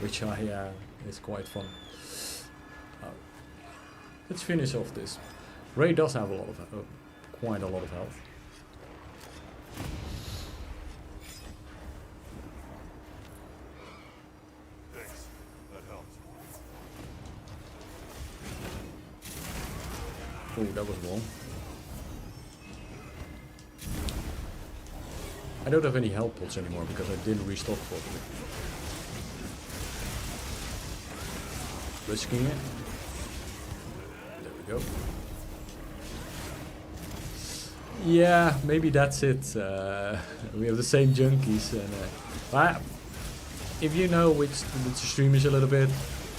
S1: is quite fun. Let's finish off this. Ray does have a lot of quite a lot of health.
S2: Thanks. That helps.
S1: Oh, that was wrong. I don't have any health pots anymore because I didn't restock properly. Risking it. There we go. Yeah, maybe that's it. We have the same junkies. And, if you know which streamers a little bit,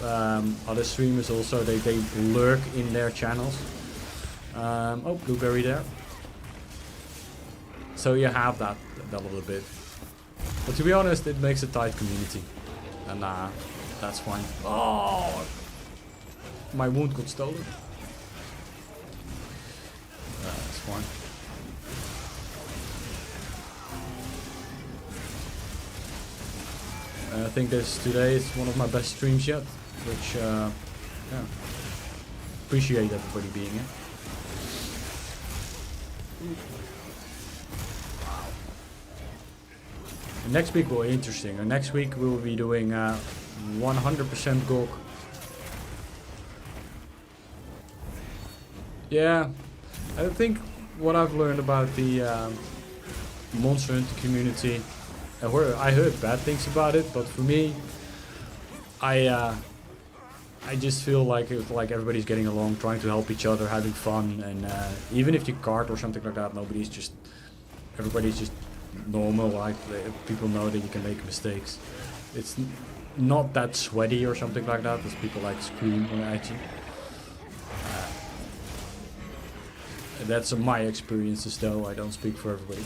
S1: other streamers also, they lurk in their channels. Oh, blueberry there. So you have that a little bit. But to be honest, it makes a tight community. And that's fine. Oh! My wound got stolen. That's fine. I think today is one of my best streams yet, which, yeah, appreciate everybody being here. Next week will be interesting. Next week we'll be doing 100% Gog. Yeah, I think what I've learned about the Monster Hunter community, I heard bad things about it, but for me, I just feel like everybody's getting along, trying to help each other, having fun, and even if you cart or something like that, everybody's just normal. Like people know that you can make mistakes. It's not that sweaty or something like that, as people like scream at you. That's my experiences, though. I don't speak for everybody.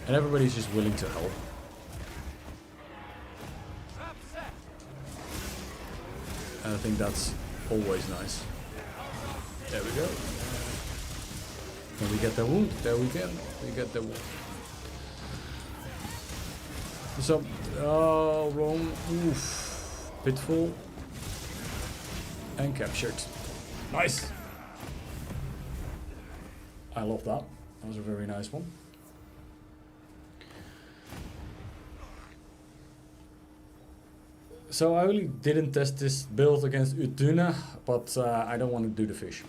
S1: And everybody's just willing to help. And I think that's always nice. There we go. And we get the wound. There we go. We get the wound. So, oh, wrong. Oof. Pitfall. And captured. Nice. I love that. That was a very nice one. So I really didn't test this build against Utuna, but I don't want to do the fish.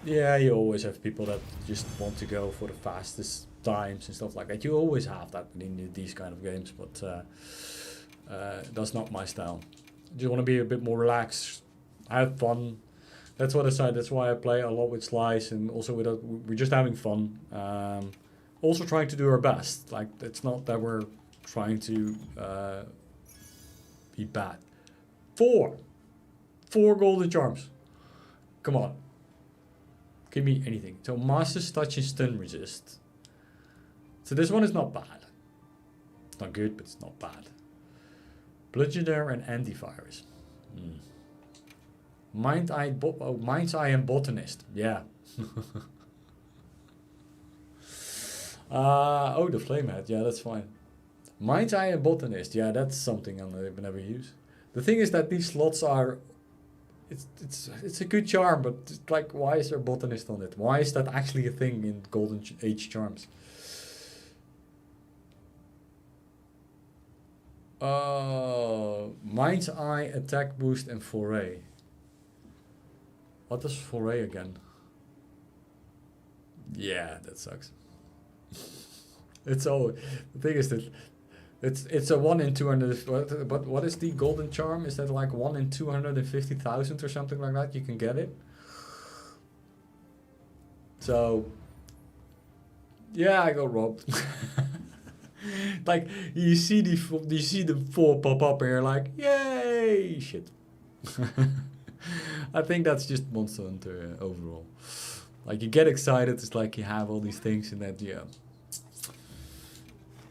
S1: Yeah, you always have people that just want to go for the fastest times and stuff like that. You always have that in these kind of games, but that's not my style. I just want to be a bit more relaxed, have fun. That's what I said. That's why I play a lot with Slice, and also we're just having fun. Also trying to do our best. Like, it's not that we're trying to be bad. 4 golden charms. Come on. Give me anything. So Master's Touch and Stun Resist. So this one is not bad. It's not good, but it's not bad. Bludgeoner and Antivirus. Mind's Eye and Botanist. Yeah. Oh, the Flamehead. Yeah, that's fine. Mind's Eye and Botanist. Yeah, that's something I've never used. The thing is that these slots are... It's a good charm, but it's like, why is there Botanist on it? Why is that actually a thing in Golden Age charms? Mind's Eye, Attack Boost, and Foray. What does Foray again? Yeah, that sucks. It's all... The thing is that it's a 1 in 200... But what is the golden charm? Is that like 1 in 250,000 or something like that? You can get it. So... Yeah, I got robbed. Like, you see the 4 pop up and you're like, yay! Shit. I think that's just Monster Hunter overall. Like, you get excited, it's like you have all these things and that, yeah.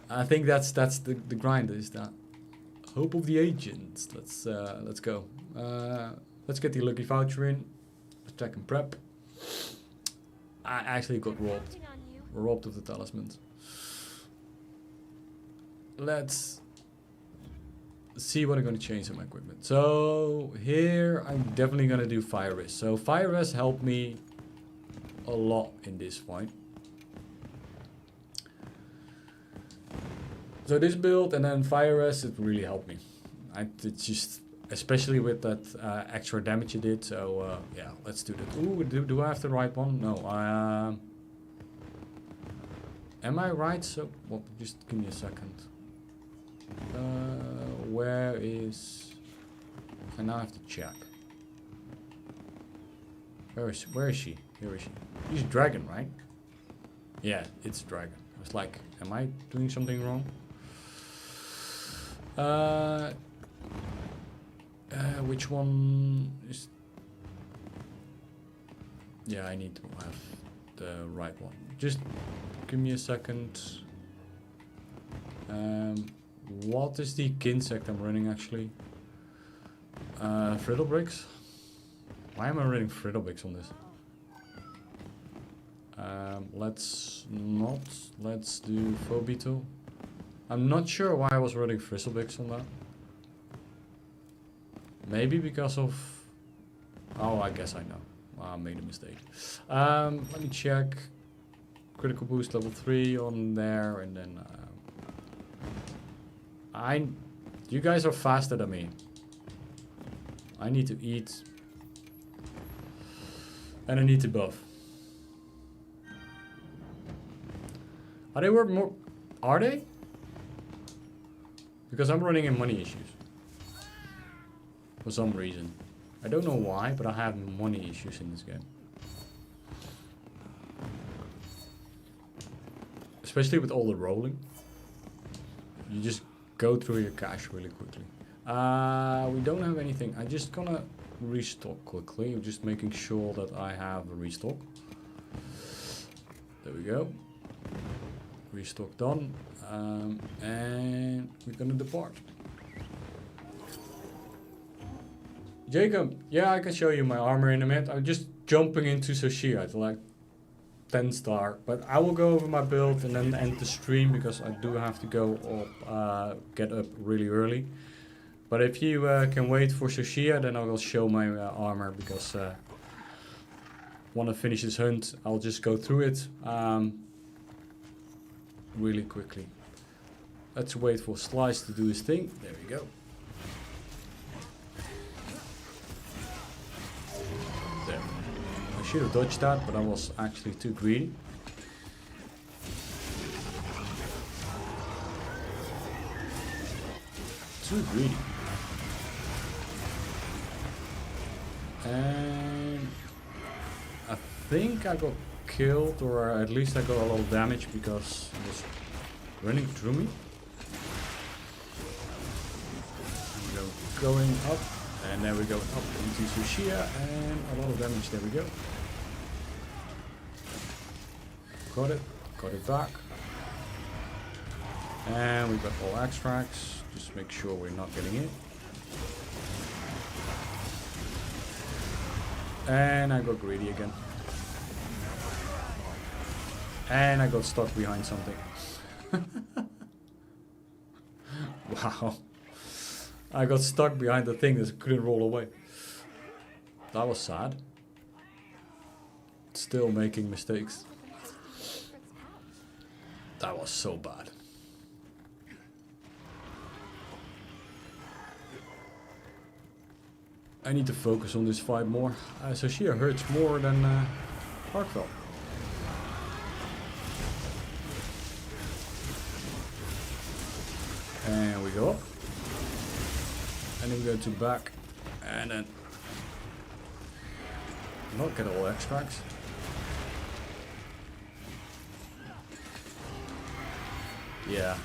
S1: I think that's the grind, is that. Hope of the Agents. Let's go. Let's get the lucky voucher in. Attack and prep. I actually got robbed. Robbed of the talismans. Let's see what I'm going to change in my equipment. So here I'm definitely going to do Fire Risk. So Fire Risk helped me a lot in this fight. So this build and then Fire Risk, it really helped me. It's just, especially with that extra damage you did. So yeah, let's do that. Ooh, do I have the right one? No. Am I right? So, well, just give me a second. Where is... I now have to check. Where is she? Here is she. She's dragon, right? Yeah, it's dragon. I was like, am I doing something wrong? Which one is... Yeah, I need to have the right one. Just give me a second. What is the Kinsect I'm running actually? Friddlebricks? Why am I running Friddlebricks on this? Let's do Phobito. I'm not sure why I was running Frizzlebricks on that. Maybe because of Oh, I guess I know. I made a mistake. Let me check. Critical boost level 3 on there, and then you guys are faster than me. I need to eat, and I need to buff. Are they worth more? Are they? Because I'm running in money issues for some reason. I don't know why, but I have money issues in this game. Especially with all the rolling. You just go through your cash really quickly. We don't have anything. I'm just gonna restock quickly. I'm just making sure that I have a restock. There we go. Restock done. And we're gonna depart. Jacob, yeah, I can show you my armor in a minute. I'm just jumping into Soshia to like 10 star, but I will go over my build and then end the stream because I do have to go up, get up really early. But if you can wait for Soshia, then I will show my armor because want to finish this hunt. I'll just go through it really quickly. Let's wait for Slice to do his thing. There we go. There. I should have dodged that, but I was actually too greedy. Too greedy. And I think I got killed, or at least I got a little damage because it was running through me. Going up, and there we go, up into Soshia, and a lot of damage. There we go. Got it back. And we got all extracts. Just make sure we're not getting it. And I got greedy again. And I got stuck behind something. Wow. I got stuck behind the thing that couldn't roll away. That was sad. Still making mistakes. That was so bad. I need to focus on this fight more. Soshia hurts more than Heartfelt. And we go up. And then we go to back. And then not get all extracts. Yeah.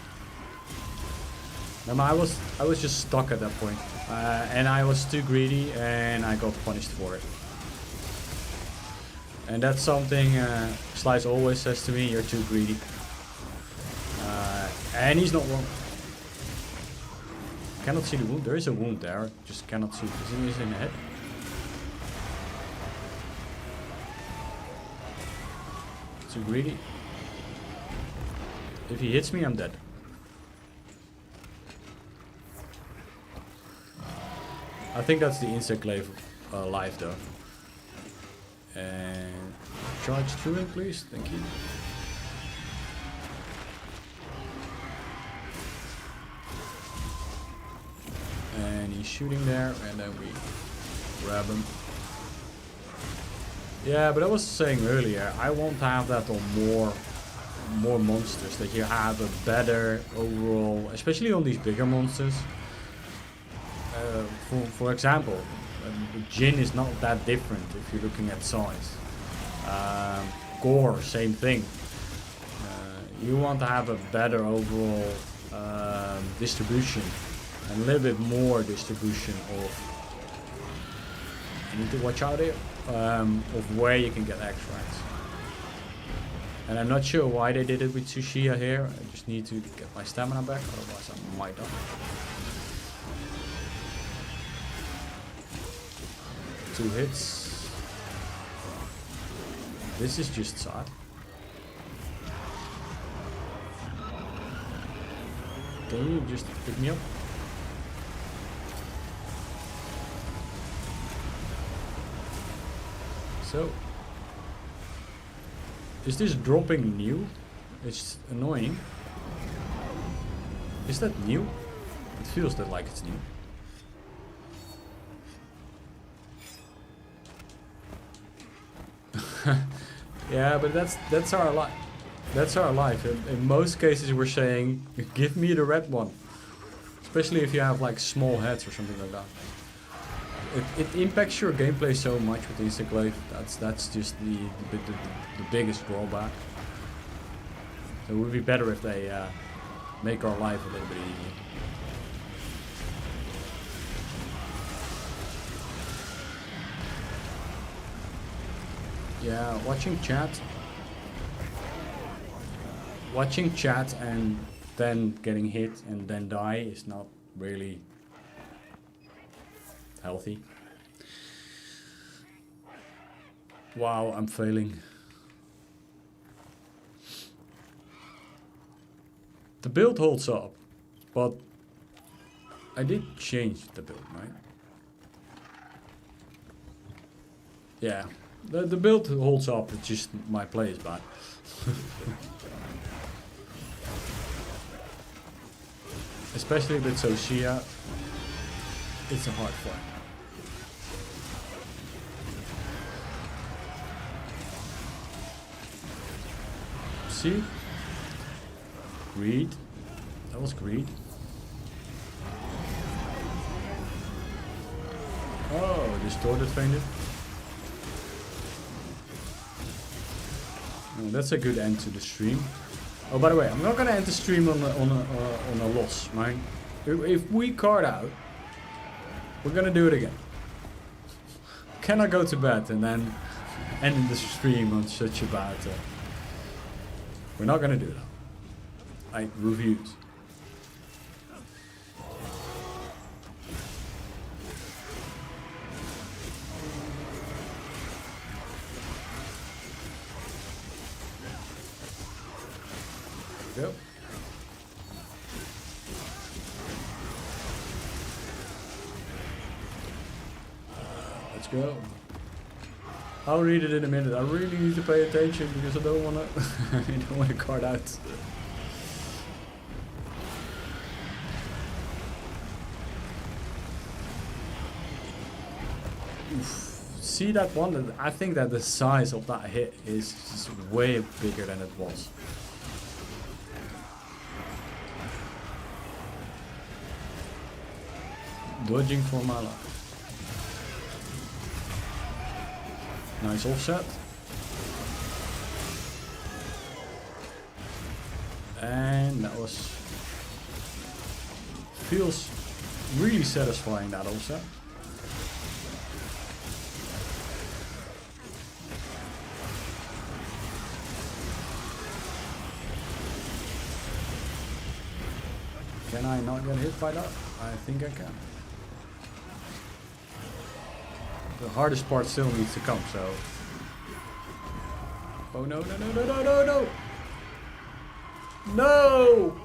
S1: No, I was just stuck at that point. And I was too greedy and I got punished for it. And that's something Slice always says to me, you're too greedy. And he's not wrong. Cannot see the wound. There is a wound there. Just cannot see. Isn't he in the head? Too greedy. If he hits me, I'm dead. I think that's the insect glaive life though. And charge through him, please. Thank you. And he's shooting there, and then we grab him. Yeah, but I was saying earlier, I want to have that on more monsters, that you have a better overall, especially on these bigger monsters. For example, the Jinn is not that different if you're looking at size. Gore, same thing. You want to have a better overall distribution, and a little bit more distribution of. You need to watch out here of where you can get extracts. And I'm not sure why they did it with Soshia here. I just need to get my stamina back, otherwise I might die. 2 hits. This is just sad. Can you just pick me up? So, is this dropping new? It's annoying. Is that new? It feels that like it's new. Yeah, but that's our life. That's our life. In most cases, we're saying, "Give me the red one," especially if you have like small heads or something like that. It impacts your gameplay so much with Instant Glaive. That's just the biggest drawback. So it would be better if they make our life a little bit easier. Yeah, watching chat and then getting hit and then die is not really healthy. Wow, I'm failing. The build holds up, but I did change the build, right? Yeah, the build holds up, it's just my play is bad. Especially with Socia, it's a hard fight. See? Greed. That was greed. Oh, distorted fainted. Oh, that's a good end to the stream. Oh, by the way, I'm not gonna end the stream on a loss, right? If we card out, we're gonna do it again. Can I go to bed and then end the stream on such a bad? We're not gonna do that. Like reviews. There we go. Let's go. I'll read it in a minute. I really need to pay attention because I don't wanna I don't wanna card out. See that one? I think that the size of that hit is just way bigger than it was. Dodging for my life. Nice offset. And that was... feels really satisfying, that offset. Can I not get hit by that? I think I can. The hardest part still needs to come, so... Oh no, no, no, no, no, no, no! No!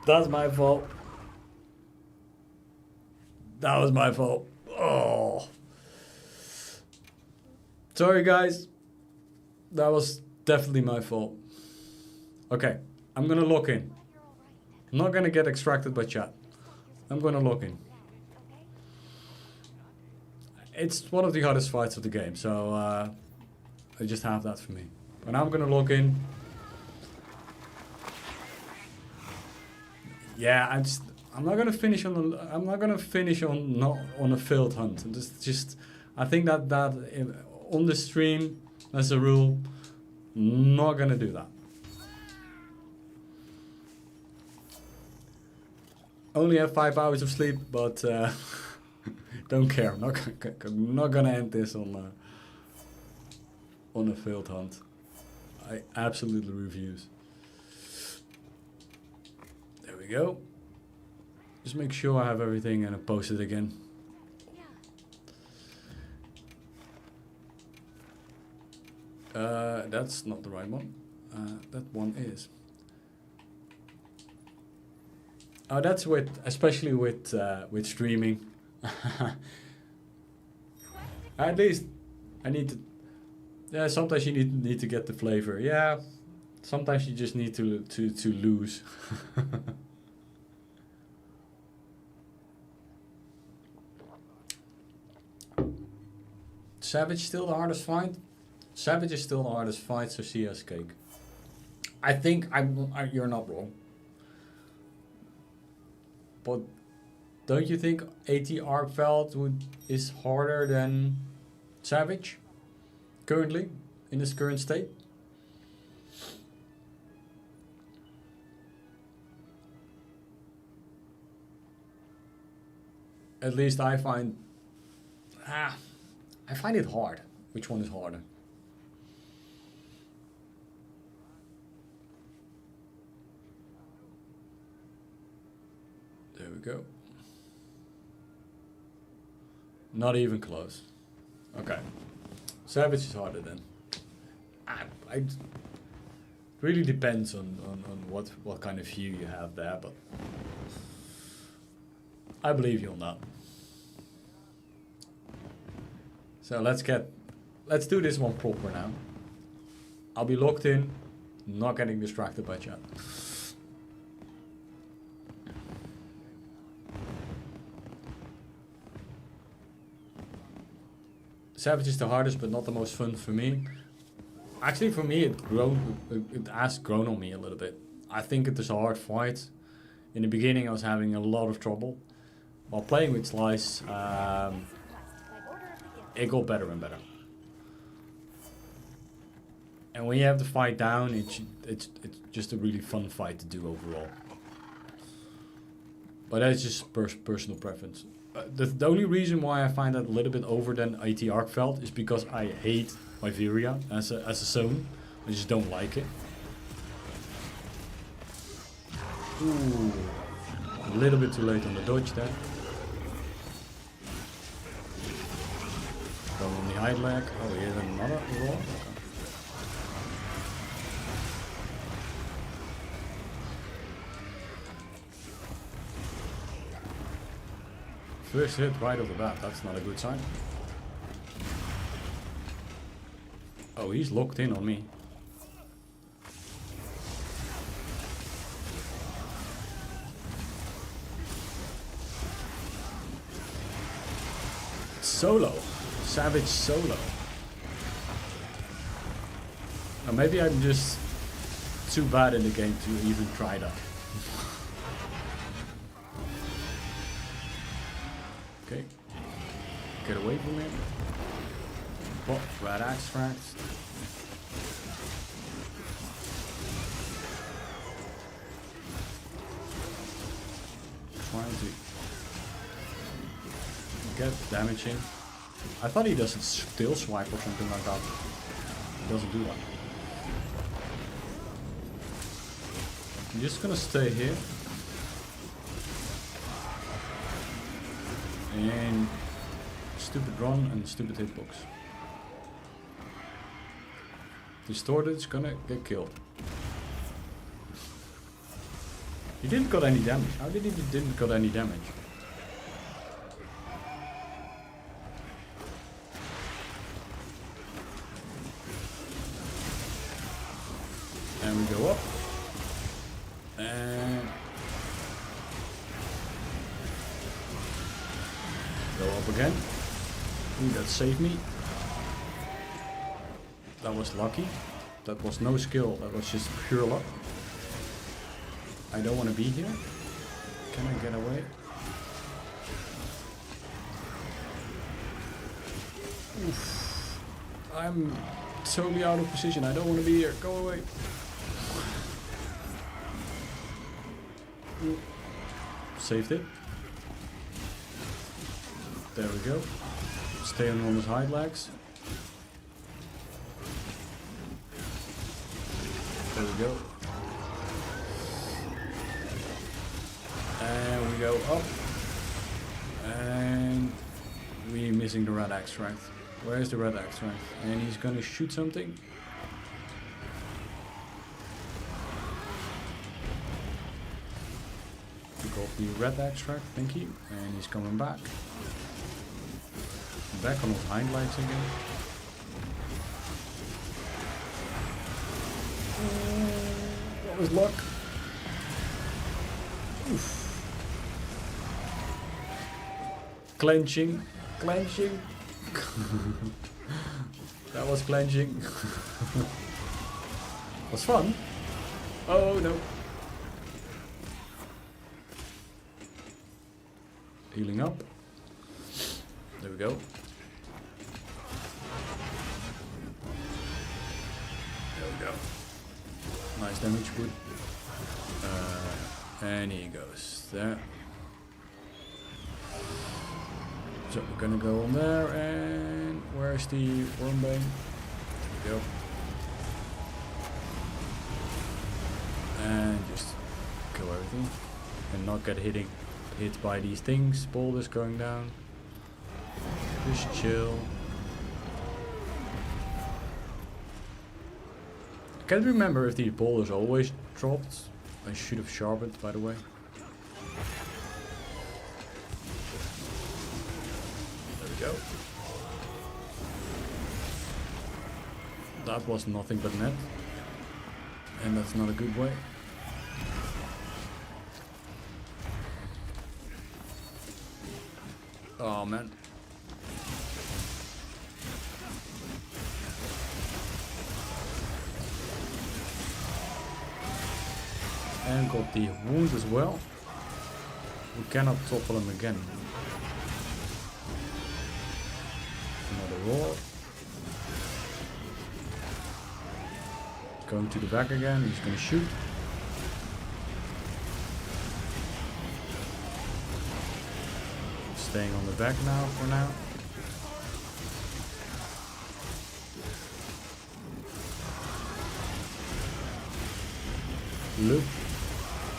S1: That's my fault. That was my fault. Oh. Sorry guys. That was definitely my fault. Okay, I'm gonna lock in. I'm not gonna get extracted by chat. I'm gonna log in. It's one of the hardest fights of the game, so I just have that for me. And I'm gonna log in. Yeah, I'm not gonna finish on a failed hunt. I think that on the stream as a rule, not gonna do that. Only have 5 hours of sleep, but don't care. I'm not gonna end this on a failed hunt. I absolutely refuse. There we go. Just make sure I have everything and I post it again. That's not the right one. That one is. Oh, that's especially with streaming. At least I need to. Yeah, sometimes you need to get the flavor. Yeah, sometimes you just need to lose. Savage still the hardest fight. Savage is still the hardest fight. So CS cake. I think you're not wrong. But don't you think AT Arkveld is harder than Savage currently in its current state? At least I find it hard. Which one is harder? There we go. Not even close. Okay. Savage is harder then. It really depends on what kind of view you have there, but I believe you'll know. So let's do this one proper now. I'll be locked in, not getting distracted by chat. Savage is the hardest, but not the most fun for me. Actually, for me, it has grown on me a little bit. I think it is a hard fight. In the beginning, I was having a lot of trouble. While playing with Slice, it got better and better. And when you have the fight down, it's just a really fun fight to do overall. But that's just personal preference. The only reason why I find that a little bit over than AT Arkveld is because I hate my Viria as a zone. I just don't like it. Ooh, a little bit too late on the dodge there. Going on the hide leg. Oh, here's another roll. Okay. First hit right off the bat, that's not a good sign. Oh, he's locked in on me. Solo. Savage solo. Or maybe I'm just too bad in the game to even try that. Okay. Get away from him. Pop, red extract. Trying to get damage in. I thought he doesn't still swipe or something like that. He doesn't do that. I'm just gonna stay here. And stupid run and stupid hitbox. Distorted is gonna get killed. He didn't got any damage. How did he didn't got any damage? And we go up. And go up again. Ooh, that saved me. That was lucky. That was no skill, that was just pure luck. I don't want to be here. Can I get away? Oof. I'm totally out of position. I don't want to be here. Go away. Ooh. Saved it. There we go. Stay on his hind legs. There we go. And we go up. And we're missing the red extract. Where's the red extract? And he's gonna shoot something. We got the red extract, thank you. And he's coming back. Back on his hind legs again. That was luck. Oof. Clenching. Clenching. That was clenching. Was fun. Oh no. Healing up. There we go. There we go. Nice damage put. And he goes there. So we're gonna go on there, and where's the wormbane? There we go. And just kill everything. And not get hit by these things. Boulders going down. Just chill. I can't remember if the boulders always dropped. I should have sharpened, by the way. There we go. That was nothing but net. And that's not a good way. Oh man. And got the wound as well. We cannot topple him again. Another roar. Going to the back again, he's gonna shoot. Staying on the back now for now. Loop.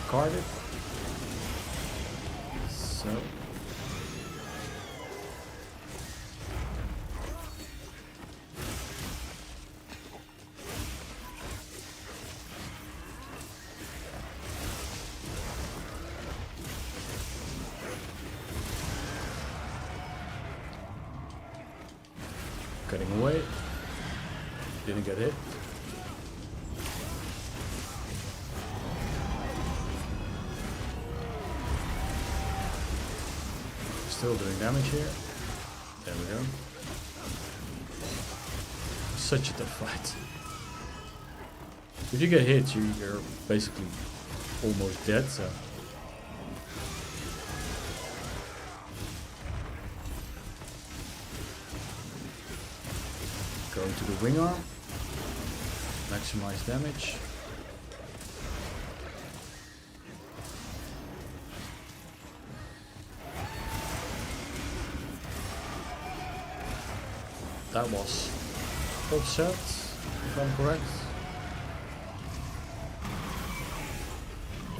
S1: Card it. So. Cutting away. Didn't get hit. Still doing damage here. There we go. Such a tough fight. If you get hit, you're basically almost dead, so. Going to the wing arm. Maximize damage. That was offset, if I'm correct.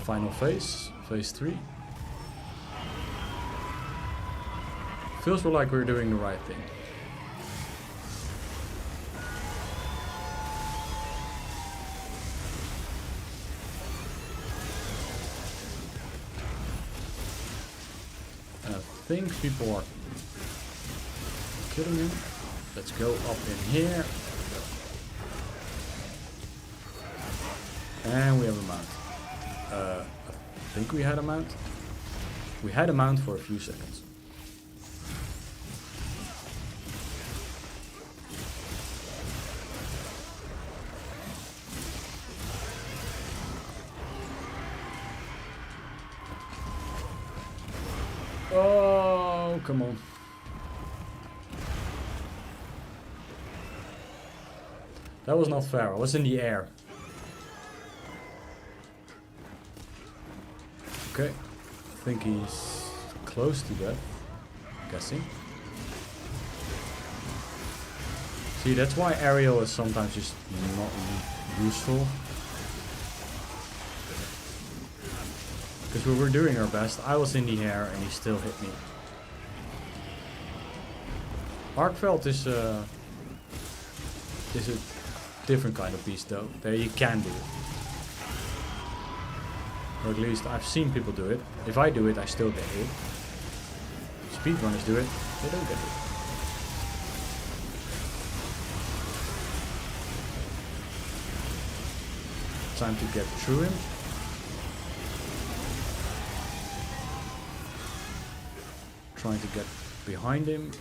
S1: Final phase, phase 3. Feels like we're doing the right thing. And I think people are killing him. Let's go up in here. And we have a mount. I think we had a mount. We had a mount for a few seconds. Oh, come on. That was not fair. I was in the air. Okay. I think he's close to death. Guessing. See, that's why aerial is sometimes just not useful. Because we were doing our best. I was in the air and he still hit me. Arkveld is a different kind of beast though. There you can do it. Or at least I've seen people do it. If I do it, I still get hit. Speedrunners do it, they don't get hit. Time to get through him. Trying to get behind him.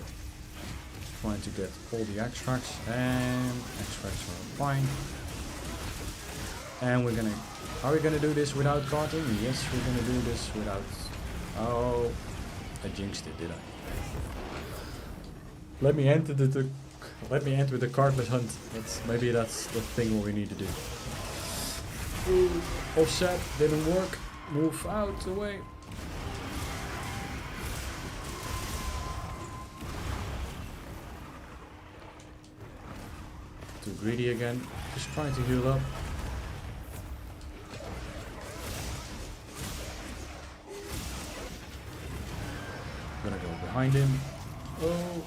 S1: Trying to get all the extracts, and extracts are fine. And we're gonna, are we gonna do this without carting? Yes, we're gonna do this without, oh, I jinxed it, did I? Let me enter let me enter the cartless hunt. Maybe that's the thing what we need to do. Ooh, offset, didn't work. Move out the way. Too greedy again. Just trying to heal up. Gonna go behind him. Oh.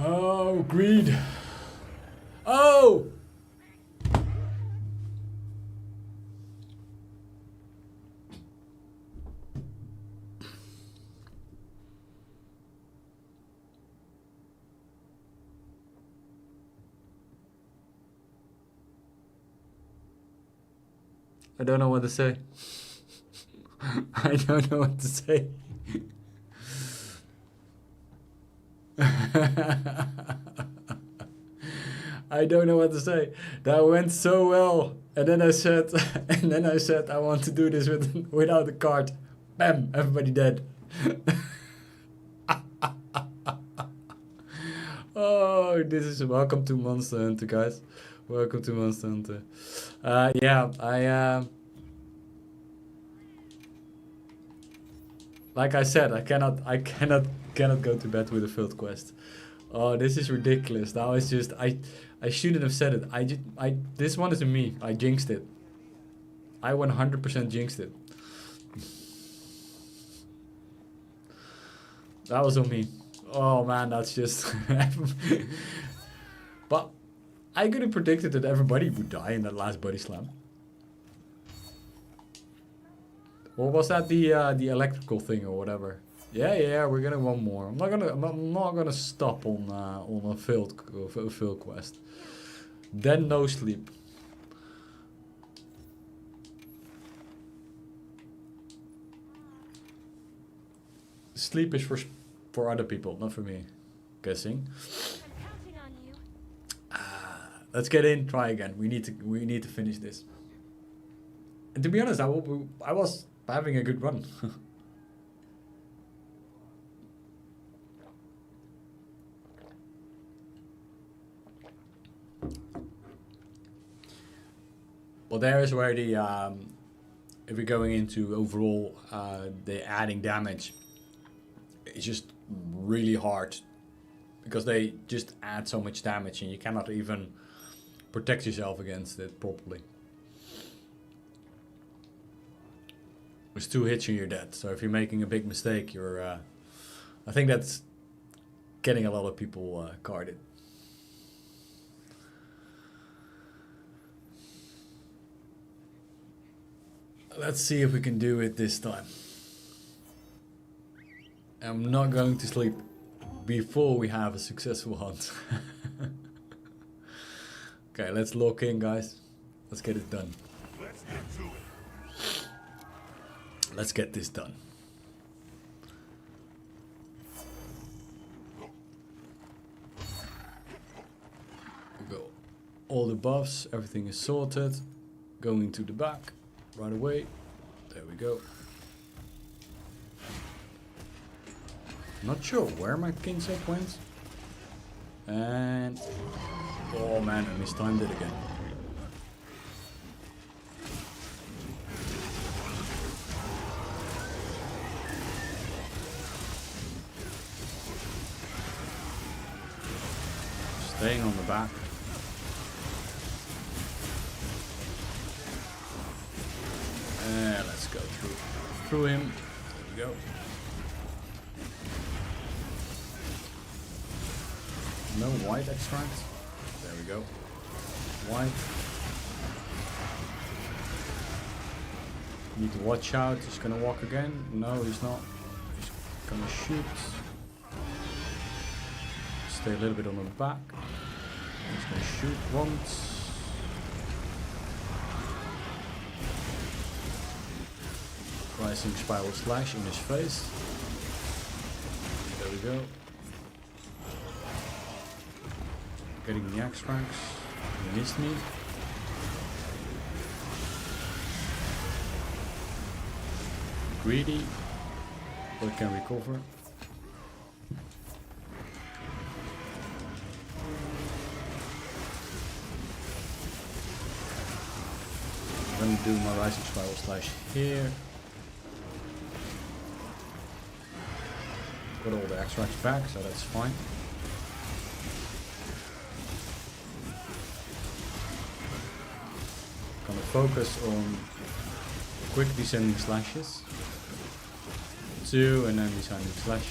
S1: Oh, greed. Oh! I don't know what to say. I don't know what to say. I don't know what to say. That went so well. And then I said, I want to do this without a card. Bam, everybody dead. Oh, this is welcome to Monster Hunter, guys. Welcome to Monster Hunter. Yeah, like I said, I cannot go to bed with a failed quest. Oh, this is ridiculous. Now it's just I shouldn't have said it. This one is me. I jinxed it. I 100% jinxed it. That was on me. Oh man, that's just. But I could have predicted that everybody would die in that last body slam. Or was that the electrical thing or whatever? Yeah, we're gonna one more. I'm not gonna stop on a failed quest. Then no sleep. Sleep is for other people, not for me. Guessing.
S3: I'm counting on you.
S1: Let's get in. Try again. We need to finish this. And to be honest, I was having a good run. Well, there is where the if we're going into overall the adding damage, it's just really hard because they just add so much damage and you cannot even protect yourself against it properly. With 2 hits and you're dead. So if you're making a big mistake, you're I think that's getting a lot of people carded. Let's see if we can do it this time. I'm not going to sleep before we have a successful hunt. Okay, let's lock in, guys. Let's get it done.
S2: Let's get to it.
S1: Let's get this done. We go. All the buffs, everything is sorted. Going to the back right away. There we go. Not sure where my King's Egg went. And oh man, I mistimed it again. Staying on the back. And let's go through him. There we go. No white extract. we go. White. Need to watch out. He's gonna walk again. No, he's not. He's gonna shoot. Stay a little bit on the back. He's gonna shoot once. Rising spiral slash in his face. There we go. Getting the axe strikes. He missed me. Greedy, but can recover. I'm gonna do my rising spiral slash here. Got all the extracts back, so that's fine. Gonna focus on quick descending slashes. 2 and then descending slash.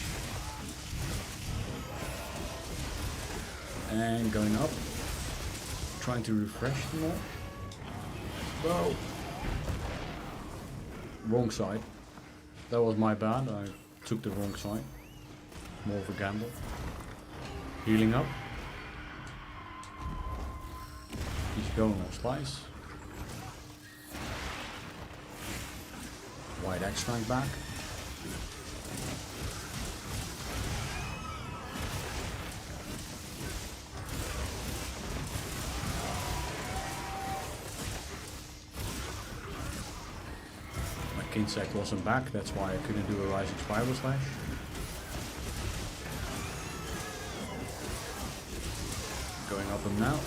S1: And going up. Trying to refresh them all. Whoa! Wrong side. That was my bad, I took the wrong side. More of a gamble. Healing up. He's going on slice. White axe strike back. My Kinsect wasn't back, that's why I couldn't do a rising spiral slash. Going up him now.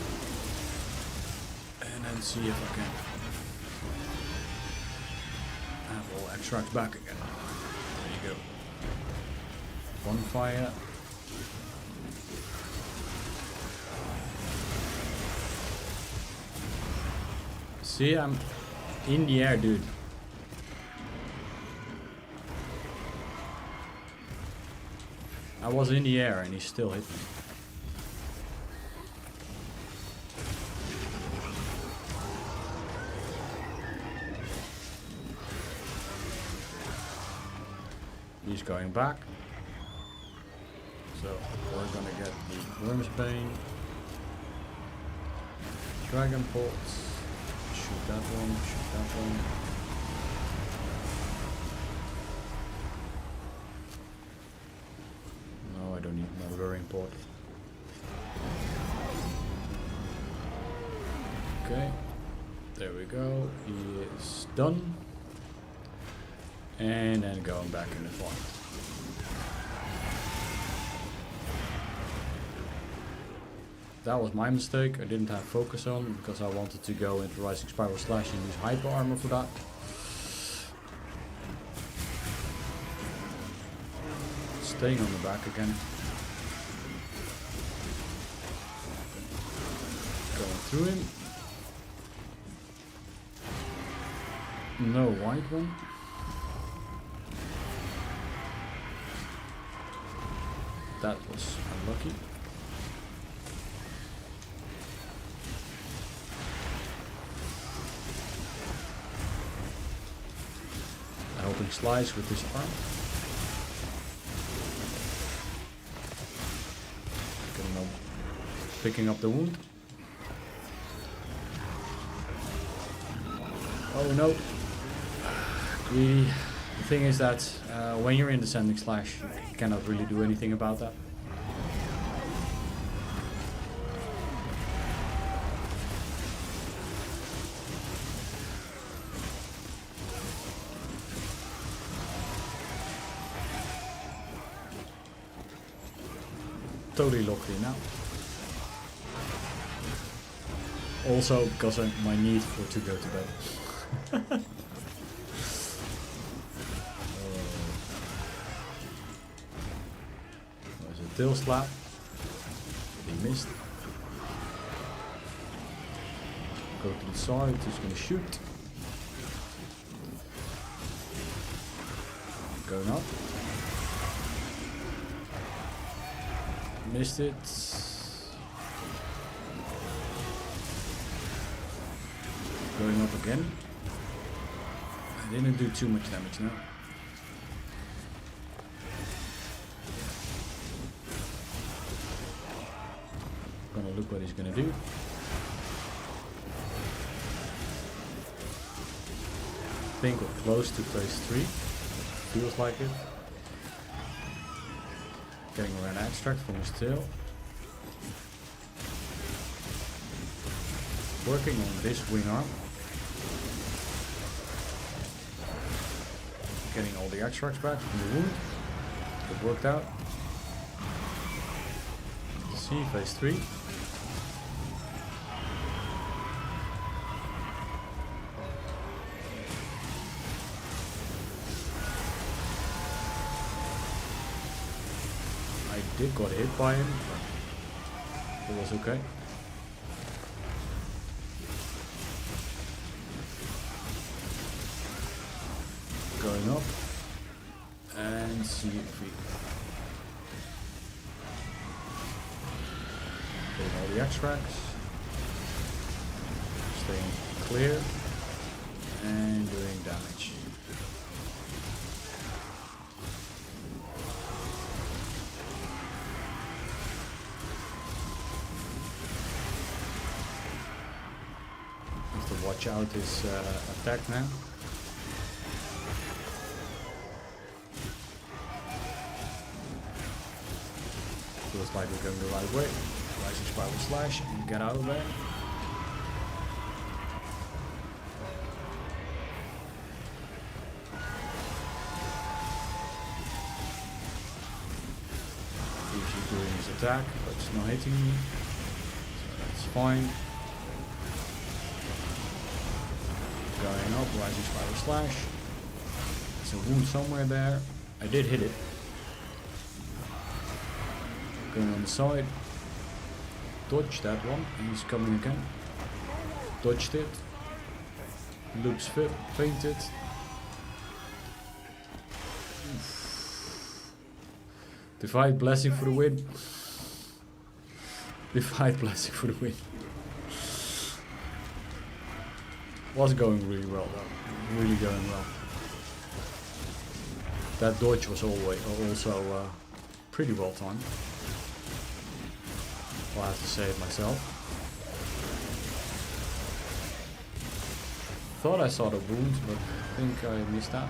S1: And then see if I can have all extracts back again. There you go. Bonfire. See, I'm in the air, dude. I was in the air and he still hit me. He's going back. So we're gonna get the Worm's Bane. Dragon Bolts. Shoot that one, shoot that one. No, I don't need more Luring Port. Okay. There we go. He is done. And then going back in the farm. That was my mistake. I didn't have focus on because I wanted to go into Rising Spiral Slash and use Hyper Armor for that. Staying on the back again. Going through him. No white one. That was unlucky. Helping slice with this arm. Picking up the wound. Oh no. The thing is that when you're in Descending Slash, you cannot really do anything about that. Totally locked in now. Also because of my need to go to bed. There's a tail slap. He missed. Go to the side, he's gonna shoot. Going up. Missed it. Going up again. I didn't do too much damage now. Gonna look what he's gonna do. I think we're close to phase 3. Feels like it. Getting an extract from his tail. Working on this wing arm. Getting all the extracts back from the wound. It worked out. See, phase 3. I did got hit by him, but it was okay. Going up and see if we getting all the extracts, staying clear and doing damage. Have to watch out his attack now. Feels like we're going the right way. Rising Spiral Slash and get out of there. He's doing his attack, but it's not hitting me. So that's fine. Going up, Rising Spiral Slash. There's a wound somewhere there. I did hit it. Going on the side. Dodge that one. He's coming again. Dodged it. Looks fainted. Divide Blessing for the win. Divide Blessing for the win. Was going really well though. Really going well. That dodge was also pretty well timed. Well, I have to say it myself. Thought I saw the wound, but I think I missed that.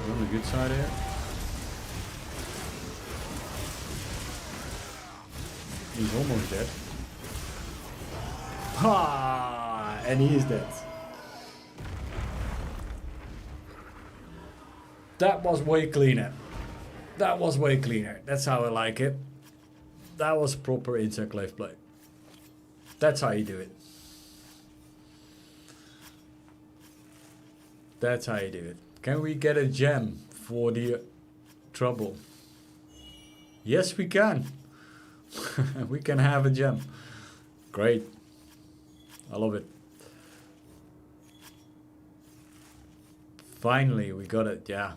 S1: We're on the good side here. He's almost dead. Ha! And he is dead. That was way cleaner. That was way cleaner. That's how I like it. That was proper insect glaive play. That's how you do it. That's how you do it. Can we get a gem for the trouble? Yes, we can. We can have a gem. Great. I love it. Finally, we got it. Yeah.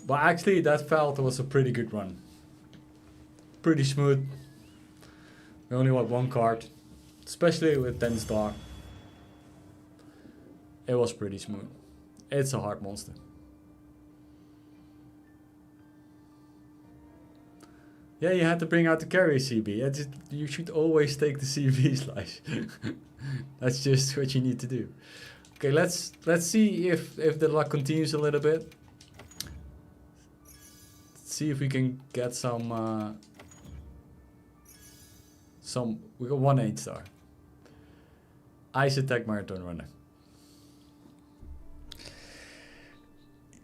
S1: But actually, that felt was a pretty good run. Pretty smooth. We only want one card. Especially with 10 star. It was pretty smooth. It's a hard monster. Yeah, you had to bring out the carrier CB. You should always take the CB slice. That's just what you need to do. Okay, let's see if the luck continues a little bit. See if we can get some. We got 1 8 star. Ice Attack Marathon Runner.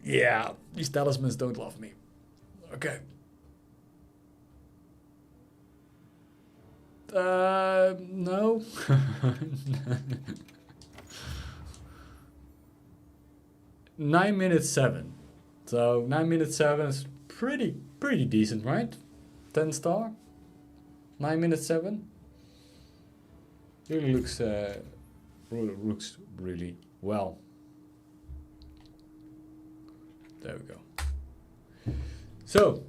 S1: Yeah, these talismans don't love me. Okay. No. 9 minutes 7. So 9 minutes 7 is pretty decent, right? 10 star. 9 minutes 7. Really looks really well. There we go. So,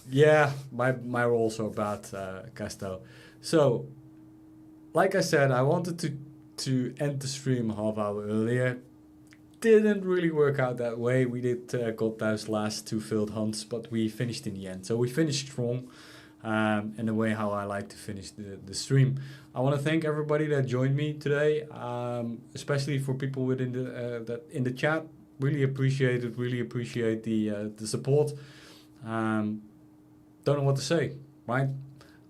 S1: yeah, my rolls are bad, Casto. So, like I said, I wanted to end the stream half hour earlier. Didn't really work out that way. We did got those last 2 failed hunts, but we finished in the end. So we finished strong, in the way how I like to finish the stream. I want to thank everybody that joined me today, especially for people within that in the chat. Really appreciate it. Really appreciate the support. Don't know what to say, right?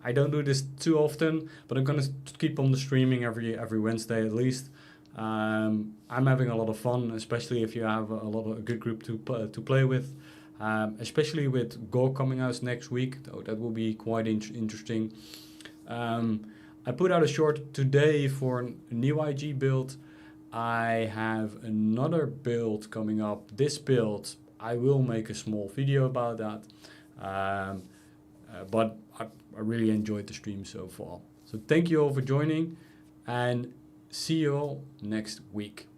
S1: I don't do this too often, but I'm gonna keep on the streaming every Wednesday at least. I'm having a lot of fun, especially if you have a good group to play with. Especially with Gore coming out next week, though that will be quite interesting. I put out a short today for a new IG build. I have another build coming up. This build, I will make a small video about that. But I really enjoyed the stream so far. So thank you all for joining, and see you all next week.